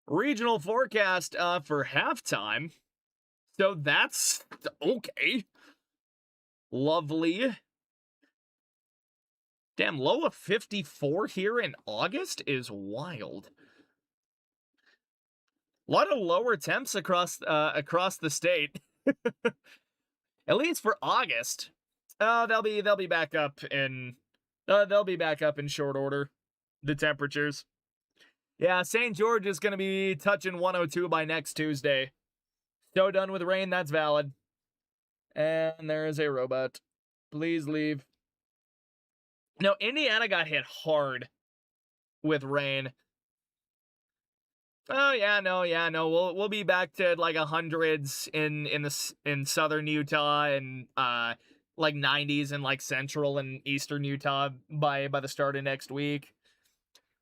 Regional forecast for halftime. So that's okay. Lovely. Damn, low of 54 here in August is wild. A lot of lower temps across the state. At least for August. They'll be back up in They'll be back up in short order, the temperatures. Yeah, St. George is going to be touching 102 by next Tuesday. So done with rain, that's valid. And there is a robot. Please leave. No, Indiana got hit hard with rain. Oh yeah, no. We'll be back to like 100s in southern Utah and like 90s in like central and eastern Utah by the start of next week.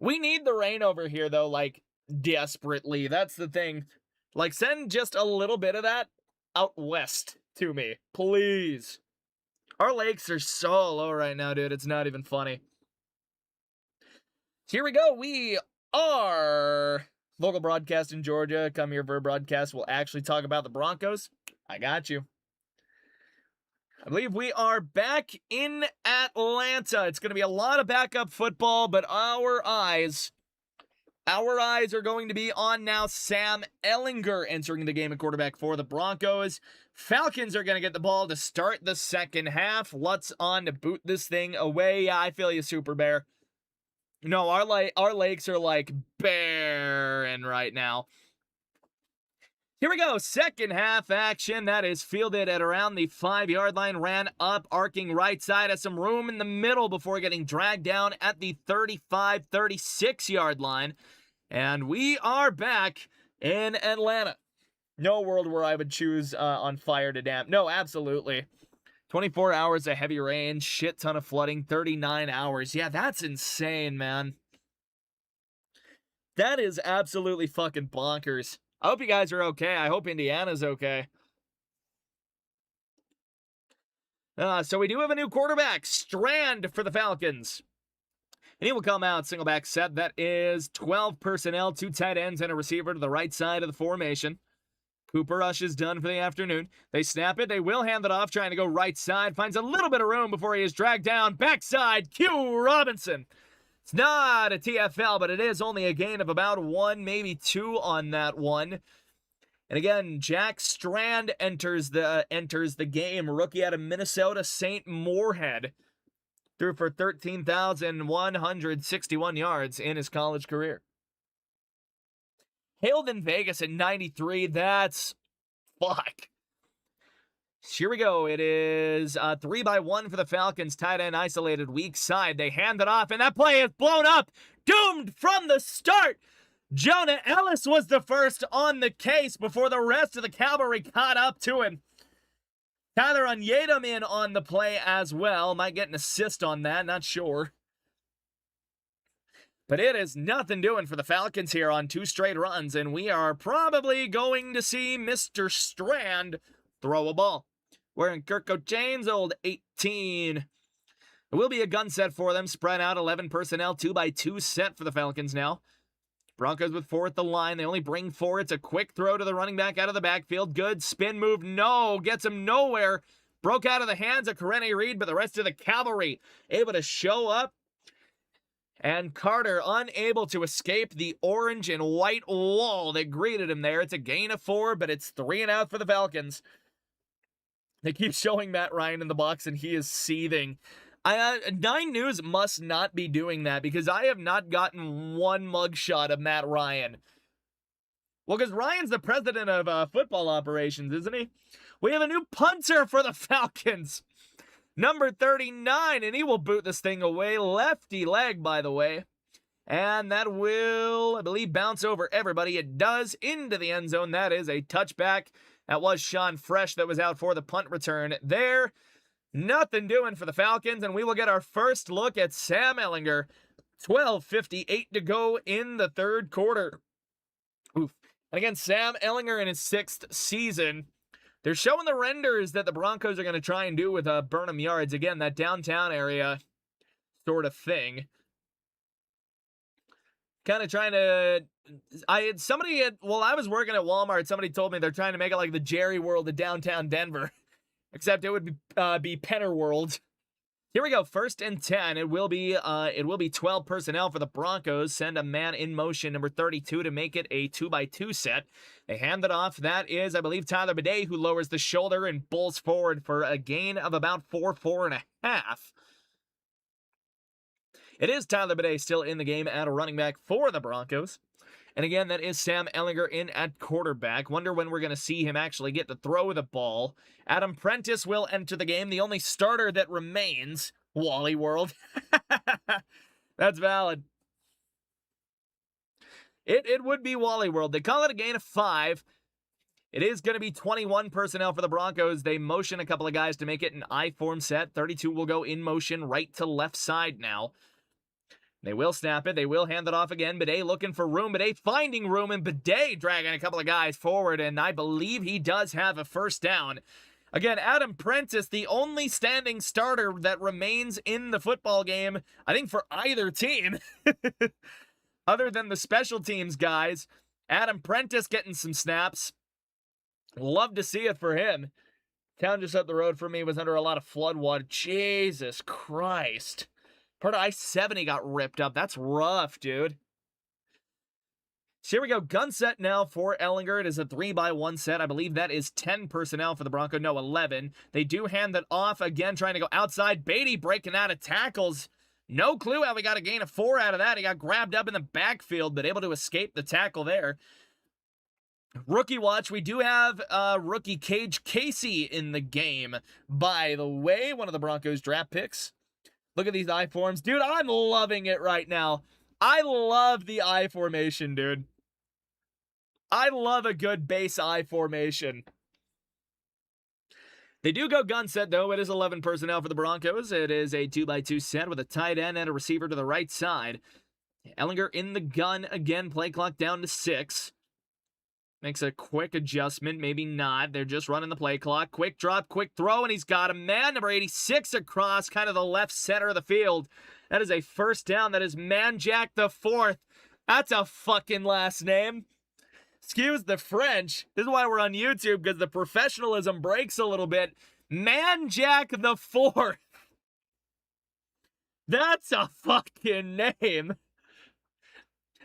We need the rain over here though, like desperately. That's the thing. Like send just a little bit of that out west to me, please. Our lakes are so low right now, dude. It's not even funny. Here we go. We are local broadcast in Georgia. Come here for a broadcast. We'll actually talk about the Broncos. I got you. I believe we are back in Atlanta. It's going to be a lot of backup football, but our eyes are going to be on now Sam Ehlinger entering the game at quarterback for the Broncos. Falcons are going to get the ball to start the second half. Lutz on to boot this thing away. Yeah, I feel you, Super Bear. No, our lakes are like barren right now. Here we go, second half action. That is fielded at around the 5-yard line. Ran up, arcing right side. Has some room in the middle before getting dragged down at the 35, 36-yard line. And we are back in Atlanta. No world where I would choose on fire to damp. No, absolutely. 24 hours of heavy rain, shit ton of flooding, 39 hours. Yeah, that's insane, man. That is absolutely fucking bonkers. I hope you guys are okay. I hope Indiana's okay. So we do have a new quarterback, Strand, for the Falcons. And he will come out, single back set. That is 12 personnel, 2 tight ends, and a receiver to the right side of the formation. Cooper Rush is done for the afternoon. They snap it. They will hand it off, trying to go right side. Finds a little bit of room before he is dragged down. Backside, Q Robinson. It's not a TFL, but it is only a gain of about 1, maybe 2 on that one. And again, Jack Strand enters the game. Rookie out of Minnesota, St. Moorhead. Threw for 13,161 yards in his college career. Hailed in Vegas at 93. That's fuck. Here we go. It is 3-by-1 for the Falcons. Tight end isolated, weak side. They hand it off, and that play is blown up. Doomed from the start. Jonah Ellis was the first on the case before the rest of the cavalry caught up to him. Tyler Onyedem in on the play as well. Might get an assist on that, not sure. But it is nothing doing for the Falcons here on 2 straight runs, and we are probably going to see Mr. Strand throw a ball. Wearing Kirko Chains, old 18. It will be a gun set for them, spread out 11 personnel, 2-by-2 set for the Falcons now. Broncos with 4 at the line. They only bring 4. It's a quick throw to the running back out of the backfield. Good spin move. No, gets him nowhere. Broke out of the hands of Karene Reed, but the rest of the cavalry able to show up. And Carter unable to escape the orange and white wall that greeted him there. It's a gain of 4, but it's 3 and out for the Falcons. They keep showing Matt Ryan in the box, and he is seething. 9 News must not be doing that because I have not gotten one mugshot of Matt Ryan. Well, because Ryan's the president of football operations, isn't he? We have a new punter for the Falcons. Number 39, and he will boot this thing away. Lefty leg, by the way. And that will, I believe, bounce over everybody. It does into the end zone. That is a touchback. That was Sean Fresh that was out for the punt return there. Nothing doing for the Falcons, and we will get our first look at Sam Ehlinger. 12:58 to go in the third quarter. Oof. And again, Sam Ehlinger in his 6th season. They're showing the renders that the Broncos are going to try and do with Burnham Yards. Again, that downtown area sort of thing. Kind of trying to... while I was working at Walmart, somebody told me they're trying to make it like the Jerry World of downtown Denver. Except it would be Penner World. Here we go, 1st and 10. It will be 12 personnel for the Broncos. Send a man in motion, number 32, to make it a 2-by-2 set. They hand it off. That is, I believe, Tyler Bidet, who lowers the shoulder and bulls forward for a gain of about 4.5. It is Tyler Bidet still in the game at a running back for the Broncos. And again, that is Sam Ehlinger in at quarterback. Wonder when we're going to see him actually get to throw the ball. Adam Prentice will enter the game. The only starter that remains, Wally World. That's valid. It would be Wally World. They call it a gain of 5. It is going to be 21 personnel for the Broncos. They motion a couple of guys to make it an I-form set. 32 will go in motion right to left side now. They will snap it. They will hand it off again. Bidet looking for room. Bidet finding room, and Bidet dragging a couple of guys forward, and I believe he does have a first down. Again, Adam Prentice, the only standing starter that remains in the football game, I think for either team, other than the special teams guys. Adam Prentice getting some snaps. Love to see it for him. Town just up the road for me was under a lot of flood water. Jesus Christ. Part of I-70 got ripped up. That's rough, dude. So here we go. Gun set now for Ehlinger. It is a 3-by-1 set. I believe that is 10 personnel for the Broncos. No, 11. They do hand that off again, trying to go outside. Beatty breaking out of tackles. No clue how we got a gain of 4 out of that. He got grabbed up in the backfield, but able to escape the tackle there. Rookie watch. We do have rookie Cage Casey in the game. By the way, one of the Broncos draft picks. Look at these I forms. Dude, I'm loving it right now. I love the I formation, dude. I love a good base I formation. They do go gun set, though. It is 11 personnel for the Broncos. It is a 2-by-2 set with a tight end and a receiver to the right side. Ehlinger in the gun again. Play clock down to 6. Makes a quick adjustment, maybe not. They're just running the play clock. Quick drop, quick throw, and he's got a man. Number 86 across, kind of the left center of the field. That is a first down. That is Manjack the 4th. That's a fucking last name. Excuse the French. This is why we're on YouTube, because the professionalism breaks a little bit. Manjack the 4th. That's a fucking name.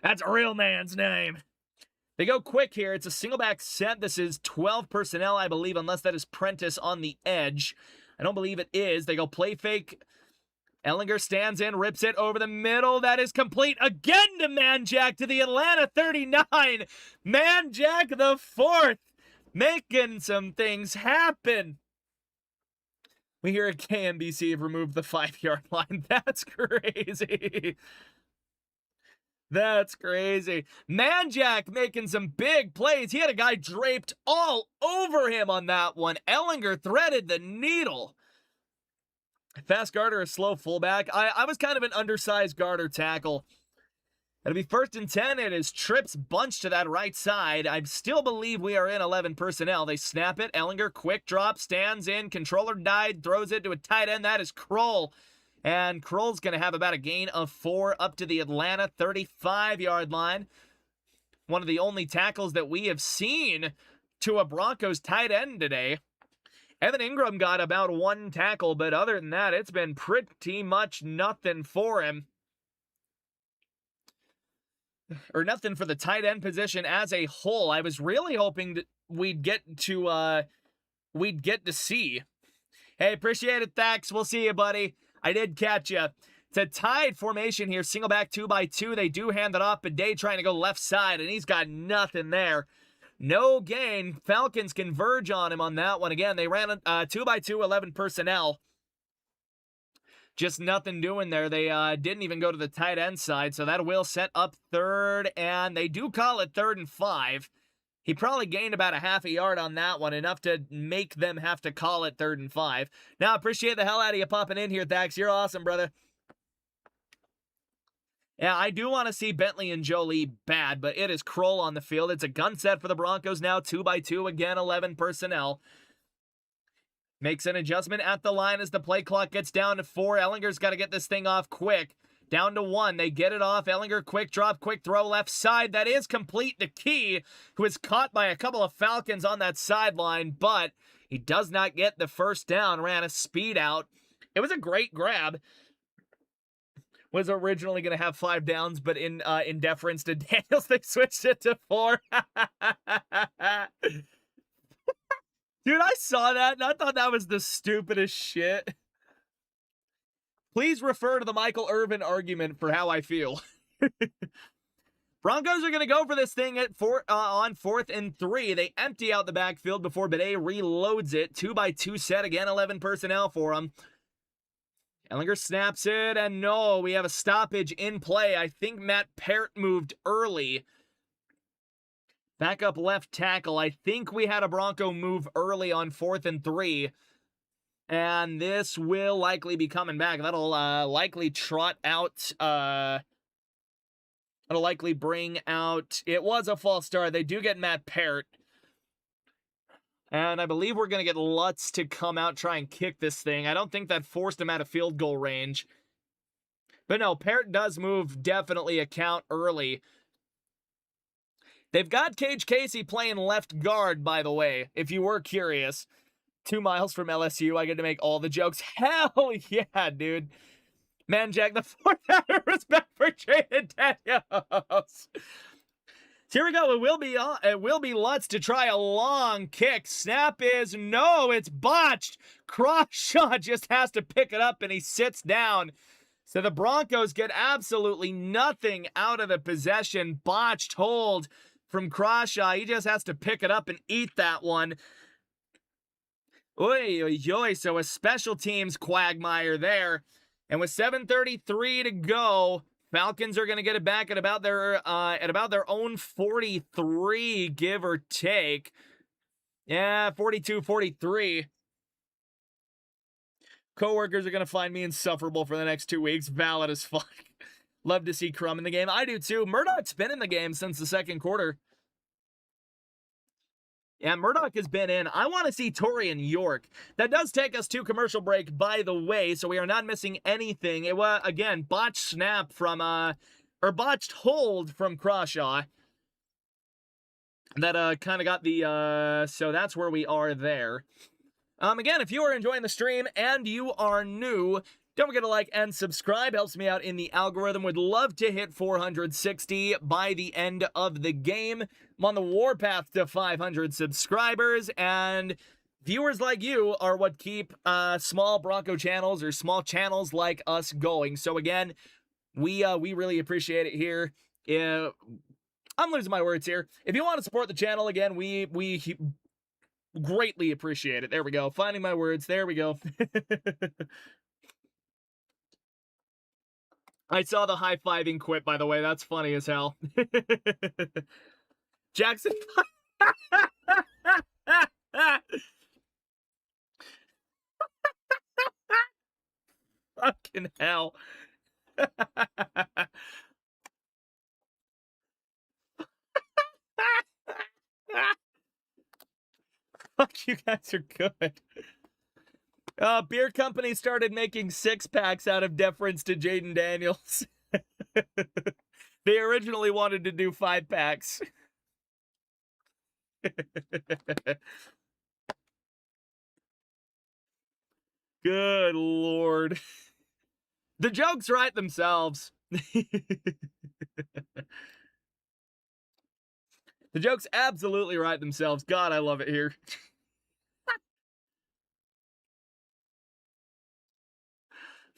That's a real man's name. They go quick here. It's a single back set. This is 12 personnel, I believe, unless that is Prentice on the edge. I don't believe it is. They go play fake. Ehlinger stands in, rips it over the middle. That is complete again to Manjack to the Atlanta 39. Manjack the 4th, making some things happen. We hear at KMBC have removed the 5-yard line. That's crazy. That's crazy. Manjack making some big plays. He had a guy draped all over him on that one. Ehlinger threaded the needle. Fast guard or a slow fullback. I was kind of an undersized guard or tackle. It'll be 1st and 10. It is trips bunched to that right side. I still believe we are in 11 personnel. They snap it. Ehlinger, quick drop, stands in. Controller died, throws it to a tight end. That is Kroll. And Kroll's going to have about a gain of 4 up to the Atlanta 35-yard line. One of the only tackles that we have seen to a Broncos tight end today. Evan Ingram got about 1 tackle, but other than that, it's been pretty much nothing for him. Or nothing for the tight end position as a whole. I was really hoping that we'd get to see. Hey, appreciate it, Thax. We'll see you, buddy. I did catch you. It's a tied formation here. Single back 2-by-2. They do hand it off. Bidet trying to go left side, and he's got nothing there. No gain. Falcons converge on him on that one. Again, they ran 2-by-2, 11 personnel. Just nothing doing there. They didn't even go to the tight end side, so that will set up 3rd, and they do call it 3rd and 5. He probably gained about a half a yard on that one, enough to make them have to call it 3rd and 5. Now, appreciate the hell out of you popping in here, Thax. You're awesome, brother. Yeah, I do want to see Bentley and Jolie bad, but it is Kroll on the field. It's a gun set for the Broncos now, 2-by-2, again, 11 personnel. Makes an adjustment at the line as the play clock gets down to 4. Ehlinger's got to get this thing off quick. Down to 1. They get it off. Ehlinger, quick drop, quick throw left side. That is complete to Key, who is caught by a couple of Falcons on that sideline, but he does not get the first down. Ran a speed out. It was a great grab. Was originally going to have 5 downs, but in deference to Daniels, they switched it to 4. Dude, I saw that, and I thought that was the stupidest shit. Please refer to the Michael Irvin argument for how I feel. Broncos are going to go for this thing at on 4th and 3. They empty out the backfield before Bidet reloads it. 2x2 set again, 11 personnel for him. Ellinger snaps it, and no, we have a stoppage in play. I think Matt Parrott moved early. Backup left tackle. I think we had a Bronco move early on 4th and 3. And this will likely be coming back. That'll likely trot out. It'll likely bring out. It was a false start. They do get Matt Parrott. And I believe we're going to get Lutz to come out, try and kick this thing. I don't think that forced him out of field goal range. But no, Parrott does move definitely a count early. They've got Cage Casey playing left guard, by the way, if you were curious. 2 miles from LSU, I get to make all the jokes. Hell yeah, dude. Man, Jack, the fourth out of respect for Jaden Daniels. Here we go. It will be Lutz to try a long kick. Snap is no, it's botched. Crawshaw just has to pick it up and he sits down. So the Broncos get absolutely nothing out of the possession. Botched hold from Crawshaw. He just has to pick it up and eat that one. Oy, oy, oy. So a special teams quagmire there. And with 7:33 to go, Falcons are going to get it back at about their own 43, give or take. Yeah, 42-43. Coworkers are going to find me insufferable for the next 2 weeks. Valid as fuck. Love to see Crum in the game. I do too. Murdoch's been in the game since the second quarter. Yeah, Murdoch has been in. I want to see Torian York. That does take us to commercial break, by the way, so we are not missing anything. It was, again, botched snap from, or botched hold from Crawshaw. That, kind of got the, so that's where we are there. Again, if you are enjoying the stream and you are new, don't forget to like and subscribe. Helps me out in the algorithm. Would love to hit 460 by the end of the game. I'm on the warpath to 500 subscribers, and viewers like you are what keep small Bronco channels or small channels like us going. So again, we really appreciate it here. I'm losing my words here. If you want to support the channel, again, we greatly appreciate it. There we go. Finding my words. There we go. I saw the high-fiving quit, by the way. That's funny as hell. Jackson. Fucking hell. Fuck, you guys are good. Beer company started making 6-packs out of deference to Jaden Daniels. They originally wanted to do 5-packs. Good Lord. The jokes write themselves. The jokes absolutely write themselves. God, I love it here.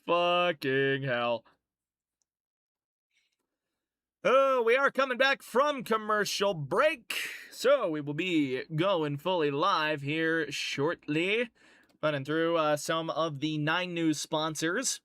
Fucking hell. Oh, we are coming back from commercial break. So we will be going fully live here shortly. Running through some of the 9 News sponsors.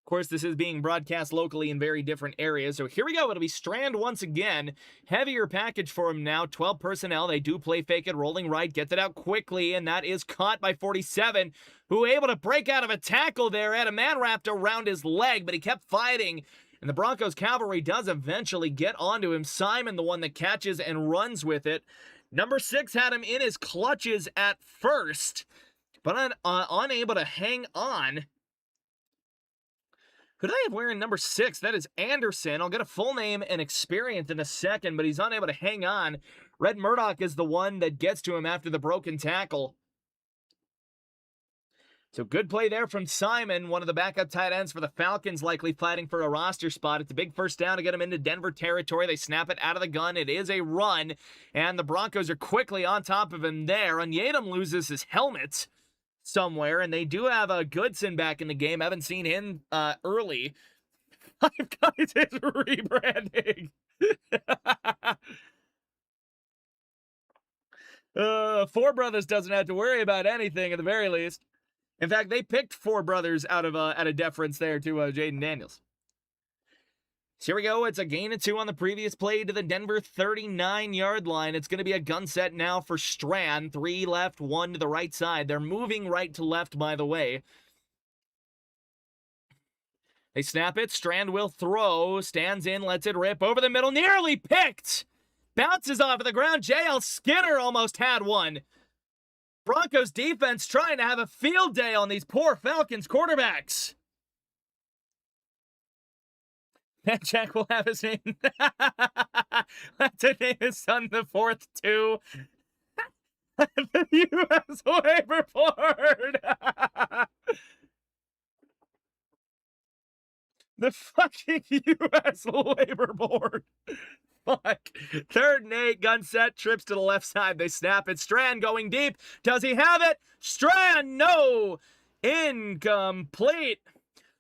Of course, this is being broadcast locally in very different areas. So here we go. It'll be Strand once again. Heavier package for him now. 12 personnel. They do play fake it, rolling right. Gets it out quickly, and that is caught by 47, who able to break out of a tackle there. Had a man wrapped around his leg, but he kept fighting. And the Broncos cavalry does eventually get onto him. Simon, the one that catches and runs with it. Number 6 had him in his clutches at first, but unable to hang on. Who do they have wearing number 6? That is Anderson. I'll get a full name and experience in a second, but he's unable to hang on. Red Murdoch is the one that gets to him after the broken tackle. So good play there from Simon, one of the backup tight ends for the Falcons, likely fighting for a roster spot. It's a big first down to get him into Denver territory. They snap it out of the gun. It is a run, and the Broncos are quickly on top of him there. Onyedem loses his helmet. somewhere, and they do have a Goodson back in the game. Haven't seen him early. Five Guys is rebranding. Four Brothers doesn't have to worry about anything at the very least. In fact, they picked Four Brothers out of deference there to Jaden Daniels. So here we go. It's a gain of 2 on the previous play to the Denver 39-yard line. It's going to be a gun set now for Strand. 3 left, 1 to the right side. They're moving right to left, by the way. They snap it. Strand will throw. Stands in, lets it rip over the middle. Nearly picked. Bounces off of the ground. J.L. Skinner almost had one. Broncos defense trying to have a field day on these poor Falcons quarterbacks. That Jack will have his name. Let's name his son the 4th, too. The U.S. waiver board. The fucking U.S. labor board. Fuck. 3rd and 8, gun set, trips to the left side. They snap it. Strand going deep. Does he have it? Strand, no. Incomplete.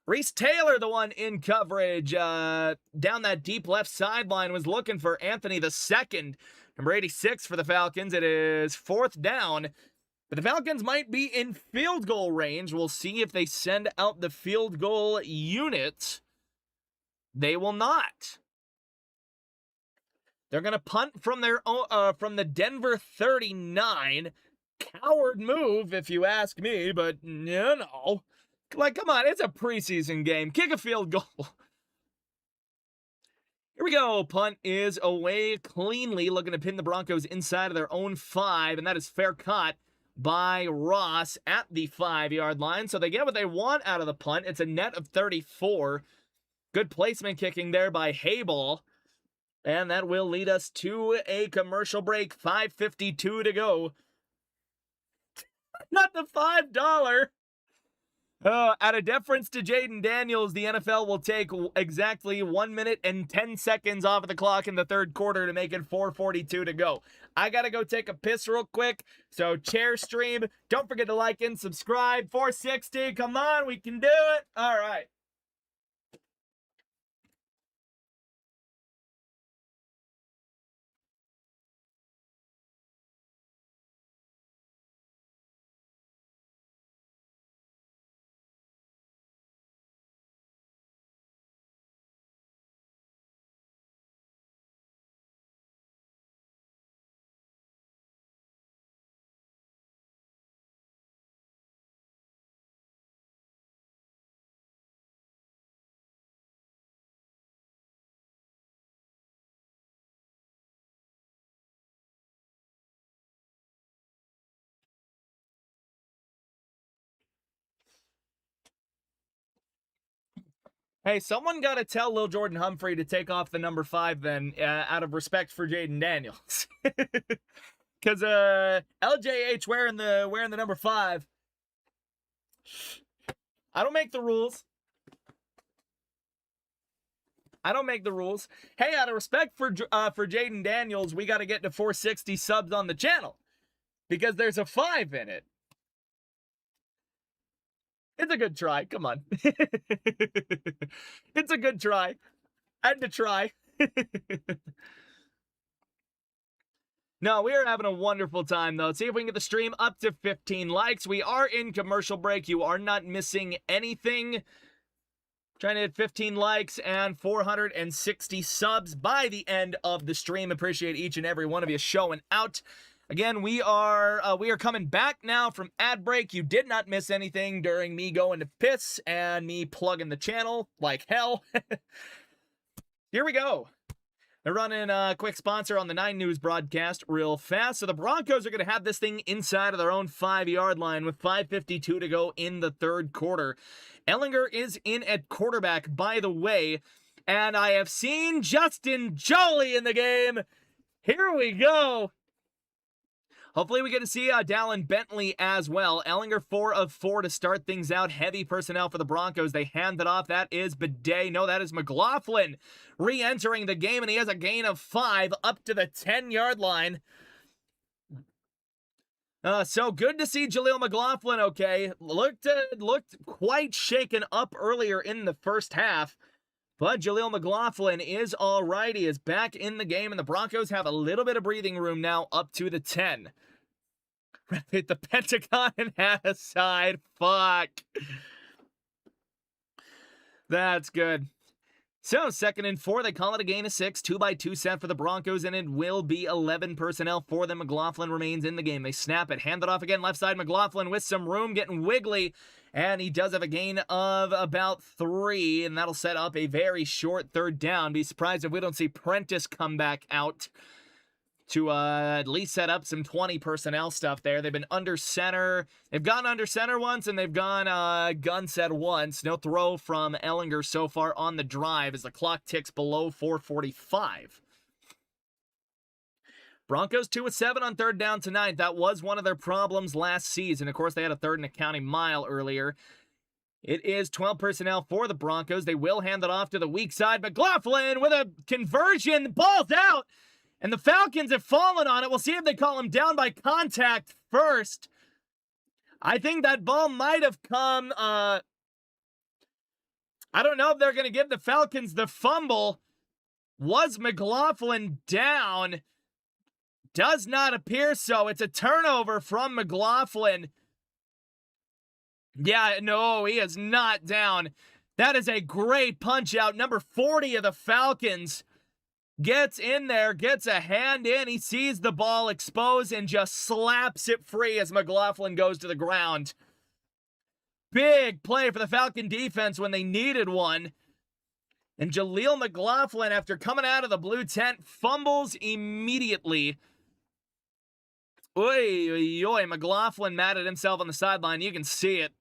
Reese Taylor, the one in coverage, down that deep left sideline, was looking for Anthony II. Number 86 for the Falcons. It is 4th down. But the Falcons might be in field goal range. We'll see if they send out the field goal unit. They will not. They're going to punt from their own, from the Denver 39. Coward move, if you ask me, but no. Like, come on, it's a preseason game. Kick a field goal. Here we go. Punt is away cleanly, looking to pin the Broncos inside of their own 5, and that is fair caught by Ross at the 5-yard line. So they get what they want out of the punt. It's a net of 34. Good placement kicking there by Hayball. And that will lead us to a commercial break. 5:52 to go. Not the $5. Out of deference to Jaden Daniels, the NFL will take exactly 1 minute and 10 seconds off of the clock in the 3rd quarter to make it 4:42 to go. I gotta go take a piss real quick, so chair stream. Don't forget to like and subscribe. 460, come on, we can do it. All right. Hey, someone got to tell Lil Jordan Humphrey to take off the number 5 then, out of respect for Jaden Daniels. Because LJH wearing the number 5. I don't make the rules. I don't make the rules. Hey, out of respect for Jaden Daniels, we got to get to 460 subs on the channel. Because there's a 5 in it. It's a good try. Come on. It's a good try. I had to try. No, we are having a wonderful time, though. See if we can get the stream up to 15 likes. We are in commercial break. You are not missing anything. Trying to hit 15 likes and 460 subs by the end of the stream. Appreciate each and every one of you showing out. Again, we are coming back now from ad break. You did not miss anything during me going to piss and me plugging the channel like hell. Here we go. They're running a quick sponsor on the 9 News broadcast real fast. So the Broncos are going to have this thing inside of their own 5-yard line with 5:52 to go in the 3rd quarter. Ehlinger is in at quarterback, by the way. And I have seen Justin Joly in the game. Here we go. Hopefully we get to see Dallin Bentley as well. Ehlinger 4 of 4 to start things out. Heavy personnel for the Broncos. They hand it off. That is Bidet. No, that is McLaughlin re-entering the game, and he has a gain of 5 up to the 10-yard line. So good to see Jaleel McLaughlin okay. Looked quite shaken up earlier in the first half. But Jaleel McLaughlin is all right. He is back in the game, and the Broncos have a little bit of breathing room now up to the 10. Hit the Pentagon and had a side. Fuck. That's good. So, 2nd and 4, they call it a gain of 6, 2-by-2 set for the Broncos, and it will be 11 personnel for them. McLaughlin remains in the game. They snap it, hand it off again, left side. McLaughlin with some room, getting wiggly, and he does have a gain of about 3, and that'll set up a very short 3rd down. Be surprised if we don't see Prentice come back out to at least set up some 20 personnel stuff there. They've been under center. They've gone under center once, and they've gone gun set once. No throw from Ellinger so far on the drive as the clock ticks below 4:45. Broncos 2 of 7 on 3rd down tonight. That was one of their problems last season. Of course, they had a 3rd and a county mile earlier. It is 12 personnel for the Broncos. They will hand it off to the weak side. McLaughlin with a conversion. The ball's out. And the Falcons have fallen on it. We'll see if they call him down by contact first. I think that ball might have come, I don't know if they're going to give the Falcons the fumble. Was McLaughlin down? Does not appear so. It's a turnover from McLaughlin. Yeah, no, he is not down. That is a great punch out. Number 40 of the Falcons gets in there, gets a hand in. He sees the ball exposed and just slaps it free as McLaughlin goes to the ground. Big play for the Falcon defense when they needed one. And Jaleel McLaughlin, after coming out of the blue tent, fumbles immediately. Oy, McLaughlin mad at himself on the sideline. You can see it.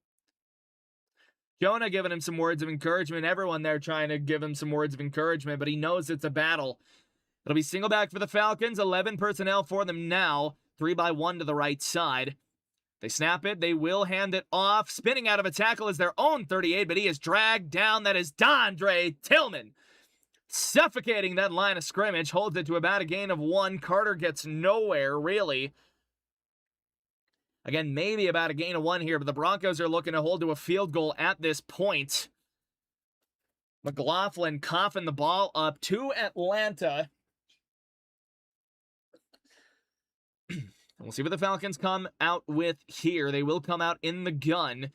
Jonah giving him some words of encouragement. Everyone there trying to give him some words of encouragement, but he knows it's a battle. It'll be single back for the Falcons. 11 personnel for them now. 3-by-1 to the right side. They snap it. They will hand it off. Spinning out of a tackle is their own 38, but he is dragged down. That is Dondre Tillman. Suffocating that line of scrimmage. Holds it to about a gain of 1. Carter gets nowhere, really. Again, maybe about a gain of 1 here, but the Broncos are looking to hold to a field goal at this point. McLaughlin coughing the ball up to Atlanta. We'll see what the Falcons come out with here. They will come out in the gun.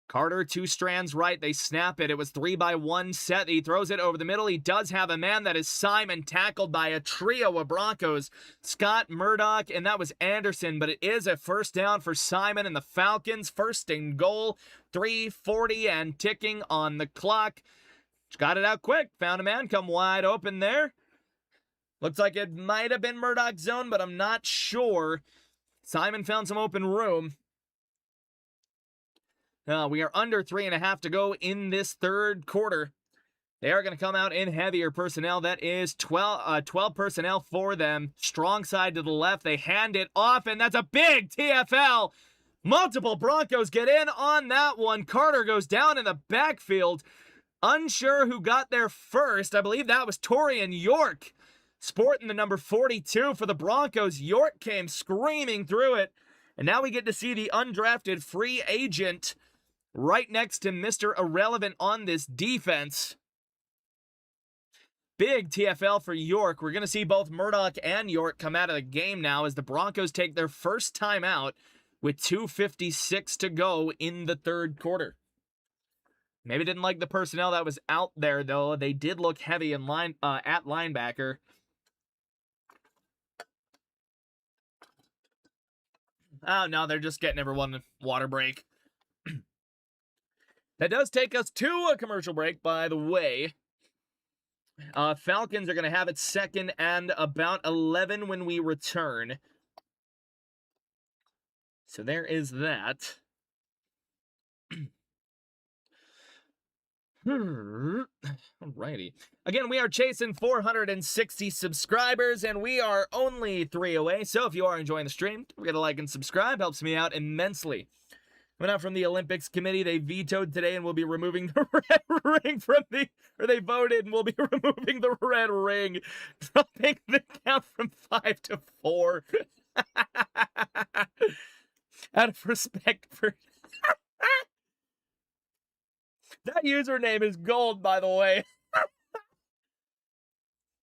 Carter, 2 strands right. They snap it. It was 3-by-1 set. He throws it over the middle. He does have a man. That is Simon, tackled by a trio of Broncos. Scott, Murdoch, and that was Anderson. But it is a 1st down for Simon and the Falcons. 1st and goal. 3:40 and ticking on the clock. Got it out quick. Found a man. Come wide open there. Looks like it might have been Murdoch's zone, but I'm not sure. Simon found some open room. We are under 3.5 to go in this 3rd quarter. They are going to come out in heavier personnel. That is 12 personnel for them. Strong side to the left. They hand it off, and that's a big TFL. Multiple Broncos get in on that one. Carter goes down in the backfield. Unsure who got there first. I believe that was Torian York. Sporting the number 42 for the Broncos. York came screaming through it. And now we get to see the undrafted free agent right next to Mr. Irrelevant on this defense. Big TFL for York. We're going to see both Murdoch and York come out of the game now as the Broncos take their first time out with 2:56 to go in the 3rd quarter. Maybe didn't like the personnel that was out there, though. They did look heavy in at linebacker. Oh, no, they're just getting everyone a water break. That does take us to a commercial break, by the way. Falcons are going to have it 2nd and about 11 when we return. So there is that. Alrighty. Again, we are chasing 460 subscribers, and we are only 3 away. So if you are enjoying the stream, don't forget to like and subscribe. Helps me out immensely. Coming out from the Olympics Committee, they vetoed today and will be removing the red ring from they voted and will be removing the red ring, dropping the count from 5 to 4. Out of respect for... That username is gold, by the way.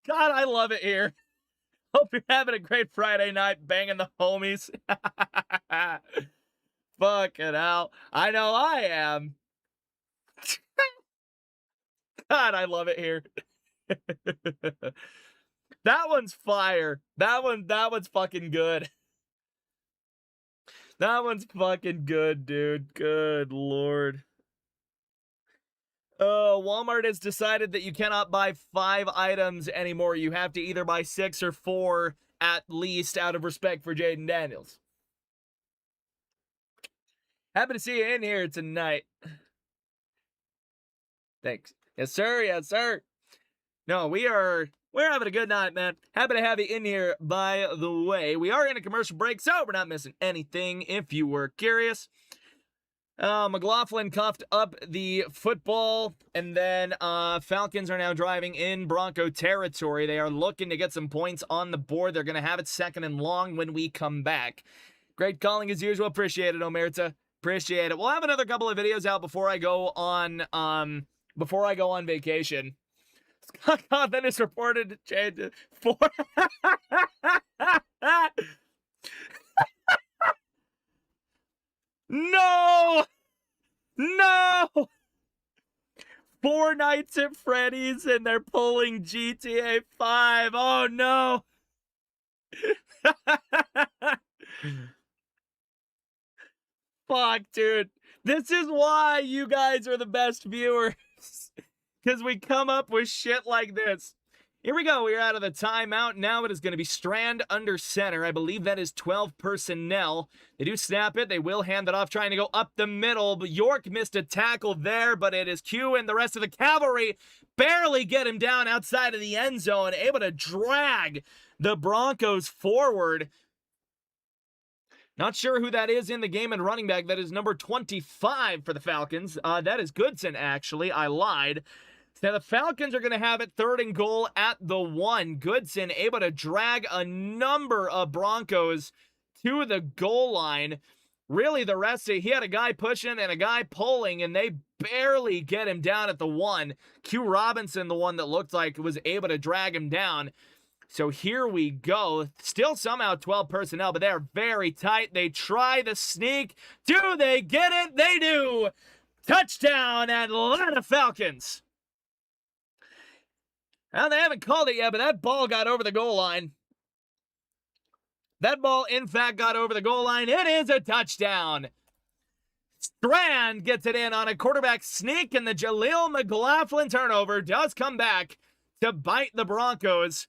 God, I love it here. Hope you're having a great Friday night banging the homies. Fucking hell. I know I am. God, I love it here. That one's fire. That one's fucking good. That one's fucking good, dude. Good lord. Walmart has decided that you cannot buy 5 items anymore. You have to either buy 6 or 4 at least, out of respect for Jaden Daniels. Happy to see you in here tonight. Thanks. Yes, sir. Yes, sir. No, we're having a good night, man. Happy to have you in here, by the way. We are in a commercial break, so we're not missing anything if you were curious. McLaughlin cuffed up the football, and then Falcons are now driving in Bronco territory. They are looking to get some points on the board. They're going to have it 2nd and long when we come back. Great calling as usual. Appreciate it, Omerta. Appreciate it. We'll have another couple of videos out before I go on vacation. Scott Cawthon is reported to change it for... No! No! 4 nights at Freddy's and they're pulling GTA 5. Oh no! Fuck, dude. This is why you guys are the best viewers. Because we come up with shit like this. Here we go. We're out of the timeout. Now it is going to be Strand under center. I believe that is 12 personnel. They do snap it. They will hand it off, trying to go up the middle. But York missed a tackle there, but it is Q and the rest of the cavalry barely get him down outside of the end zone, able to drag the Broncos forward. Not sure who that is in the game and running back. That is number 25 for the Falcons. That is Goodson, actually. I lied. Now the Falcons are going to have it 3rd and goal at the 1. Goodson able to drag a number of Broncos to the goal line. Really, the rest of it, he had a guy pushing and a guy pulling, and they barely get him down at the 1. Q Robinson, the one that looked like was able to drag him down. So here we go. Still somehow 12 personnel, but they're very tight. They try the sneak. Do they get it? They do. Touchdown, Atlanta Falcons. Well, they haven't called it yet, but that ball got over the goal line. That ball, in fact, got over the goal line. It is a touchdown. Strand gets it in on a quarterback sneak, and the Jaleel McLaughlin turnover does come back to bite the Broncos.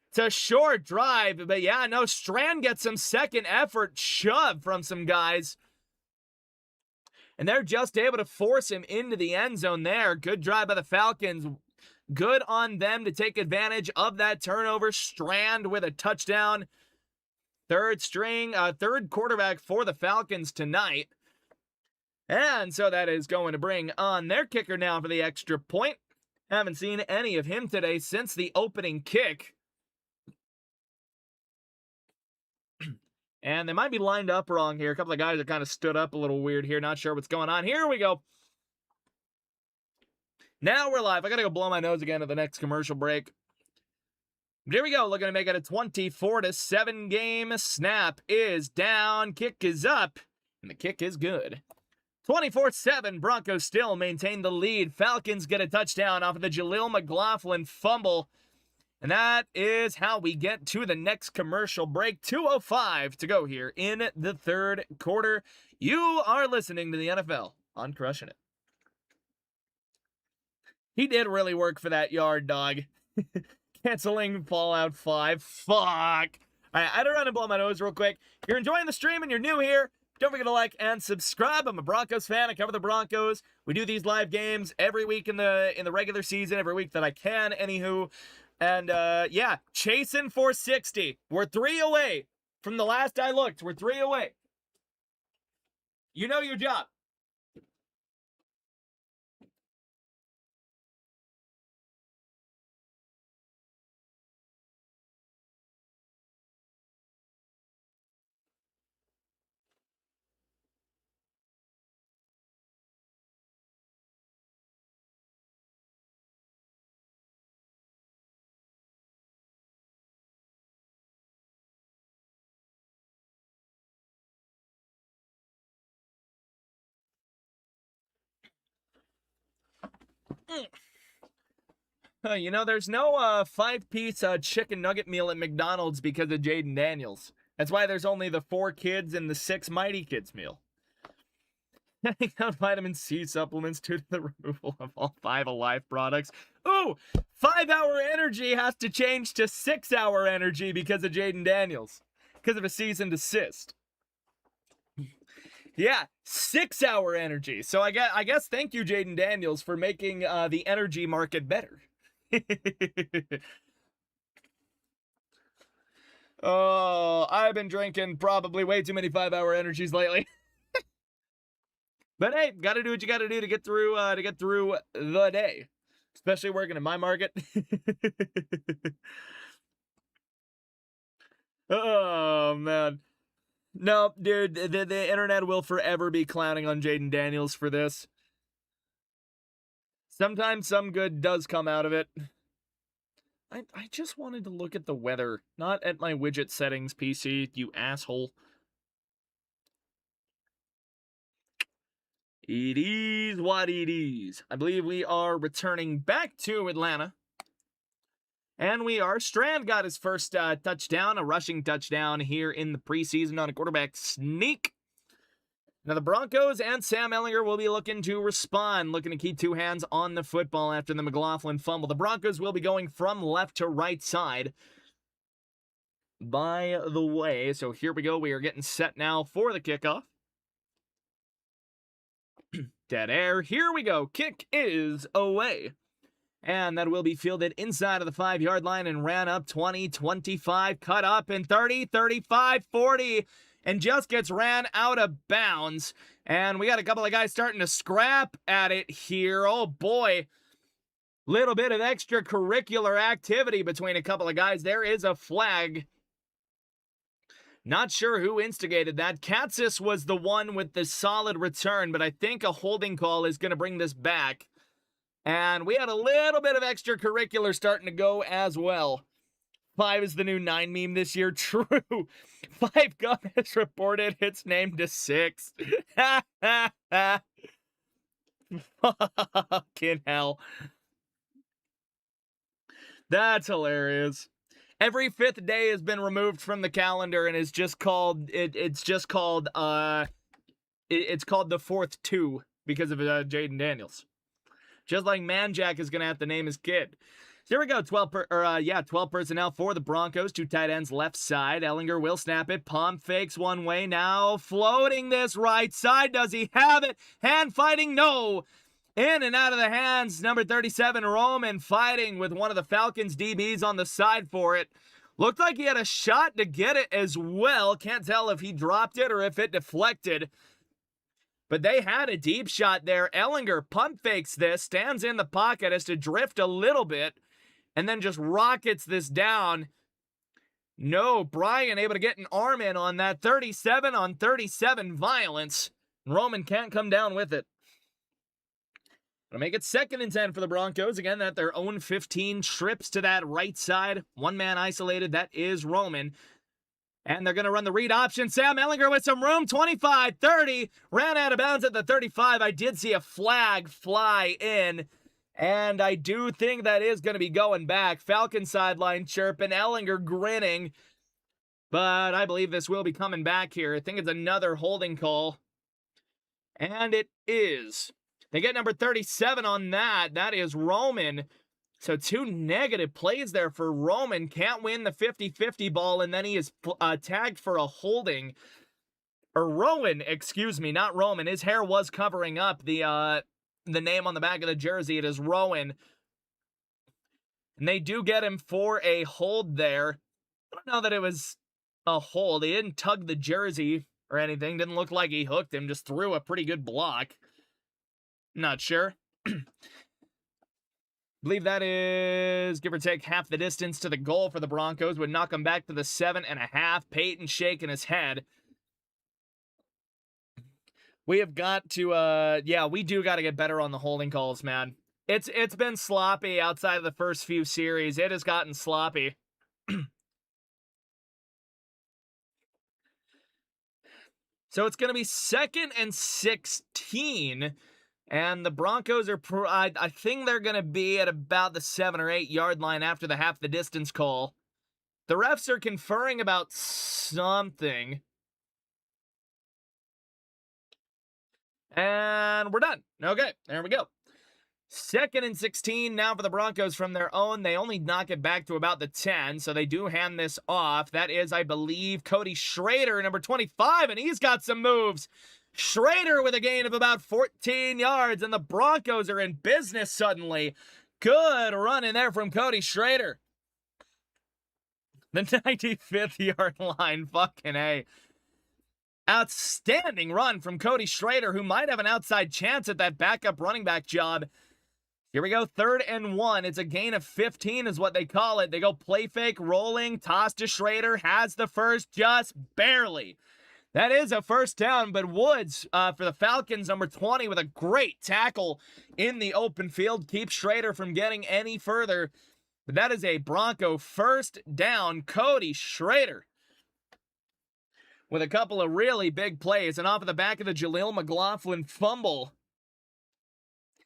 It's a short drive, but yeah, no, Strand gets some second effort shove from some guys. And they're just able to force him into the end zone there. Good drive by the Falcons. Good on them to take advantage of that turnover. Strand with a touchdown. Third quarterback for the Falcons tonight. And so that is going to bring on their kicker now for the extra point. Haven't seen any of him today since the opening kick. And they might be lined up wrong here. A couple of guys are kind of stood up a little weird here. Not sure what's going on. Here we go. Now we're live. I gotta go blow my nose again at the next commercial break. Here we go. Looking to make it a 24-7 game. Snap is down. Kick is up. And the kick is good. 24-7. Broncos still maintain the lead. Falcons get a touchdown off of the Jaleel McLaughlin fumble. And that is how we get to the next commercial break. 2:05 to go here in the third quarter. You are listening to the NFL on Crushing It. He did really work for that yard, dog. Canceling Fallout 5. Fuck. All right, I had to run and blow my nose real quick. If you're enjoying the stream and you're new here, don't forget to like and subscribe. I'm a Broncos fan. I cover the Broncos. We do these live games every week in the regular season, every week that I can, anywho. And, yeah, chasing 460. We're 3 away from the last I looked. We're 3 away. You know your job. You know, there's no 5-piece chicken nugget meal at McDonald's because of Jaden Daniels. That's why there's only the 4 kids and the 6 Mighty Kids meal. Cutting out vitamin C supplements due to the removal of all 5 Alive products. Ooh, 5-hour energy has to change to 6-hour energy because of Jaden Daniels. Because of a cease and desist. Yeah, 6-hour energy. So I guess thank you, Jaden Daniels, for making the energy market better. Oh, I've been drinking probably way too many 5-hour energies lately. But hey, gotta do what you gotta do to get through the day. Especially working in my market. Oh man. No, dude, the internet will forever be clowning on Jaden Daniels for this. Sometimes some good does come out of it. I just wanted to look at the weather, not at my widget settings, PC, you asshole. It is what it is. I believe we are returning back to Atlanta. And we are. Strand got his first touchdown, a rushing touchdown here in the preseason on a quarterback sneak. Now the Broncos and Sam Ehlinger will be looking to respond, looking to keep 2 hands on the football after the McLaughlin fumble. The Broncos will be going from left to right side. By the way, so here we go. We are getting set now for the kickoff. Dead air. Here we go. Kick is away. And that will be fielded inside of the 5-yard line and ran up 20, 25, cut up in 30, 35, 40, and just gets ran out of bounds. And we got a couple of guys starting to scrap at it here. Oh boy. Little bit of extracurricular activity between a couple of guys. There is a flag. Not sure who instigated that. Katsis was the one with the solid return, but I think a holding call is going to bring this back. And we had a little bit of extracurricular starting to go well. 5 is the new 9 meme this year. True. 5 Gum has reported its name to 6. Fucking hell. That's hilarious. Every 5th day has been removed from the calendar and is just called it's called the 4th 2 because of Jaden Daniels. Just like Manjack is going to have to name his kid. So here we go, 12 personnel for the Broncos. 2 tight ends left side. Ehlinger will snap it. Pump fakes one way. Now floating this right side. Does he have it? Hand fighting? No. In and out of the hands. Number 37, Roman, fighting with one of the Falcons DBs on the side for it. Looked like he had a shot to get it as well. Can't tell if he dropped it or if it deflected. But they had a deep shot there. Ehlinger pump fakes this, stands in the pocket, has to drift a little bit, and then just rockets this down. No, Brian able to get an arm in on that. 37 on 37 violence. Roman can't come down with it. Gonna make it 2nd and 10 for the Broncos. Again, at their own 15, trips to that right side. 1 man isolated, that is Roman. And they're going to run the read option. Sam Ehlinger with some room. 25, 30. Ran out of bounds at the 35. I did see a flag fly in. And I do think that is going to be going back. Falcon sideline chirping. Ehlinger grinning. But I believe this will be coming back here. I think it's another holding call. And it is. They get number 37 on that. That is Roman. So 2 negative plays there for Roman. Can't win the 50-50 ball, and then he is tagged for a holding. Or Rowan, excuse me, not Roman. His hair was covering up the name on the back of the jersey. It is Rowan. And they do get him for a hold there. I don't know that it was a hold. He didn't tug the jersey or anything. Didn't look like he hooked him. Just threw a pretty good block. Not sure. Believe that is, give or take, half the distance to the goal for the Broncos. Would knock him back to the 7.5. Peyton shaking his head. We have got to, we do got to get better on the holding calls, man. It's been sloppy outside of the first few series. It has gotten sloppy. So it's going to be 2nd and 16. And the Broncos are, I think they're going to be at about the 7 or 8 yard line after the half the distance call. The refs are conferring about something. And we're done. Okay, there we go. 2nd and 16 now for the Broncos from their own. They only knock it back to about the 10, so they do hand this off. That is, I believe, Cody Schrader, number 25, and he's got some moves. Schrader with a gain of about 14 yards, and the Broncos are in business suddenly. Good run in there from Cody Schrader. The 95th yard line, fucking A. Outstanding run from Cody Schrader, who might have an outside chance at that backup running back job. Here we go, 3rd and 1. It's a gain of 15 is what they call it. They go play fake, rolling, toss to Schrader, has the first just barely. That is a first down, but Woods for the Falcons, number 20, with a great tackle in the open field, keeps Schrader from getting any further. But that is a Bronco first down. Cody Schrader with a couple of really big plays, and off of the back of the Jaleel McLaughlin fumble.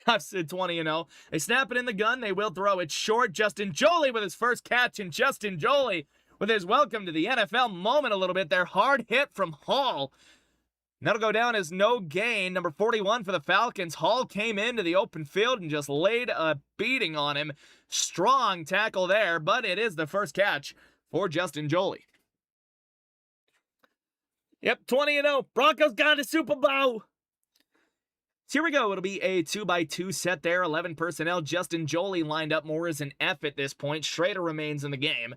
I've said 20-0. They snap it in the gun. They will throw it short. Justin Joly with his first catch, and Justin Joly with his welcome to the NFL moment a little bit there. Hard hit from Hall. That'll go down as no gain. Number 41 for the Falcons. Hall came into the open field and just laid a beating on him. Strong tackle there, but it is the first catch for Justin Joly. Yep, 20-0. Broncos got a Super Bowl. So here we go. It'll be a 2x2 set there. 11 personnel. Justin Joly lined up more as an F at this point. Schrader remains in the game.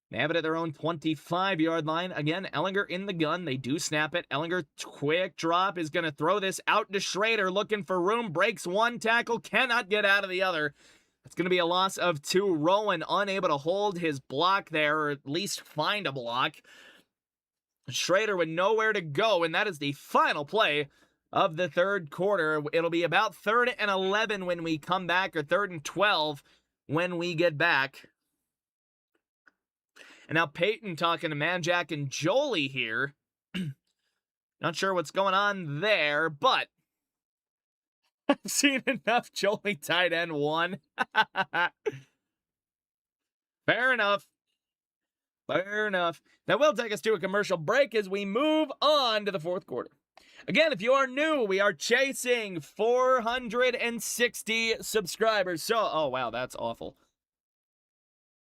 They have it at their own 25-yard line. Again, Ellinger in the gun. They do snap it. Ellinger, quick drop, is going to throw this out to Schrader. Looking for room. Breaks one tackle. Cannot get out of the other. It's going to be a loss of 2. Rowan unable to hold his block there, or at least find a block. Schrader with nowhere to go, and that is the final play of the third quarter. It'll be about 3rd and 11 when we come back, or 3rd and 12 when we get back. And now Peyton talking to Manjack and Joly here. Not sure what's going on there, but I've seen enough Joly tight end 1. Fair enough. Fair enough. That will take us to a commercial break as we move on to the fourth quarter. Again, if you are new, we are chasing 460 subscribers. So, oh wow, that's awful.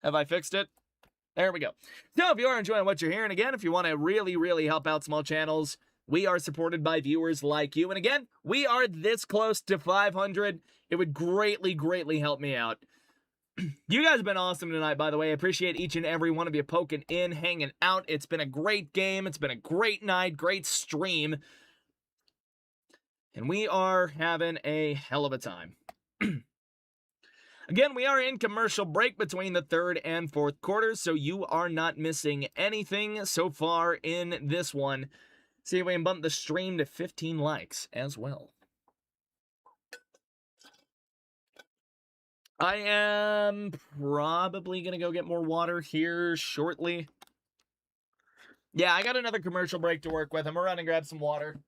Have I fixed it? There we go. So if you are enjoying what you're hearing, again, if you want to really, really help out small channels, we are supported by viewers like you. And again, we are this close to 500. It would greatly, greatly help me out. You guys have been awesome tonight, by the way. I appreciate each and every one of you poking in, hanging out. It's been a great game. It's been a great night, great stream. And we are having a hell of a time. Again, we are in commercial break between the third and fourth quarters, so you are not missing anything so far in this one. See if we can bump the stream to 15 likes as well. I am probably going to go get more water here shortly. Yeah, I got another commercial break to work with. I'm going to run and grab some water.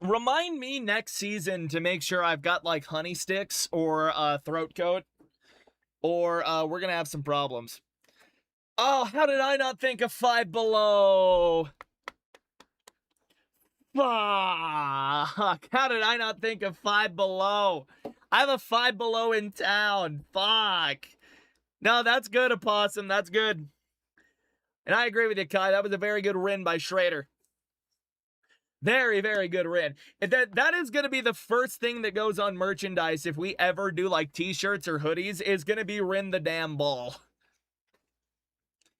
Remind me next season to make sure I've got like honey sticks or a throat coat, or we're going to have some problems. Oh, how did I not think of Five Below? Fuck. How did I not think of Five Below? I have a Five Below in town. Fuck. No, that's good, Opossum. That's good. And I agree with you, Kai. That was a very good win by Schrader. Very, very good win. That is going to be the first thing that goes on merchandise if we ever do like t-shirts or hoodies, is going to be Rin the damn ball.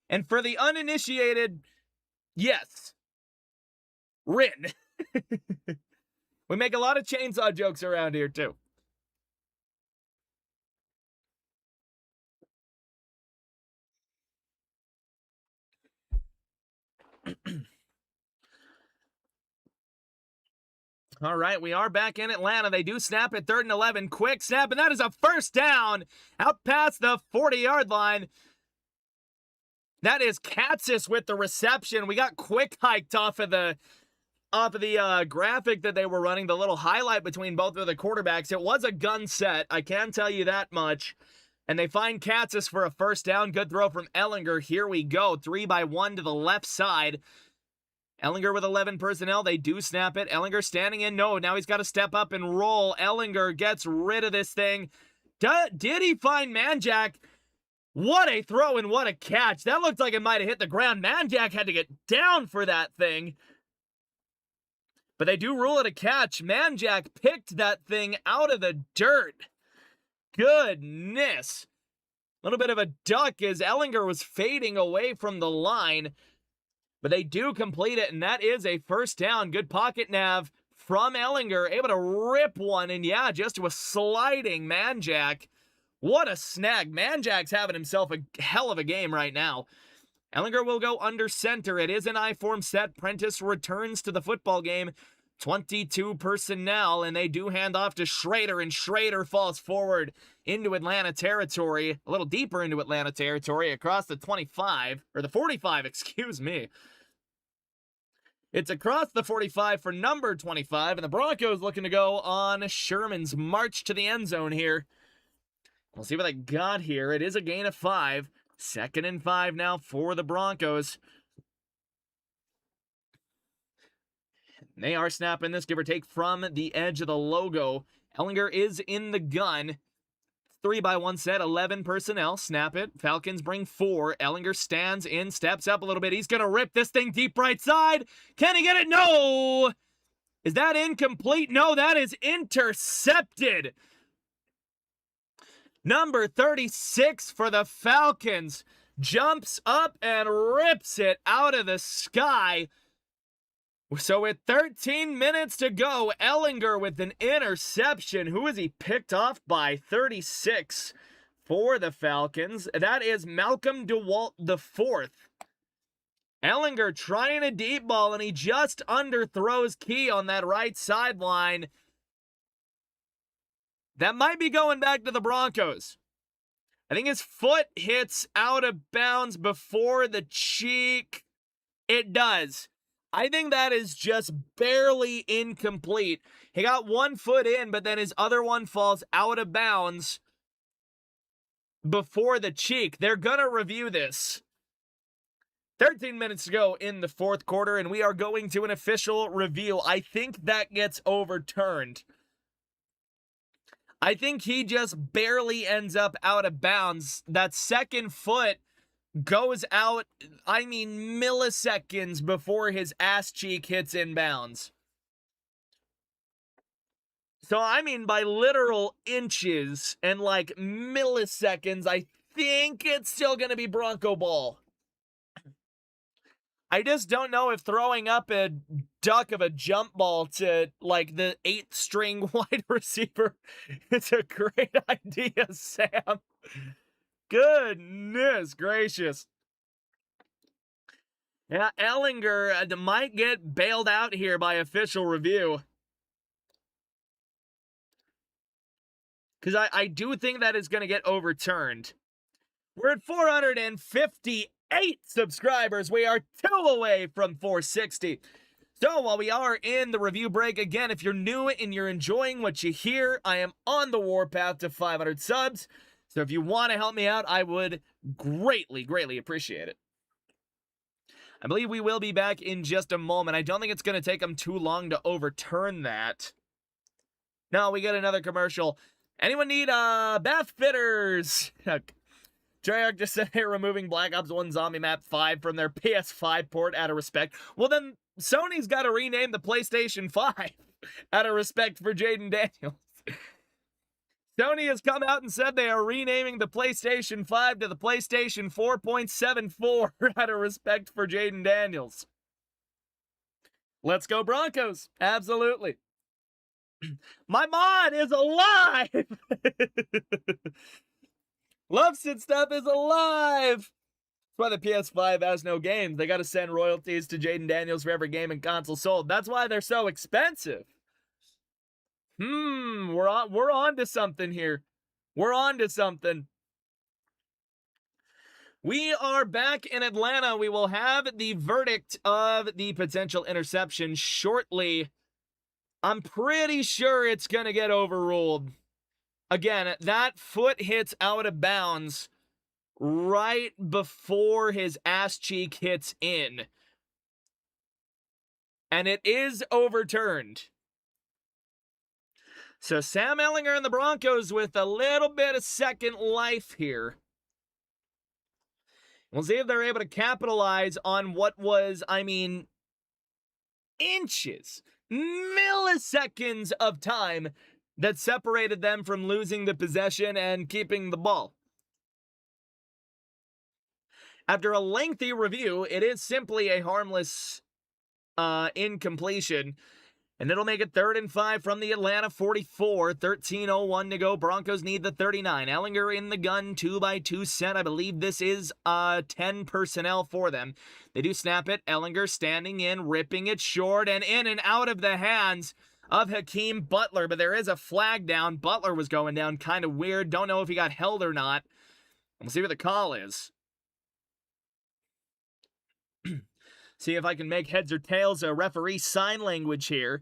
And for the uninitiated, yes, Rin. We make a lot of chainsaw jokes around here too. All right, we are back in Atlanta. They do snap at 3rd and 11. Quick snap, and that is a first down out past the 40-yard line. That is Katzis with the reception. We got quick hiked off of the graphic that they were running, the little highlight between both of the quarterbacks. It was a gun set, I can tell you that much. And they find Katzis for a first down. Good throw from Ehlinger. Here we go. 3-by-1 to the left side. Ehlinger with 11 personnel. They do snap it. Ehlinger standing in. No, now he's got to step up and roll. Ehlinger gets rid of this thing. Did he find Manjack? What a throw and what a catch. That looked like it might have hit the ground. Manjack had to get down for that thing. But they do rule it a catch. Manjack picked that thing out of the dirt. Goodness. A little bit of a duck as Ehlinger was fading away from the line. But they do complete it, and that is a first down. Good pocket nav from Ehlinger, able to rip one, and yeah, just to a sliding Manjack. What a snag. Manjack's having himself a hell of a game right now. Ehlinger will go under center. It is an I-form set. Prentice returns to the football game. 22 personnel, and they do hand off to Schrader, and Schrader falls forward into Atlanta territory, a little deeper into Atlanta territory, across the 25, or the 45, excuse me. It's across the 45 for number 25, and the Broncos looking to go on Sherman's march to the end zone here. We'll see what they got here. It is a gain of 5. 2nd and 5 now for the Broncos. They are snapping this, give or take, from the edge of the logo. Ehlinger is in the gun. 3-by-1 set, 11 personnel. Snap it. Falcons bring 4. Ehlinger stands in, steps up a little bit. He's going to rip this thing deep right side. Can he get it? No! Is that incomplete? No, that is intercepted. Number 36 for the Falcons jumps up and rips it out of the sky. So with 13 minutes to go, Ehlinger with an interception. Who is he picked off by? 36 for the Falcons. That is Malcolm DeWalt IV. Ehlinger trying a deep ball, and he just underthrows Key on that right sideline. That might be going back to the Broncos. I think his foot hits out of bounds before the cheek. It does. I think that is just barely incomplete. He got one foot in, but then his other one falls out of bounds before the cheek. They're going to review this. 13 minutes to go in the 4th quarter, and we are going to an official review. I think that gets overturned. I think he just barely ends up out of bounds. That second foot goes out, milliseconds before his ass cheek hits inbounds. So, by literal inches and milliseconds, I think it's still going to be Bronco ball. I just don't know if throwing up a duck of a jump ball to, the 8th string wide receiver is a great idea, Sam. Goodness gracious. Yeah, Ehlinger might get bailed out here by official review. Because I do think that is going to get overturned. We're at 458 subscribers. We are 2 away from 460. So while we are in the review break, again, if you're new and you're enjoying what you hear, I am on the warpath to 500 subs. So if you want to help me out, I would greatly, greatly appreciate it. I believe we will be back in just a moment. I don't think it's going to take them too long to overturn that. No, we got another commercial. Anyone need bath fitters? Treyarch just said they're removing Black Ops 1 Zombie Map 5 from their PS5 port out of respect. Well, then Sony's got to rename the PlayStation 5 out of respect for Jaden Daniels. Sony has come out and said they are renaming the PlayStation 5 to the PlayStation 4.74 out of respect for Jaden Daniels. Let's go Broncos. Absolutely. My mod is alive! Lovesit Stuff is alive! That's why the PS5 has no games. They got to send royalties to Jaden Daniels for every game and console sold. That's why they're so expensive. We're on to something here. We're on to something. We are back in Atlanta. We will have the verdict of the potential interception shortly. I'm pretty sure it's going to get overruled. Again, that foot hits out of bounds right before his ass cheek hits in. And it is overturned. So Sam Ehlinger and the Broncos with a little bit of second life here. We'll see if they're able to capitalize on what was, inches, milliseconds of time that separated them from losing the possession and keeping the ball. After a lengthy review, it is simply a harmless incompletion. And it'll make it 3rd and 5 from the Atlanta 44. 13:01 to go. Broncos need the 39. Ehlinger in the gun, 2x2 set. I believe this is 10 personnel for them. They do snap it. Ehlinger standing in, ripping it short, and in and out of the hands of Hakeem Butler. But there is a flag down. Butler was going down kind of weird. Don't know if he got held or not. We'll see what the call is. See if I can make heads or tails a referee sign language here.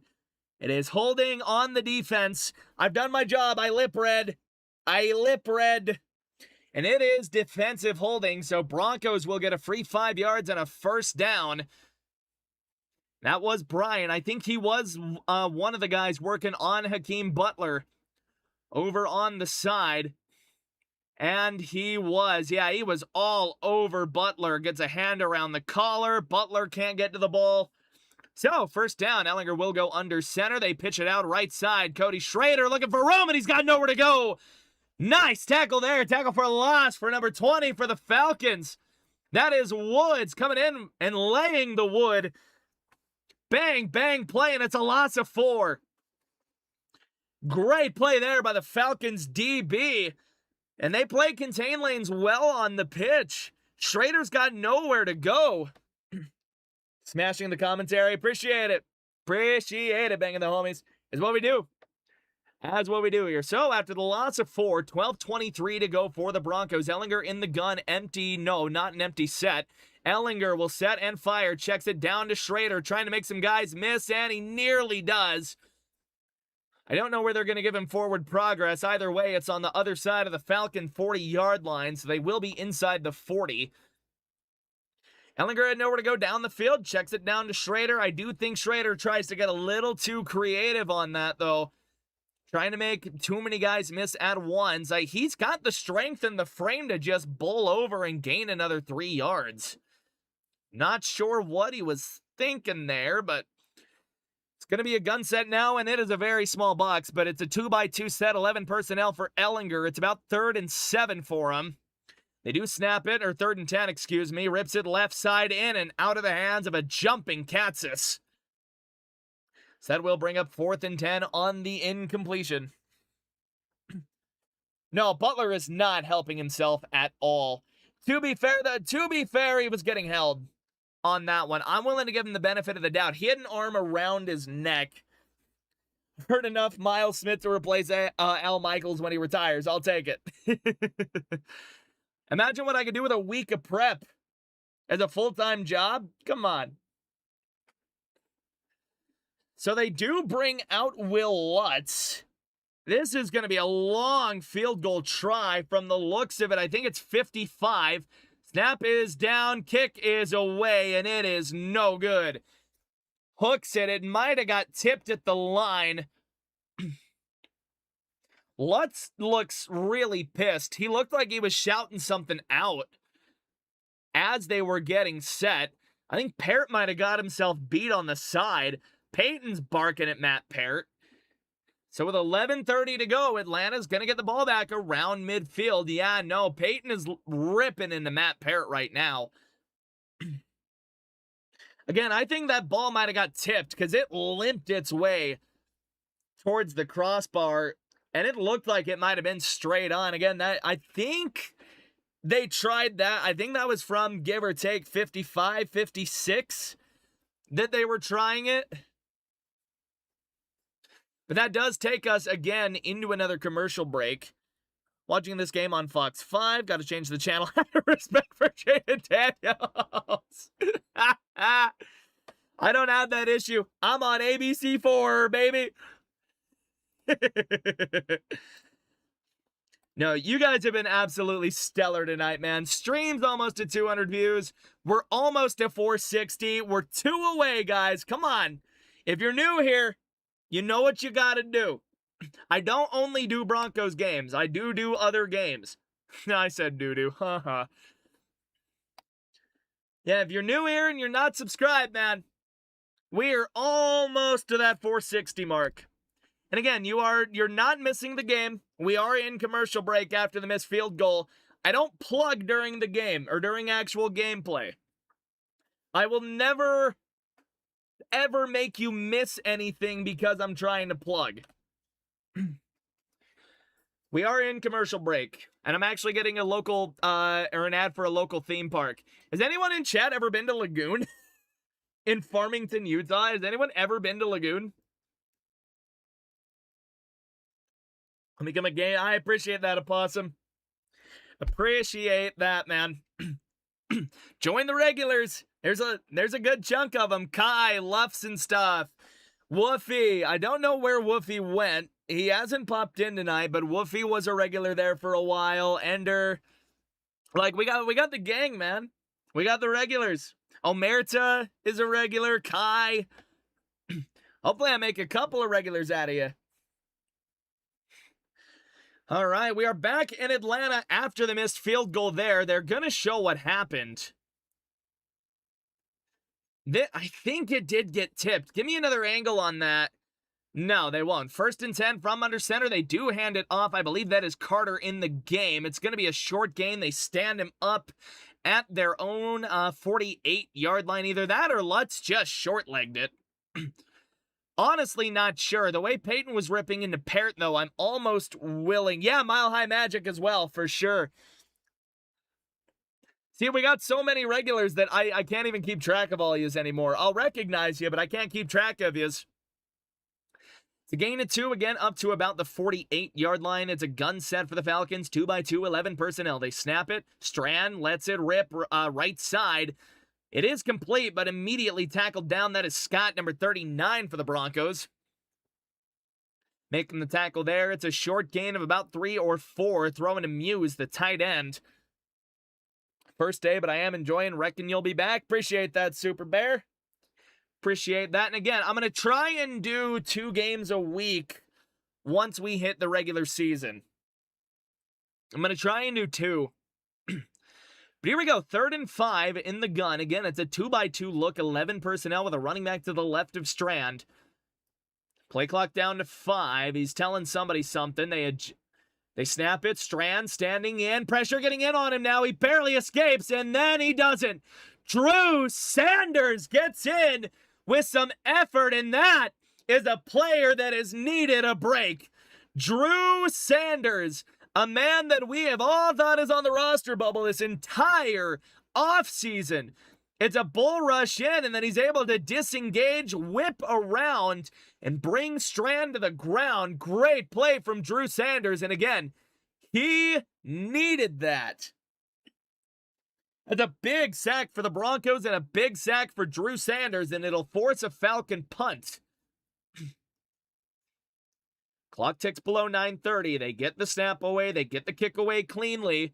It is holding on the defense. I've done my job. I lip read. And it is defensive holding, so Broncos will get a free 5 yards and a first down. That was Brian. I think he was one of the guys working on Hakeem Butler over on the side. And he was. Yeah, he was all over Butler. Gets a hand around the collar. Butler can't get to the ball. So, first down. Ehlinger will go under center. They pitch it out right side. Cody Schrader looking for room, and he's got nowhere to go. Nice tackle there. Tackle for a loss for number 20 for the Falcons. That is Woods coming in and laying the wood. Bang, bang play, and it's a loss of 4. Great play there by the Falcons DB. And they play contain lanes well on the pitch. Schrader's got nowhere to go. Smashing the commentary. Appreciate it. Appreciate it, banging the homies. Is what we do. That's what we do here. So after the loss of 4, 12:23 to go for the Broncos. Ehlinger in the gun. Empty. No, not an empty set. Ehlinger will set and fire. Checks it down to Schrader. Trying to make some guys miss, and he nearly does. I don't know where they're going to give him forward progress. Either way, it's on the other side of the Falcon 40-yard line, so they will be inside the 40. Ehlinger had nowhere to go down the field. Checks it down to Schrader. I do think Schrader tries to get a little too creative on that, though. Trying to make too many guys miss at once. He's got the strength and the frame to just bowl over and gain another 3 yards. Not sure what he was thinking there, but it's going to be a gun set now, and it is a very small box, but it's a 2x2 set, 11 personnel for Ehlinger. It's about 3rd and 7 for him. They do snap it, or 3rd and 10, excuse me. Rips it left side in and out of the hands of a jumping Katsis. So that will bring up 4th and 10 on the incompletion. No, Butler is not helping himself at all. To be fair, he was getting held on that one. I'm willing to give him the benefit of the doubt. He had an arm around his neck. Heard enough Miles Smith to replace Al Michaels when he retires. I'll take it. Imagine what I could do with a week of prep as a full-time job. Come on. So they do bring out Will Lutz. This is going to be a long field goal try from the looks of it. I think it's 55. Snap is down, kick is away, and it is no good. Hooks it. It might have got tipped at the line. Lutz looks really pissed. He looked like he was shouting something out as they were getting set. I think Parrott might have got himself beat on the side. Peyton's barking at Matt Parrott. So with 11:30 to go, Atlanta's going to get the ball back around midfield. Yeah, no, Peyton is ripping into Matt Parrott right now. Again, I think that ball might have got tipped because it limped its way towards the crossbar, and it looked like it might have been straight on. Again, that I think they tried that. I think that was from, give or take, 55, 56 that they were trying it. But that does take us again into another commercial break. Watching this game on Fox 5. Got to change the channel out of respect for Jaden Daniels. I don't have that issue. I'm on ABC4, baby. No, you guys have been absolutely stellar tonight, man. Streams almost to 200 views. We're almost to 460. We're 2 away, guys. Come on. If you're new here, you know what you got to do. I don't only do Broncos games. I do other games. I said doo-doo. Haha. Yeah, if you're new here and you're not subscribed, man, we're almost to that 460 mark. And again, you're not missing the game. We are in commercial break after the missed field goal. I don't plug during the game or during actual gameplay. I will never, ever make you miss anything because I'm trying to plug. We are in commercial break, and I'm actually getting a local, or an ad for a local theme park. Has anyone in chat ever been to Lagoon? In Farmington, Utah? Has anyone ever been to Lagoon? Let me come a game. I appreciate that, Opossum. Appreciate that, man. Join the regulars. There's a good chunk of them. Kai, Luffs and stuff. Woofy. I don't know where Woofy went. He hasn't popped in tonight, but Woofy was a regular there for a while. Ender. Like, we got the gang, man. We got the regulars. Omerta is a regular. Kai. Hopefully I make a couple of regulars out of you. All right, we are back in Atlanta after the missed field goal there. They're going to show what happened. I think it did get tipped. Give me another angle on that. No, they won't. 1st and 10 from under center. They do hand it off. I believe that is Carter in the game. It's going to be a short gain. They stand him up at their own 48-yard line. Either that or Lutz just short-legged it. Honestly, not sure. The way Peyton was ripping into Parrott, though, I'm almost willing. Yeah, Mile High Magic as well, for sure. See, we got so many regulars that I can't even keep track of all yous anymore. I'll recognize you, but I can't keep track of yous. It's a gain of 2, again, up to about the 48-yard line. It's a gun set for the Falcons, 2x2, 11 personnel. They snap it. Strand lets it rip right side. It is complete, but immediately tackled down. That is Scott, number 39 for the Broncos. Making the tackle there. It's a short gain of about 3 or 4. Throwing to Muse, the tight end. First day, but I am enjoying. Reckon you'll be back. Appreciate that, Super Bear. Appreciate that. And again, I'm going to try and do 2 games a week once we hit the regular season. I'm going to try and do 2. But here we go, 3rd and 5 in the gun. Again, it's a 2x2 look, 11 personnel with a running back to the left of Strand. Play clock down to 5. He's telling somebody something. They snap it. Strand standing in. Pressure getting in on him now. He barely escapes, and then he doesn't. Drew Sanders gets in with some effort, and that is a player that has needed a break. Drew Sanders, a man that we have all thought is on the roster bubble this entire offseason. It's a bull rush in, and then he's able to disengage, whip around, and bring Strand to the ground. Great play from Drew Sanders, and again, he needed that. That's a big sack for the Broncos and a big sack for Drew Sanders, and it'll force a Falcon punt. Clock ticks below 9:30. They get the snap away. They get the kick away cleanly.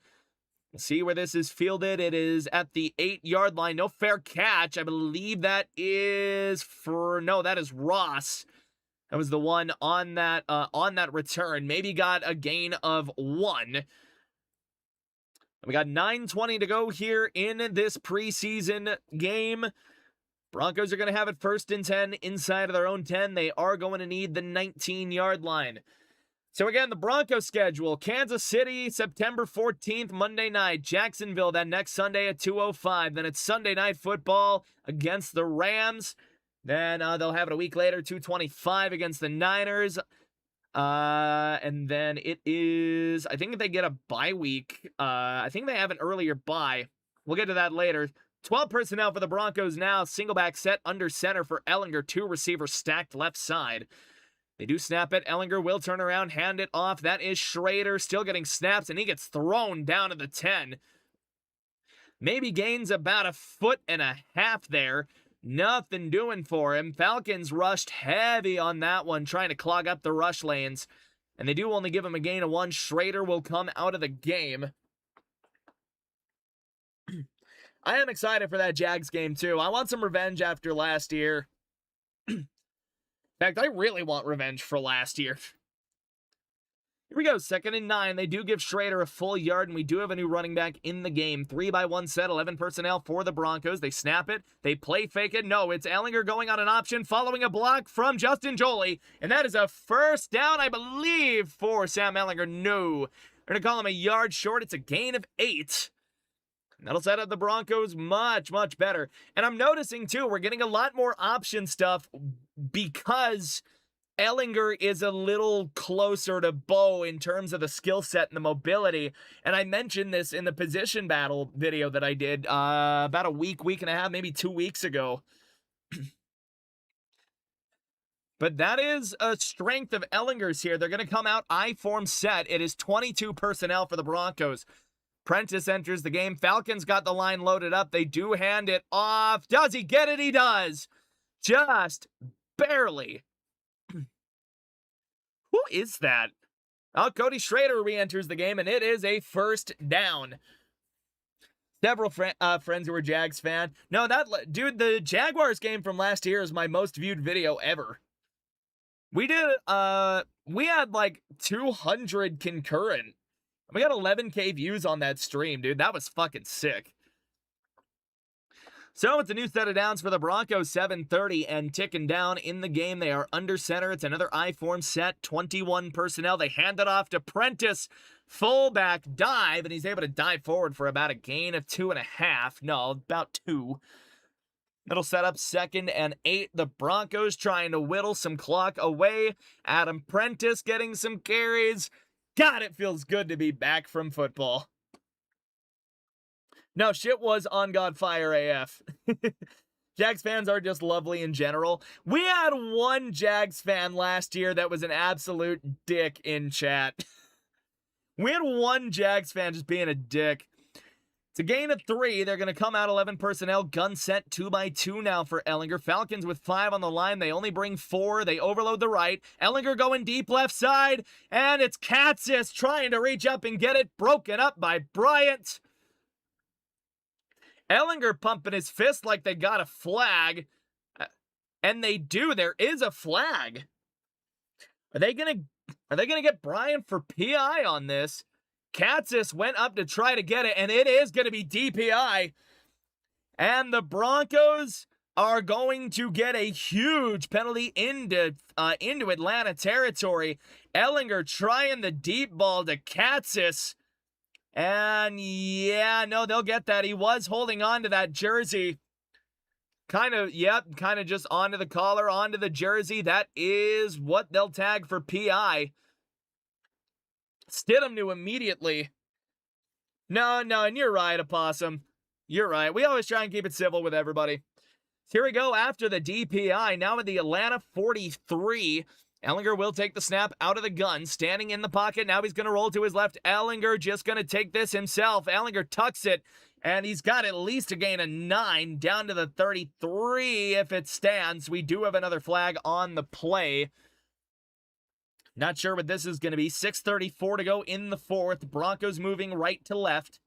See where this is fielded. It is at the 8-yard line. No fair catch. I believe that is that is Ross. That was the one on that return. Maybe got a gain of 1. We got 9:20 to go here in this preseason game. Broncos are going to have it 1st and 10 inside of their own 10. They are going to need the 19-yard line. So again, the Broncos schedule. Kansas City, September 14th, Monday night. Jacksonville, that next Sunday at 2:05. Then it's Sunday Night Football against the Rams. Then they'll have it a week later, 2:25 against the Niners. And then it is, I think they get a bye week. I think they have an earlier bye. We'll get to that later. 12 personnel for the Broncos now. Single back set under center for Ellinger. 2 receivers stacked left side. They do snap it. Ehlinger will turn around, hand it off. That is Schrader still getting snaps, and he gets thrown down to the 10. Maybe gains about 1.5 feet there. Nothing doing for him. Falcons rushed heavy on that one, trying to clog up the rush lanes. And they do only give him a gain of 1. Schrader will come out of the game. I am excited for that Jags game, too. I want some revenge after last year. In fact, I really want revenge for last year. Here we go, 2nd and 9. They do give Schrader a full yard, and we do have a new running back in the game. 3-by-1 set, 11 personnel for the Broncos. They snap it. They play fake it. No, it's Ehlinger going on an option, following a block from Justin Joly. And that is a first down, I believe, for Sam Ehlinger. No. They're going to call him a yard short. It's a gain of 8. That'll set up the Broncos much, much better. And I'm noticing, too, we're getting a lot more option stuff because Ehlinger is a little closer to Bo in terms of the skill set and the mobility. And I mentioned this in the position battle video that I did about a week and a half, maybe 2 weeks ago. But that is a strength of Ehlinger's here. They're going to come out I-form set. It is 22 personnel for the Broncos. Prentice enters the game. Falcons got the line loaded up. They do hand it off. Does he get it? He does. Just barely. Who is that? Oh, Cody Schrader re-enters the game, and it is a first down. Several friends who were Jags fan. No, dude, the Jaguars game from last year is my most viewed video ever. We had like 200 concurrent. We got 11K views on that stream, dude. That was fucking sick. So it's a new set of downs for the Broncos, 7:30 and ticking down in the game. They are under center. It's another I-form set, 21 personnel. They hand it off to Prentice. Fullback dive, and he's able to dive forward for about a gain of 2.5. No, about 2. It'll set up 2nd and 8. The Broncos trying to whittle some clock away. Adam Prentice getting some carries. God, it feels good to be back from football. No, shit was on God fire AF. Jags fans are just lovely in general. We had one Jags fan last year that was an absolute dick in chat. We had one Jags fan just being a dick. It's a gain of 3. They're going to come out 11 personnel. Gun set 2-by-2 now for Ehlinger. Falcons with 5 on the line. They only bring 4. They overload the right. Ehlinger going deep left side. And it's Katzis trying to reach up and get it broken up by Bryant. Ehlinger pumping his fist like they got a flag. And they do. There is a flag. Are they gonna get Bryant for PI on this? Katzis went up to try to get it, and it is going to be DPI. And the Broncos are going to get a huge penalty into Atlanta territory. Ehlinger trying the deep ball to Katzis. And yeah, no, they'll get that. He was holding on to that jersey. Kind of just onto the collar, onto the jersey. That is what they'll tag for PI. Stidham knew immediately. No, and you're right, Opossum. You're right. We always try and keep it civil with everybody. Here we go after the DPI. Now at the Atlanta 43. Ehlinger will take the snap out of the gun. Standing in the pocket. Now he's going to roll to his left. Ehlinger just going to take this himself. Ehlinger tucks it. And he's got at least a gain of 9. Down to the 33 if it stands. We do have another flag on the play. Not sure what this is going to be. 6:34 to go in the 4th. Broncos moving right to left.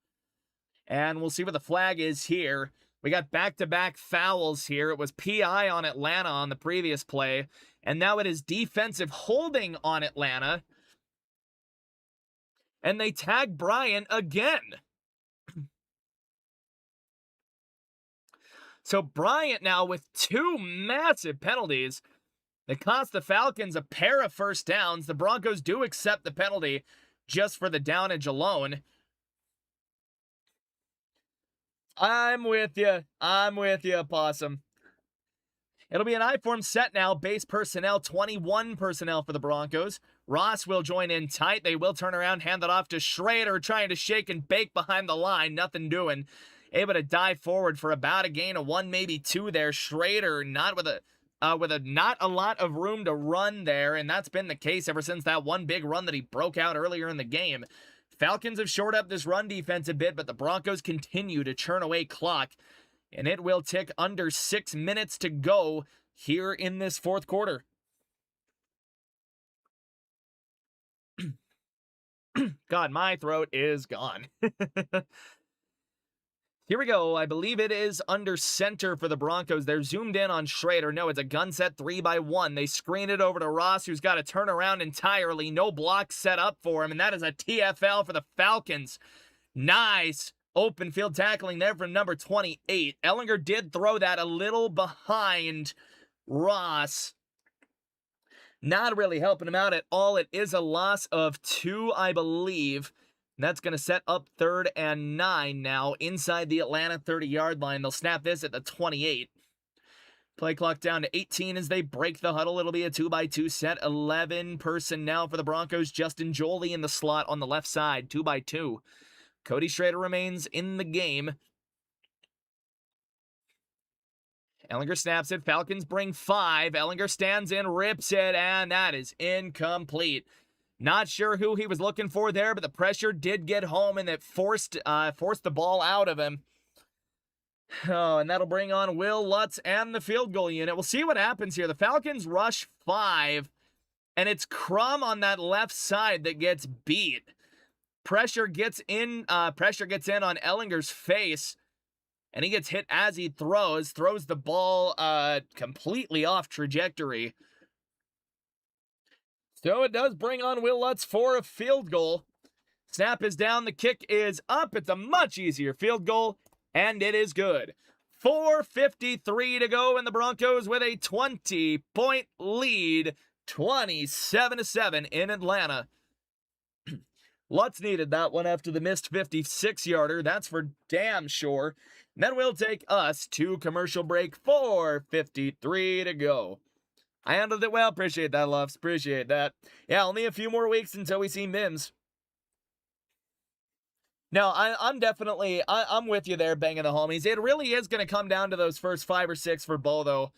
And we'll see what the flag is here. We got back-to-back fouls here. It was PI on Atlanta on the previous play. And now it is defensive holding on Atlanta. And they tag Bryant again. So Bryant now with 2 massive penalties. It cost the Falcons a pair of first downs. The Broncos do accept the penalty just for the downage alone. I'm with you, Possum. It'll be an I-form set now. Base personnel, 21 personnel for the Broncos. Ross will join in tight. They will turn around, hand it off to Schrader, trying to shake and bake behind the line. Nothing doing. Able to dive forward for about a gain of 1, maybe 2 there. Schrader not with a with not a lot of room to run there, and that's been the case ever since that one big run that he broke out earlier in the game. Falcons have shored up this run defense a bit, but the Broncos continue to churn away clock, and it will tick under 6 minutes to go here in this fourth quarter. God, my throat is gone. Here we go. I believe it is under center for the Broncos. They're zoomed in on Schrader. No, it's a gun set 3-by-1. They screen it over to Ross, who's got to turn around entirely. No block set up for him, and that is a TFL for the Falcons. Nice open field tackling there from number 28. Ellinger did throw that a little behind Ross. Not really helping him out at all. It is a loss of 2, I believe. That's going to set up 3rd and 9 now inside the Atlanta 30-yard line. They'll snap this at the 28. Play clock down to 18 as they break the huddle. It'll be a 2-by-2 set. 11 personnel for the Broncos. Justin Jolie in the slot on the left side. 2-by-2. Cody Schrader remains in the game. Ellinger snaps it. Falcons bring 5. Ellinger stands in, rips it, and that is incomplete. Not sure who he was looking for there, but the pressure did get home, and it forced the ball out of him. Oh, and that'll bring on Will Lutz and the field goal unit. We'll see what happens here. The Falcons rush 5, and it's Crum on that left side that gets beat. Pressure gets in on Ellinger's face, and he gets hit as he throws the ball completely off trajectory. So it does bring on Will Lutz for a field goal. Snap is down, the kick is up. It's a much easier field goal, and it is good. 4:53 to go, and the Broncos with a 20-point lead, 27-7 in Atlanta. Lutz needed that one after the missed 56-yarder. That's for damn sure. And that will take us to commercial break. 4:53 to go. I handled it well. Appreciate that, Luffs. Appreciate that. Yeah, only a few more weeks until we see Mims. No, I'm with you there, banging the homies. It really is going to come down to those first 5 or 6 for Bo, though.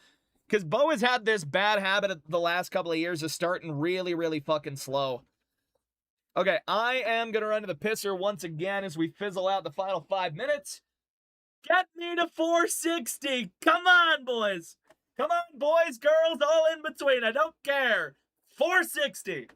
Because Bo has had this bad habit the last couple of years of starting really, really fucking slow. Okay, I am going to run to the pisser once again as we fizzle out the final 5 minutes. Get me to 460. Come on, boys. Come on, boys, girls, all in between. I don't care. 460.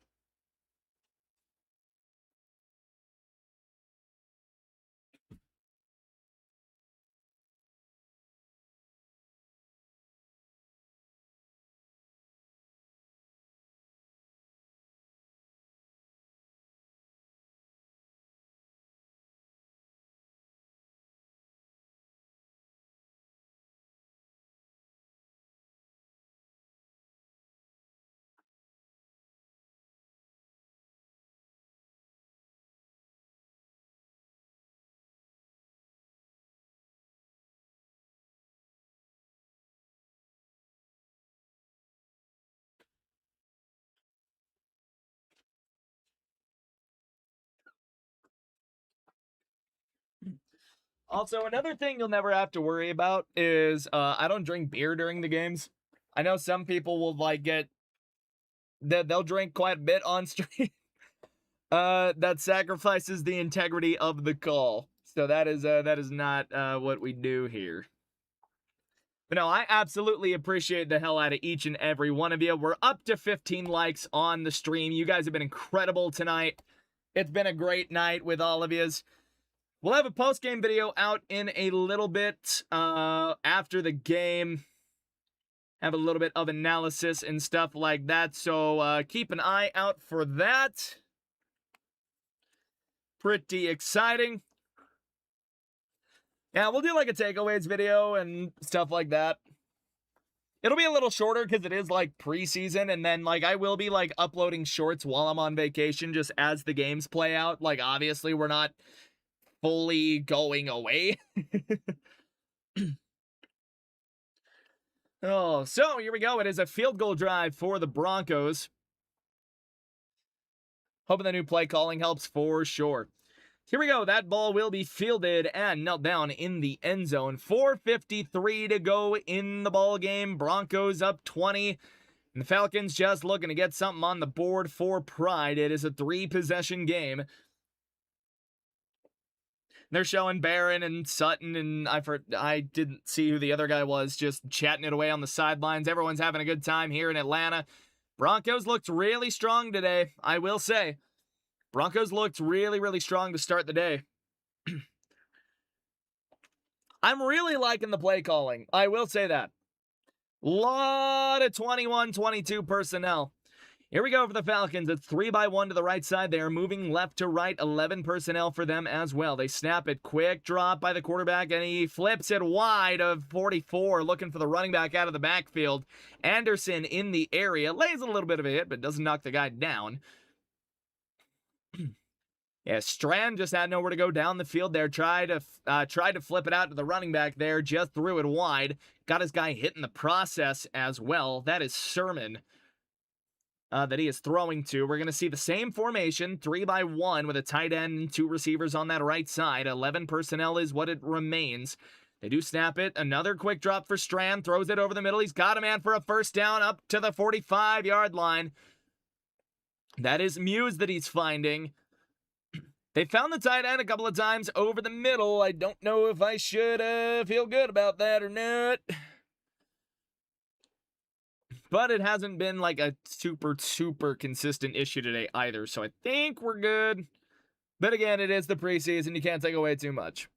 Also, another thing you'll never have to worry about is I don't drink beer during the games. I know some people will they'll drink quite a bit on stream. That sacrifices the integrity of the call. So that is not what we do here. But no, I absolutely appreciate the hell out of each and every one of you. We're up to 15 likes on the stream. You guys have been incredible tonight. It's been a great night with all of yous. We'll have a post-game video out in a little bit after the game. Have a little bit of analysis and stuff like that. So keep an eye out for that. Pretty exciting. Yeah, we'll do like a takeaways video and stuff like that. It'll be a little shorter because it is like preseason, and then like I will be like uploading shorts while I'm on vacation just as the games play out. Like obviously we're not fully going away. Oh, so here we go. It is a field goal drive for the Broncos. Hoping the new play calling helps for sure. Here we go. That ball will be fielded and knelt down in the end zone. 4:53 to go in the ball game. Broncos up 20. And the Falcons just looking to get something on the board for pride. It is a 3-possession game. They're showing Barron and Sutton, and I didn't see who the other guy was, just chatting it away on the sidelines. Everyone's having a good time here in Atlanta. Broncos looked really strong today, I will say. Broncos looked really, really strong to start the day. I'm really liking the play calling. I will say that. Lot of 21-22 personnel. Here we go for the Falcons. It's 3-by-1 to the right side. They are moving left to right. 11 personnel for them as well. They snap it. Quick drop by the quarterback, and he flips it wide of 44, looking for the running back out of the backfield. Anderson in the area. Lays a little bit of a hit, but doesn't knock the guy down. Yeah, Strand just had nowhere to go down the field there. Tried to flip it out to the running back there. Just threw it wide. Got his guy hit in the process as well. That is Sermon that he is throwing to. We're going to see the same formation, 3-by-1 with a tight end and 2 receivers on that right side. 11 personnel is what it remains. They do snap it. Another quick drop for Strand. Throws it over the middle. He's got a man for a first down up to the 45-yard line. That is Muse that he's finding. They found the tight end a couple of times over the middle. I don't know if I should feel good about that or not. But it hasn't been like a super consistent issue today either. So I think we're good. But again, it is the preseason. You can't take away too much.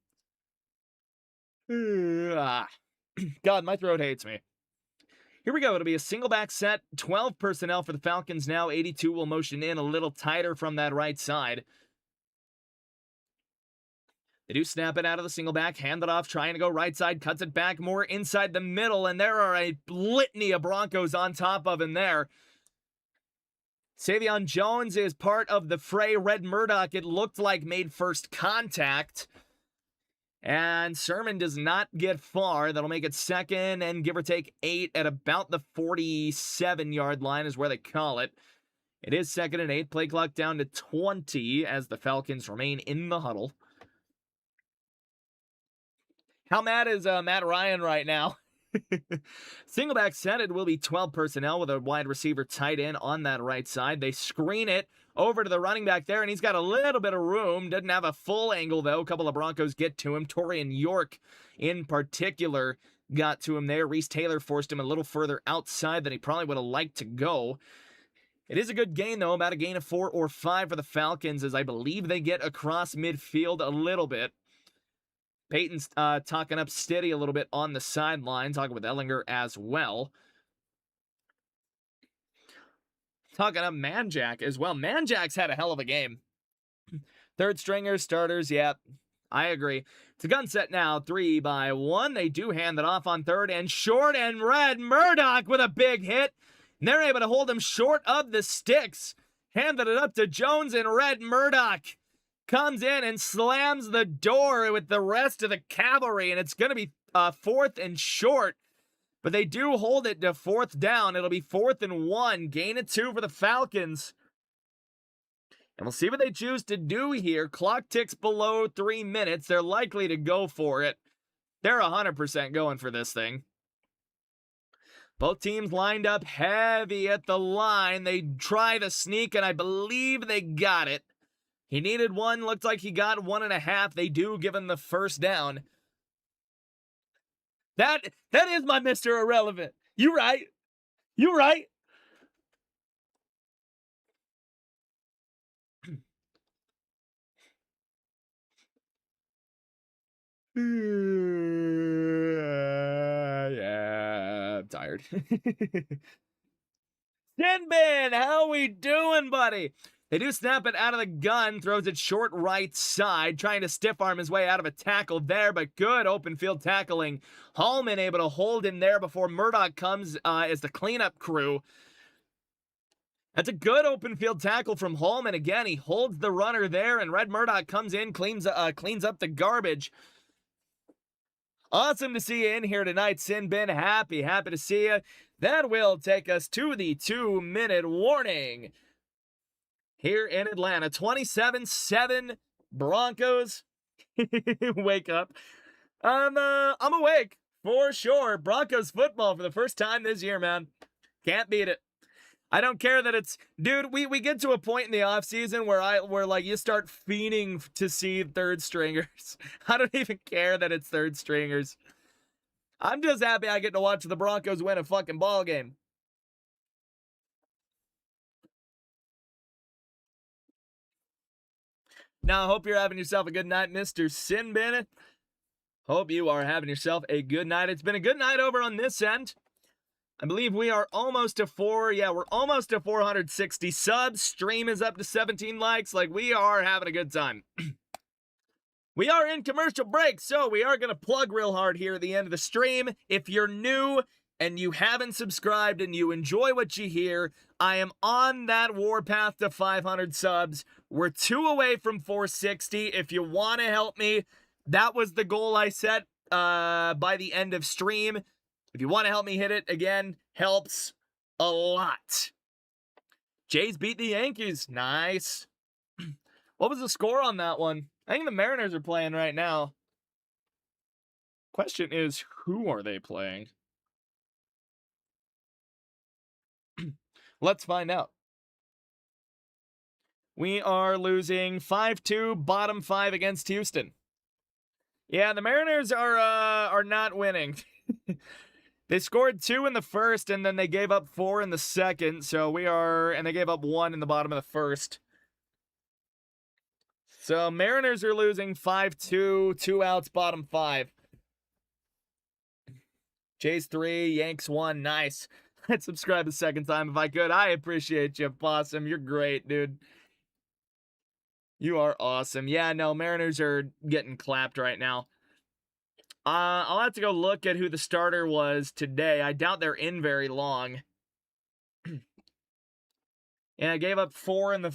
God, my throat hates me. Here we go. It'll be a single back set. 12 personnel for the Falcons now. 82 will motion in a little tighter from that right side. They do snap it out of the single back, hand it off, trying to go right side, cuts it back more inside the middle, and there are a litany of Broncos on top of him there. Savion Jones is part of the fray. Red Murdoch, it looked like, made first contact. And Sermon does not get far. That'll make it second and give or take 8 at about the 47-yard line is where they call it. It is second and 8. Play clock down to 20 as the Falcons remain in the huddle. How mad is Matt Ryan right now? Single back set, it will be 12 personnel with a wide receiver tight end on that right side. They screen it over to the running back there, and he's got a little bit of room. Doesn't have a full angle, though. A couple of Broncos get to him. Torian York, in particular, got to him there. Reese Taylor forced him a little further outside than he probably would have liked to go. It is a good gain, though, about a gain of 4 or 5 for the Falcons, as I believe they get across midfield a little bit. Peyton's talking up Steady a little bit on the sideline, talking with Ellinger as well. Talking up Manjack as well. Manjack's had a hell of a game. Third stringers, starters, yeah, I agree. It's a gun set now, 3-by-1. They do hand it off on third and short, and Red Murdoch with a big hit. And they're able to hold him short of the sticks. Handed it up to Jones, and Red Murdoch comes in and slams the door with the rest of the cavalry, and it's going to be 4th and short, but they do hold it to 4th down. It'll be 4th and 1, gain of 2 for the Falcons, and we'll see what they choose to do here. Clock ticks below 3 minutes. They're likely to go for it. They're 100% going for this thing. Both teams lined up heavy at the line. They try the sneak, and I believe they got it. He needed 1. Looked like he got 1.5. They do give him the first down. That is my Mr. Irrelevant. You right. You right. Yeah, I'm tired. Sinbin, how we doing, buddy? They do snap it out of the gun, throws it short right side, trying to stiff arm his way out of a tackle there, but good open field tackling. Hallman able to hold him there before Murdoch comes as the cleanup crew. That's a good open field tackle from Hallman. Again, he holds the runner there, and Red Murdoch comes in, cleans up the garbage. Awesome to see you in here tonight, Sinbin. Happy to see you. That will take us to the 2-minute warning here in Atlanta. 27-7 Broncos, wake up. I'm awake for sure. Broncos football for the first time this year, man. Can't beat it. I don't care that it's, dude, we get to a point in the offseason where like you start fiending to see third stringers. I don't even care that it's third stringers. I'm just happy I get to watch the Broncos win a fucking ball game. Now, I hope you're having yourself a good night, Mr. Sin Bennett. Hope you are having yourself a good night. It's been a good night over on this end. I believe we are almost to we're almost to 460 subs. Stream is up to 17 likes. Like, we are having a good time. We are in commercial break, so we are going to plug real hard here at the end of the stream. If you're new and you haven't subscribed and you enjoy what you hear, I am on that warpath to 500 subs. We're 2 away from 460. If you want to help me, that was the goal I set by the end of stream. If you want to help me hit it, again, helps a lot. Jays beat the Yankees. Nice. What was the score on that one? I think the Mariners are playing right now. Question is, who are they playing? Let's find out. We are losing 5-2, bottom 5 against Houston. Yeah, the Mariners are not winning. They scored 2 in the first, and then they gave up 4 in the second. So and they gave up 1 in the bottom of the first. So Mariners are losing 5-2, 2 outs, bottom 5. Jays 3, Yanks 1, nice. I'd subscribe a second time if I could. I appreciate you, Possum. You're great, dude. You are awesome. Yeah, no, Mariners are getting clapped right now. I'll have to go look at who the starter was today. I doubt they're in very long. Yeah, gave up 5 in the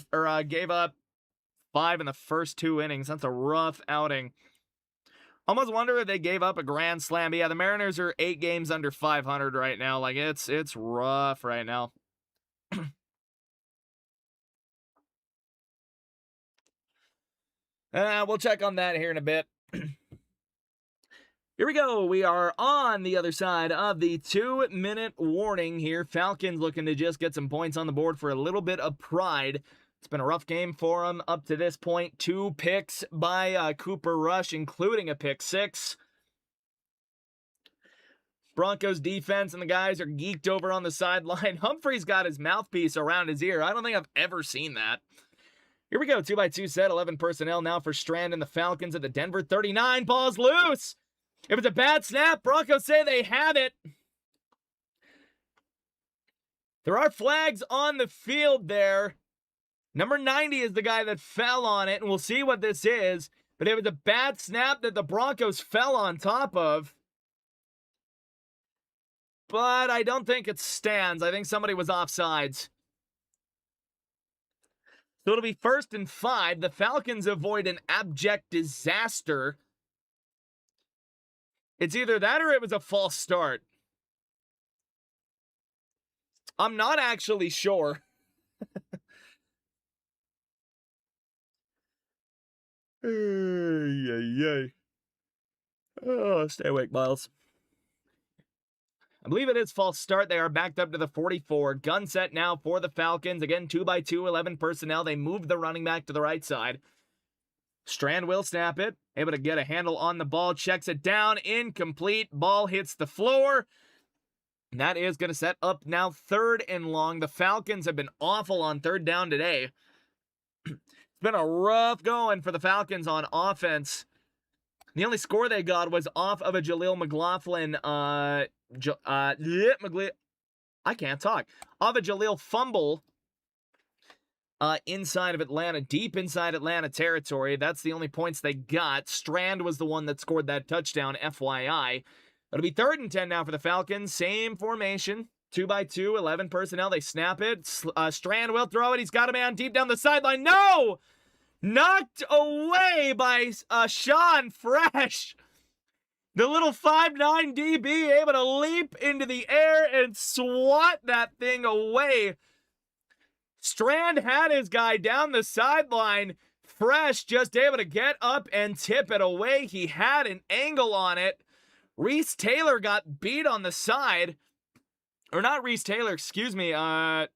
first 2 innings. That's a rough outing. Almost wonder if they gave up a grand slam. But yeah, the Mariners are 8 games under 500 right now. Like, it's rough right now. We'll check on that here in a bit. Here we go. We are on the other side of the 2-minute warning here. Falcons looking to just get some points on the board for a little bit of pride. It's been a rough game for them up to this point. 2 picks by Cooper Rush, including a pick 6. Broncos defense and the guys are geeked over on the sideline. Humphrey's got his mouthpiece around his ear. I don't think I've ever seen that. Here we go. 2x2 set. 11 personnel now for Strand and the Falcons at the Denver 39. Ball's loose. It was a bad snap. Broncos say they have it. There are flags on the field there. Number 90 is the guy that fell on it, and we'll see what this is. But it was a bad snap that the Broncos fell on top of. But I don't think it stands. I think somebody was offsides. So it'll be 1st and 5. The Falcons avoid an abject disaster. It's either that or it was a false start. I'm not actually sure. Oh, stay awake, Miles. I believe it is false start. They are backed up to the 44. Gun set now for the Falcons. Again, 2x2, 11 personnel. They move the running back to the right side. Strand will snap it. Able to get a handle on the ball. Checks it down. Incomplete. Ball hits the floor. And that is going to set up now 3rd and long. The Falcons have been awful on 3rd down today. It's been a rough going for the Falcons on offense. The only score they got was off of a Jaleel McLaughlin. I can't talk. Off a Jaleel fumble. Inside of Atlanta, deep inside Atlanta territory. That's the only points they got. Strand was the one that scored that touchdown, FYI. It'll be 3rd and 10 now for the Falcons. Same formation. 2x2, 11 personnel. They snap it. Strand will throw it. He's got a man deep down the sideline. No! Knocked away by Sean Fresh. The little 5'9" DB able to leap into the air and swat that thing away. Strand had his guy down the sideline. Fresh just able to get up and tip it away. He had an angle on it. Reese Taylor got beat on the side. Or not Reese Taylor, excuse me. 25,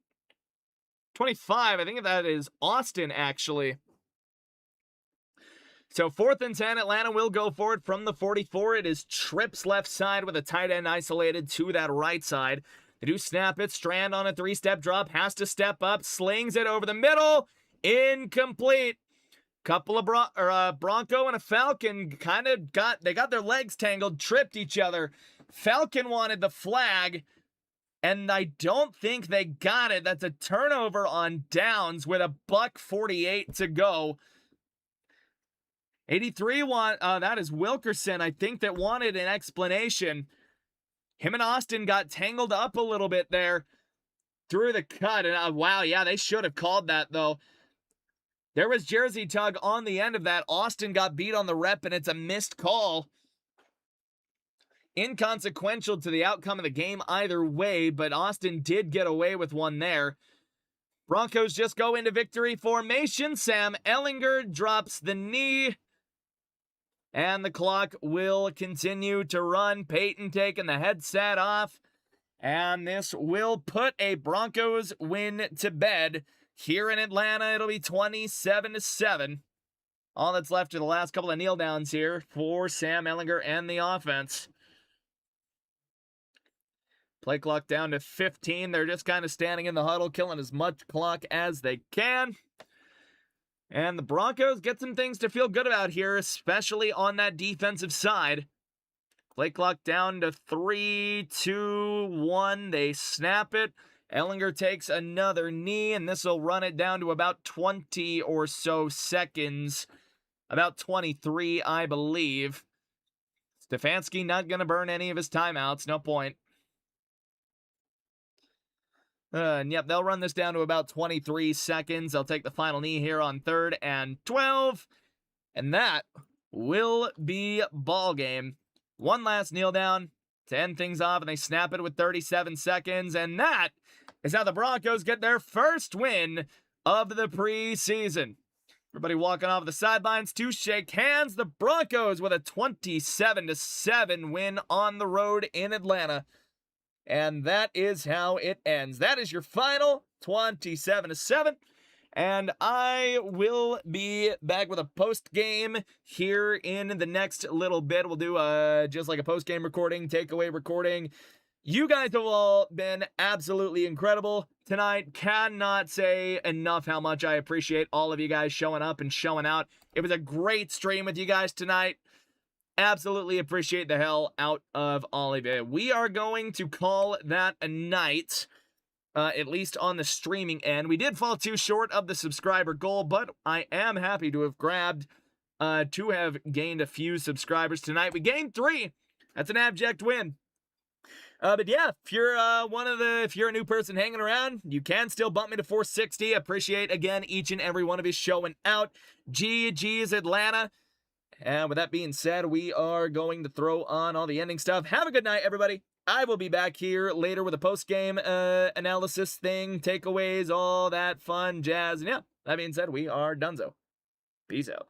I think that is Austin, actually. So 4th and 10, Atlanta will go for it from the 44. It is Tripp's left side with a tight end isolated to that right side. They do snap it. Strand on a 3-step drop. Has to step up. Slings it over the middle. Incomplete. Couple of Bronco and a Falcon got their legs tangled, tripped each other. Falcon wanted the flag, and I don't think they got it. That's a turnover on downs with a $1:48 to go. 83 that is Wilkerson, I think, that wanted an explanation. Him and Austin got tangled up a little bit there through the cut. And wow, yeah, they should have called that, though. There was jersey tug on the end of that. Austin got beat on the rep, and it's a missed call. Inconsequential to the outcome of the game either way, but Austin did get away with one there. Broncos just go into victory formation. Sam Ehlinger drops the knee, and the clock will continue to run. Peyton taking the headset off, and this will put a Broncos win to bed. Here in Atlanta, it'll be 27-7. All that's left are the last couple of kneel downs here for Sam Ehlinger and the offense. Play clock down to 15. They're just kind of standing in the huddle, killing as much clock as they can. And the Broncos get some things to feel good about here, especially on that defensive side. Play clock down to 3, 2, 1. They snap it. Ehlinger takes another knee, and this will run it down to about 20 or so seconds. About 23, I believe. Stefanski not going to burn any of his timeouts. No point. And yep, they'll run this down to about 23 seconds. They'll take the final knee here on 3rd and 12. And that will be ball game. One last kneel down to end things off, and they snap it with 37 seconds. And that is how the Broncos get their first win of the preseason. Everybody walking off the sidelines to shake hands. The Broncos with a 27-7 win on the road in Atlanta. And that is how it ends. That is your final 27-7. And I will be back with a post-game here in the next little bit. We'll do just like a post-game recording, takeaway recording. You guys have all been absolutely incredible tonight. Cannot say enough how much I appreciate all of you guys showing up and showing out. It was a great stream with you guys tonight. Absolutely appreciate the hell out of all of it. We are going to call that a night, at least on the streaming end. We did fall too short of the subscriber goal, but I am happy to have gained a few subscribers tonight. We gained 3. That's an abject win. But yeah, if you're a new person hanging around, you can still bump me to 460. Appreciate, again, each and every one of you showing out. GG's Atlanta. And with that being said, we are going to throw on all the ending stuff. Have a good night, everybody. I will be back here later with a post-game analysis thing, takeaways, all that fun jazz. And yeah, that being said, we are donezo. Peace out.